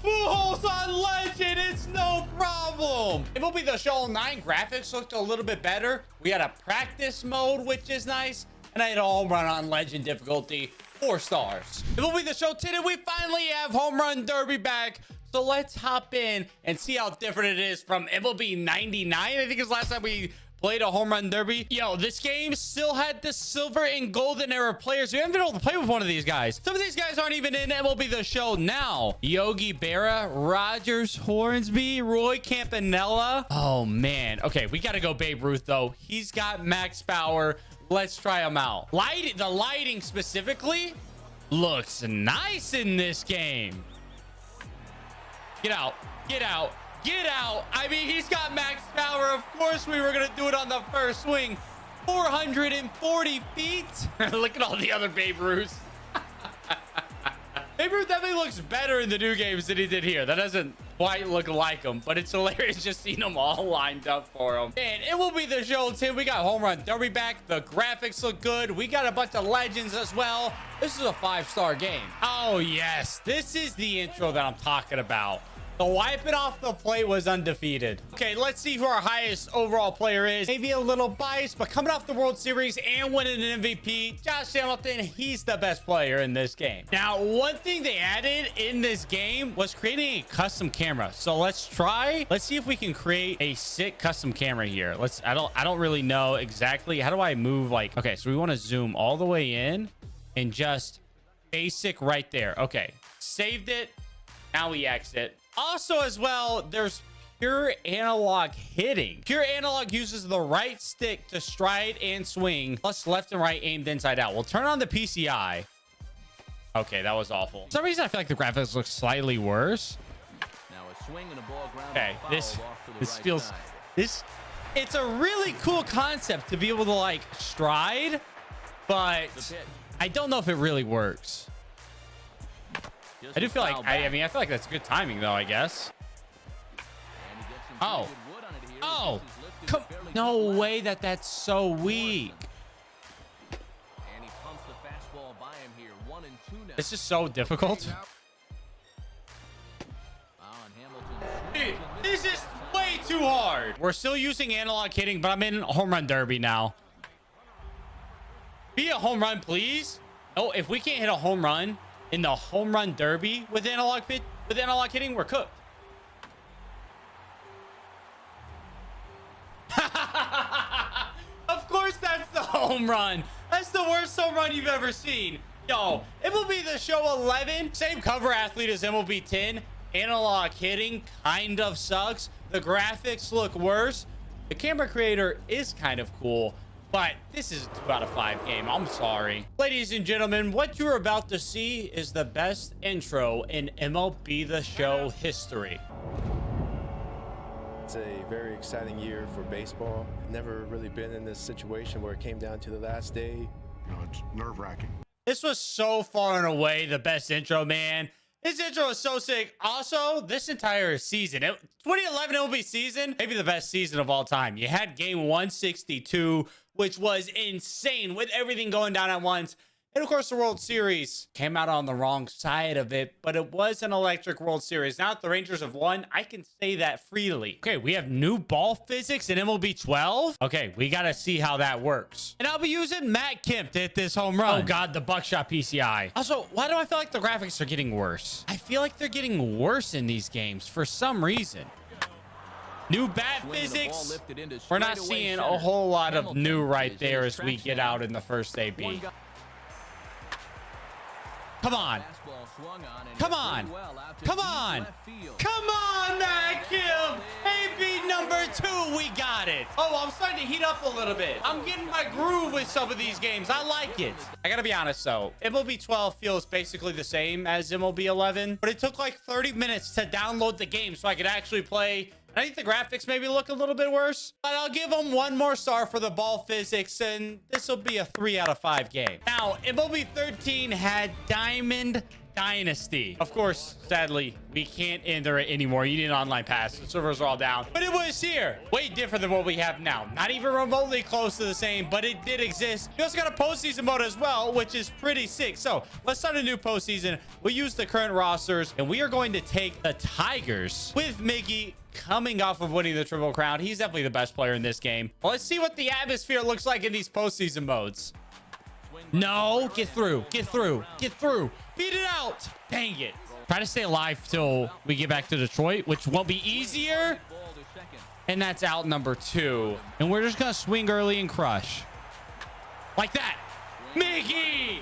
Pujols on legend. It's no problem. MLB The Show 09 graphics looked a little bit better. We had a practice mode, which is nice. And I had a home run on legend difficulty, 4 stars. MLB The Show 10, and we finally have home run derby back. So let's hop in and see how different it is from MLB 99. I think it's last time we played a home run derby. Yo, this game still had the silver and golden era players. We haven't been able to play with one of these guys. Some of these guys aren't even in MLB The Show now. Yogi Berra, Rogers Hornsby, Roy Campanella. Oh, man. Okay, we got to go Babe Ruth, though. He's got max power. Let's try him out. The lighting specifically looks nice in this game. Get out. Get out. Get out. I mean, he's got max power. Of course, we were going to do it on the first swing. 440 feet. Look at all the other Babe Ruths. Babe Ruth definitely looks better in the new games than he did here. That doesn't quite look like him, but it's hilarious just seeing them all lined up for him. And it will be the show, Tim. We got Home Run Derby back. The graphics look good. We got a bunch of legends as well. This is a 5-star game. Oh, yes. This is the intro that I'm talking about. The wipe it off the plate was undefeated. Okay, let's see who our highest overall player is. Maybe a little biased, but coming off the World Series and winning an MVP, Josh Hamilton, he's the best player in this game. Now, one thing they added in this game was creating a custom camera. So let's see if we can create a sick custom camera here. I don't really know exactly. How do I move? Like, okay, so we want to zoom all the way in and just basic right there. Okay, saved it. Now we exit. Also, as well, there's pure analog hitting. Pure analog uses the right stick to stride and swing, plus left and right aimed inside out. We'll turn on the PCI. Okay, that was awful. For some reason, I feel like the graphics look slightly worse. Now a swing and a ball ground Okay, foul this off to the right feels side. it's a really cool concept to be able to like stride, but I don't know if it really works. I do feel like I mean I feel like that's good timing though, I guess. Oh, come, no way that's so weak. And he pumps the fastball by him here. 1-2 now. It's just so difficult. Dude, this is way too hard. We're still using analog hitting, but I'm in Home Run Derby now. Be a home run, please. Oh, if we can't hit a home run in the Home Run Derby with analog hitting, we're cooked. Of course, that's the home run. That's the worst home run you've ever seen. Yo, MLB The Show 11, same cover athlete as MLB 10. Analog hitting kind of sucks. The graphics look worse. The camera creator is kind of cool, but this is a 2 out of 5 game. I'm sorry. Ladies and gentlemen, what you're about to see is the best intro in MLB The Show history. It's a very exciting year for baseball. Never really been in this situation where it came down to the last day. You know, it's nerve-wracking. This was so far and away the best intro, man. This intro is so sick. Also, this entire season, 2011 MLB season, maybe the best season of all time. You had game 162, which was insane with everything going down at once. And of course, the World Series came out on the wrong side of it, but it was an electric World Series. Now that the Rangers have won, I can say that freely. Okay, we have new ball physics in MLB 12. Okay, we got to see how that works. And I'll be using Matt Kemp to hit this home run. Oh, God, the buckshot PCI. Also, why do I feel like the graphics are getting worse? I feel like they're getting worse in these games for some reason. New bat physics. We're not seeing a whole lot of new right there as we get out in the first AB. Come on. Come on. Come on. Come on, Matt Kemp. AB number 2. We got it. Oh, I'm starting to heat up a little bit. I'm getting my groove with some of these games. I like it. I got to be honest, though. MLB 12 feels basically the same as MLB 11, but it took like 30 minutes to download the game so I could actually play. I think the graphics maybe look a little bit worse, but I'll give them 1 more star for the ball physics, and this will be a 3 out of 5 game. Now, MLB 13 had Diamond Dynasty. Of course, sadly, we can't enter it anymore. You need an online pass. The servers are all down, but it was here. Way different than what we have now. Not even remotely close to the same, but it did exist. We also got a postseason mode as well, which is pretty sick. So let's start a new postseason. We'll use the current rosters, and we are going to take the Tigers with Miggy coming off of winning the Triple Crown. He's definitely the best player in this game. Well, let's see what the atmosphere looks like in these postseason modes. No, get through, get through, get through. Beat it out. Dang it. Try to stay alive till we get back to Detroit, which won't be easier. And that's out number 2. And we're just going to swing early and crush. Like that. Miggy!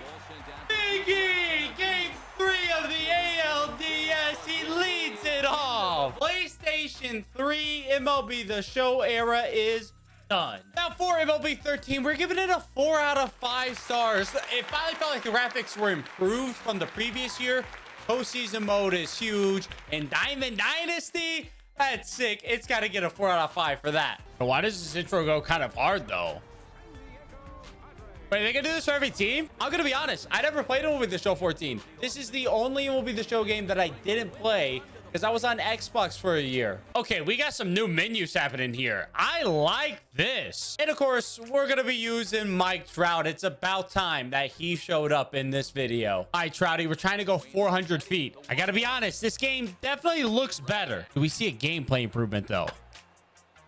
Miggy! Game 3 of the ALDS. He leads it off. PlayStation 3 MLB The Show era is done. Now for MLB 13, we're giving it a 4 out of 5 stars. It finally felt like the graphics were improved from the previous year. Postseason mode is huge. And Diamond Dynasty, that's sick. It's got to get a 4 out of 5 for that. Why does this intro go kind of hard though? Wait, they can do this for every team? I'm gonna be honest, I never played MLB The Show 14. This is the only MLB The Show game that I didn't play because I was on Xbox for a year. Okay, we got some new menus happening here. I like this. And of course, we're going to be using Mike Trout. It's about time that he showed up in this video. All right, Trouty, we're trying to go 400 feet. I got to be honest, this game definitely looks better. Do we see a gameplay improvement, though?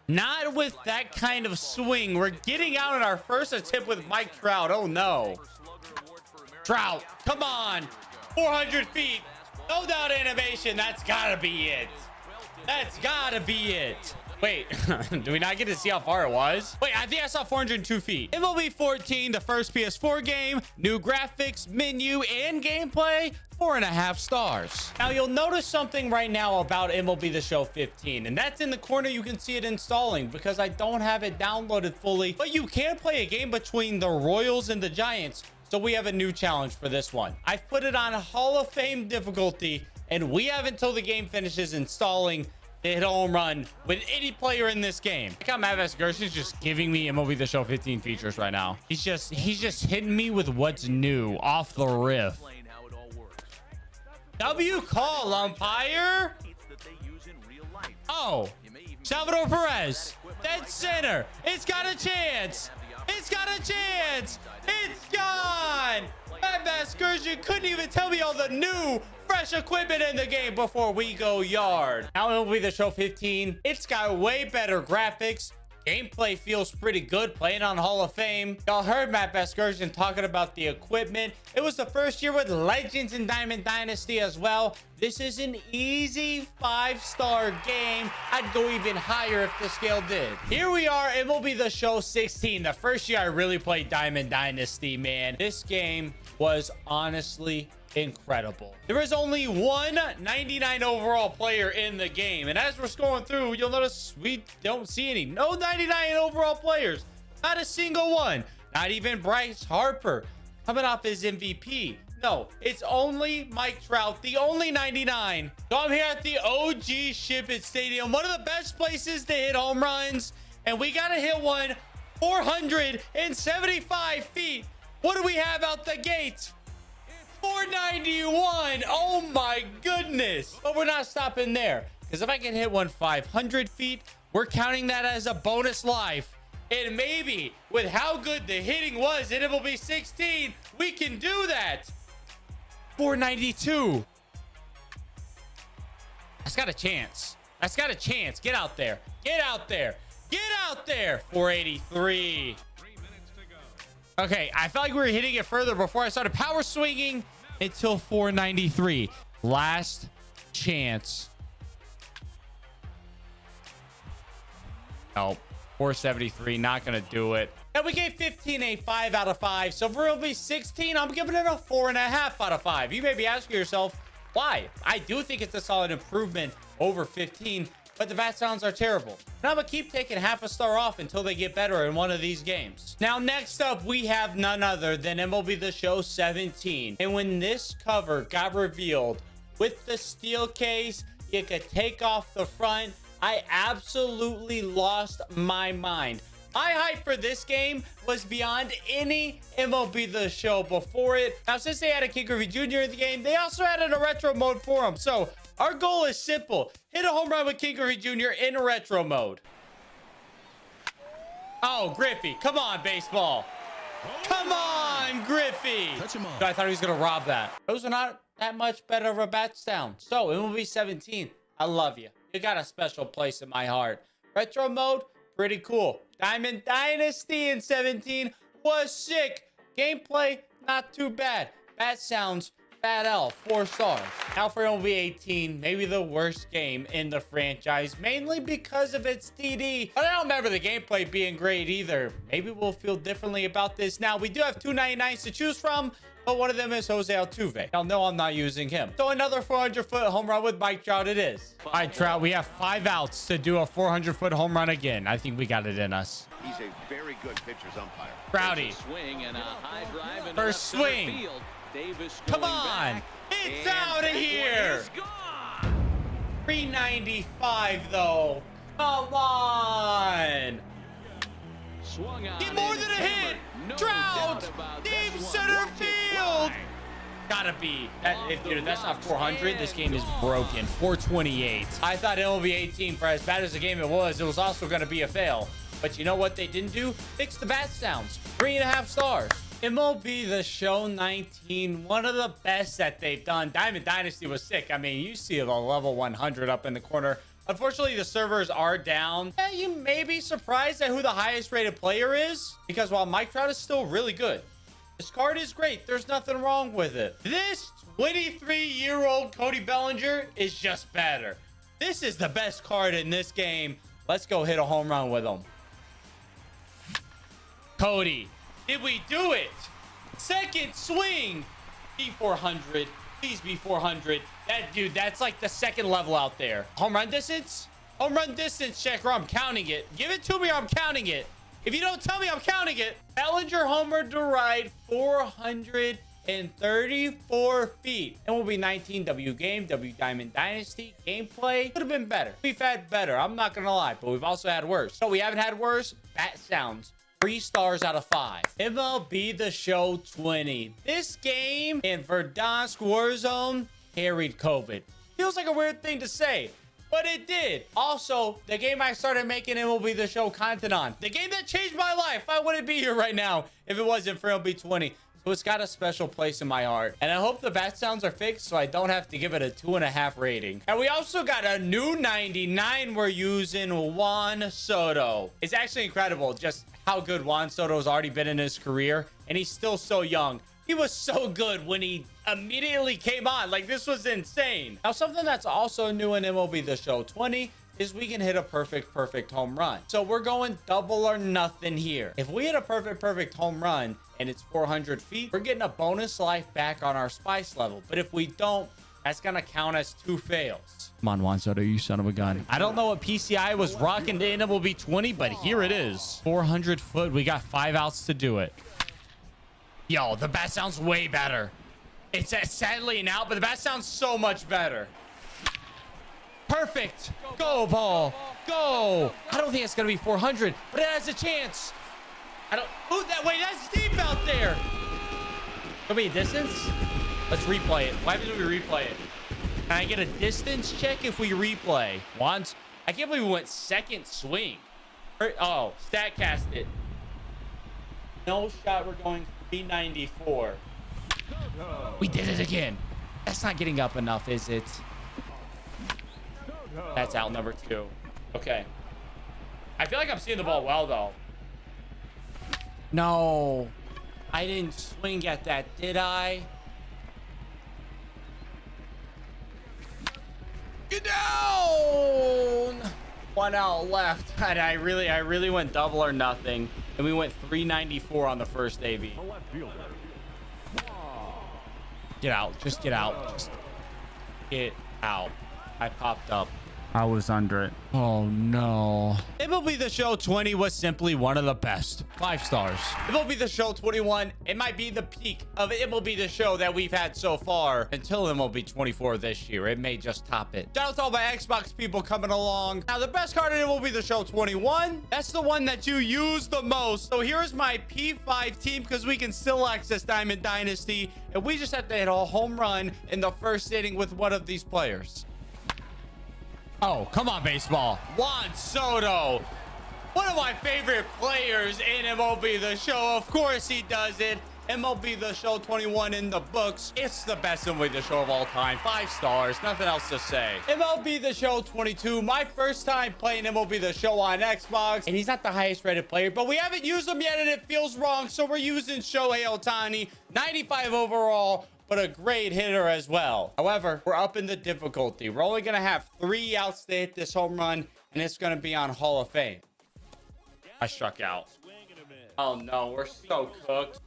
Not with that kind of swing. We're getting out on our first attempt with Mike Trout. Oh, no. Trout, come on. 400 feet. No doubt animation. That's got to be it. That's got to be it. Wait, do we not get to see how far it was? Wait, I think I saw 402 feet. MLB 14, the first PS4 game, new graphics, menu, and gameplay, 4.5 stars. Now, you'll notice something right now about MLB The Show 15, and that's in the corner. You can see it installing because I don't have it downloaded fully, but you can play a game between the Royals and the Giants. So we have a new challenge for this one. I've put it on Hall of Fame difficulty, and we have until the game finishes installing to hit a home run with any player in this game. Look how Matt Vasgersian's just giving me MLB The Show 15 features right now. He's just hitting me with what's new off the riff. W call, umpire. Oh, Salvador Perez, dead center. It's got a chance. It's got a chance. It's gone. Matt Vasgersian couldn't even tell me all the new fresh equipment in the game before we go yard. Now it'll be The Show 15. It's got way better graphics. Gameplay feels pretty good playing on Hall of Fame. Y'all heard Matt Vasgersian talking about the equipment. It was the first year with Legends in Diamond Dynasty as well. This is an easy 5-star game. I'd go even higher if the scale did. Here we are, MLB The Show 16. The first year I really played Diamond Dynasty, man. This game was honestly incredible. There is only one 99 overall player in the game, and as we're scrolling through, you'll notice we don't see any. No 99 overall players. Not a single one. Not even Bryce Harper coming off his MVP. No, it's only Mike Trout, the only 99. So I'm here at the OG Ship-It Stadium, one of the best places to hit home runs, and we gotta hit one 475 feet. What do we have out the gate? 491. Oh my goodness. But we're not stopping there, because if I can hit one 500 feet, we're counting that as a bonus life. And maybe with how good the hitting was in MLB 16, we can do that. 492. That's got a chance. That's got a chance. Get out there. Get out there. Get out there. 483. Okay, I felt like we were hitting it further before I started power swinging until 493. Last chance. Nope. 473. Not going to do it. And we gave 15 a 5 out of 5. So for MLB 16, I'm giving it a 4.5 out of 5. You may be asking yourself, why? I do think it's a solid improvement over 15. But the bat sounds are terrible. And I'm gonna keep taking half a star off until they get better in one of these games. Now, next up, we have none other than MLB The Show 17. And when this cover got revealed with the steel case, you could take off the front, I absolutely lost my mind. My hype for this game was beyond any MLB The Show before it. Now, since they had a King Griffey Jr. in the game, they also added a retro mode for him. So our goal is simple. Hit a home run with King Griffey Jr. in retro mode. Oh, Griffey. Come on, baseball. Come on, Griffey. I thought he was going to rob that. Those are not that much better of a bats down. So, MLB 17. I love you. You got a special place in my heart. Retro mode, pretty cool. Diamond Dynasty in 17 was sick. Gameplay, not too bad. Bat sounds, Fat L, 4 stars. Now for MLB 18, maybe the worst game in the franchise, mainly because of its TD. But I don't remember the gameplay being great either. Maybe we'll feel differently about this now. We do have 299s to choose from, but one of them is Jose Altuve. Y'all know I'm not using him. So another 400-foot home run with Mike Trout it is. All right, Trout, we have 5 outs to do a 400-foot home run again. I think we got it in us. He's a very good pitcher's umpire. Trouty. First swing. Come on. It's out of here. 395, though. Come on. Get more than a hit. Trout. Deep center field. gotta be that. Dude, if that's not 400, this game is broken. 428. I thought MLB 18, for as bad as the game it was also going to be a fail. But you know what they didn't do? Fix the bat sounds. 3.5 stars. MLB The Show 19, one of the best that they've done. Diamond Dynasty was sick. I mean, you see the level 100 up in the corner. Unfortunately, the servers are down. Yeah, you may be surprised at who the highest rated player is, because while Mike Trout is still really good, this card is great. There's nothing wrong with it. This 23-year-old Cody Bellinger is just better. This is the best card in this game. Let's go hit a home run with him. Cody, did we do it? Second swing. Be 400. Please be 400. That dude, that's like the second level out there. Home run distance? Home run distance check, or I'm counting it. Give it to me, or I'm counting it. If you don't tell me, I'm counting it. Bellinger homer to right, 434 feet. And will be 19 W game, W Diamond Dynasty. Gameplay could have been better. We've had better, I'm not gonna lie, but we've also had worse. So we haven't had worse. Bat sounds. 3 stars out of 5. MLB The Show 20. This game in Verdansk Warzone carried COVID. Feels like a weird thing to say, but it did. Also, the game I started making MLB The Show content on. The game that changed my life. I wouldn't be here right now if it wasn't for MLB 20. So it's got a special place in my heart. And I hope the bat sounds are fixed so I don't have to give it a 2.5 rating. And we also got a new 99 we're using, Juan Soto. It's actually incredible just how good Juan Soto has already been in his career. And he's still so young. He was so good when he immediately came on. Like, this was insane. Now, something that's also new in MLB The Show 20 is we can hit a perfect home run. So we're going double or nothing here. If we hit a perfect home run and it's 400 feet, we're getting a bonus life back on our spice level. But if we don't, that's gonna count as 2 fails. Come on, Juan Soto, you son of a gun. I don't know what PCI was rocking to MLB 20, but here it is. 400 foot. We got 5 outs to do it. Yo, the bat sounds way better. It's sadly an out, but the bat sounds so much better. Perfect. Go, ball. Go. I don't think it's going to be 400, but it has a chance. I don't. Ooh, that way. That's deep out there. Can we a distance? Let's replay it. Why did we replay it? Can I get a distance check if we replay? Once. I can't believe we went second swing. Oh, StatCast it. No shot. We're going 394. We did it again. That's not getting up enough, is it? That's out number 2. Okay. I feel like I'm seeing the ball well, though. No. I didn't swing at that, did I? Get down! 1 out left. And I really went double or nothing. And we went 394 on the first AB. Get out. Just get out. Just get out. I popped up. I was under it. Oh, no. MLB The Show 20 was simply one of the best. 5 stars. MLB The Show 21, it might be the peak of MLB The Show that we've had so far until MLB 24 this year. It may just top it. Shout out to all my Xbox people coming along. Now, the best card in MLB The Show 21, that's the one that you use the most. So here's my P5 team because we can still access Diamond Dynasty. And we just have to hit a home run in the first inning with one of these players. Oh, come on, baseball. Juan Soto. One of my favorite players in MLB The Show. Of course he does it. MLB The Show 21 in the books. It's the best MLB The Show of all time. 5 stars. Nothing else to say. MLB The Show 22. My first time playing MLB The Show on Xbox. And he's not the highest rated player, but we haven't used him yet and it feels wrong. So we're using Shohei Ohtani. 95 overall. But a great hitter as well. However, we're up in the difficulty. We're only going to have 3 outs to hit this home run, and it's going to be on Hall of Fame. I struck out. Oh, no. We're so cooked.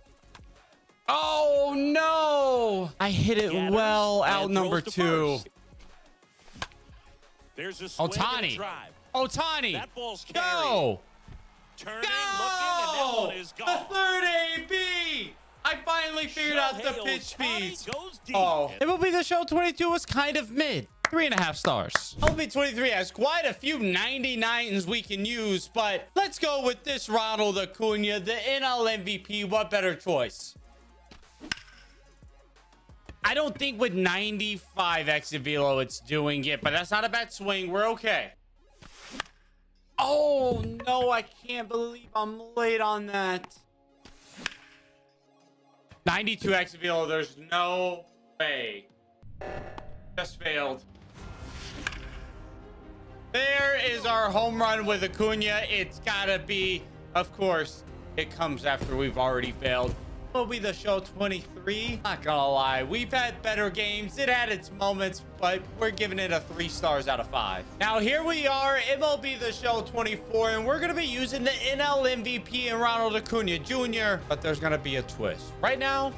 Oh, no. I hit it well. Out number 2. There's a Ohtani. Ohtani. That ball's go. Turning, Go. looking, and that one is The gone. 3rd AB. I finally figured out the pitch Ohtani speeds. goes deep. Oh, MLB The Show 22 was kind of mid. 3.5 stars. MLB 23 has quite a few 99s we can use, but let's go with this Ronald Acuna, the NL MVP. What better choice? I don't think with 95 exit velo it's doing it, but that's not a bad swing. We're okay. Oh, no, I can't believe I'm late on that. 92 exit velo. There's no way. Just failed. There is our home run with Acuna. It's gotta be, of course, it comes after we've already failed. Will be the show 23. Not gonna lie, we've had better games. It had its moments, but we're giving it a 3 stars out of 5. Now here we are, MLB the show 24, and we're gonna be using the NL MVP and Ronald Acuna Jr., but there's gonna be a twist. Right now,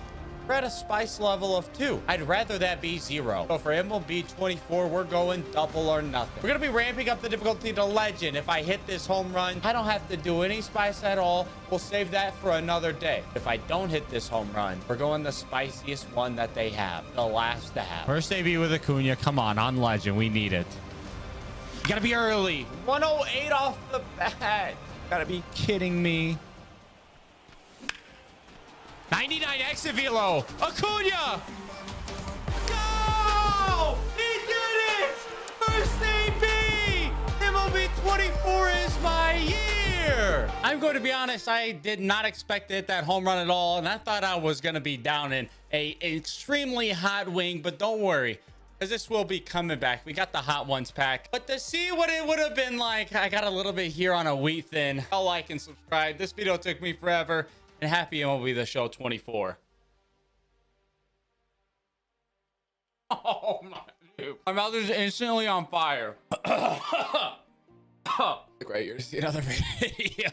we're at a spice level of 2. I'd rather that be 0. So for MLB 24, we're going double or nothing. We're going to be ramping up the difficulty to legend. If I hit this home run, I don't have to do any spice at all. We'll save that for another day. If I don't hit this home run, we're going the spiciest one that they have. The last to have. First debut with Acuna. Come on legend. We need it. You got to be early. 108 off the bat. Got to be kidding me. 99 exit velo. Acuna. Go! He did it! First AB! MLB 24 is my year! I'm going to be honest, I did not expect to hit that home run at all, and I thought I was going to be down in an extremely hot wing, but don't worry, because this will be coming back. We got the hot ones pack. But to see what it would have been like, I got a little bit here on a wheat thin. I'll like and subscribe. This video took me forever. And happy MLB the show 24. Oh my dude. My mouth is instantly on fire. Great, you're to see another video.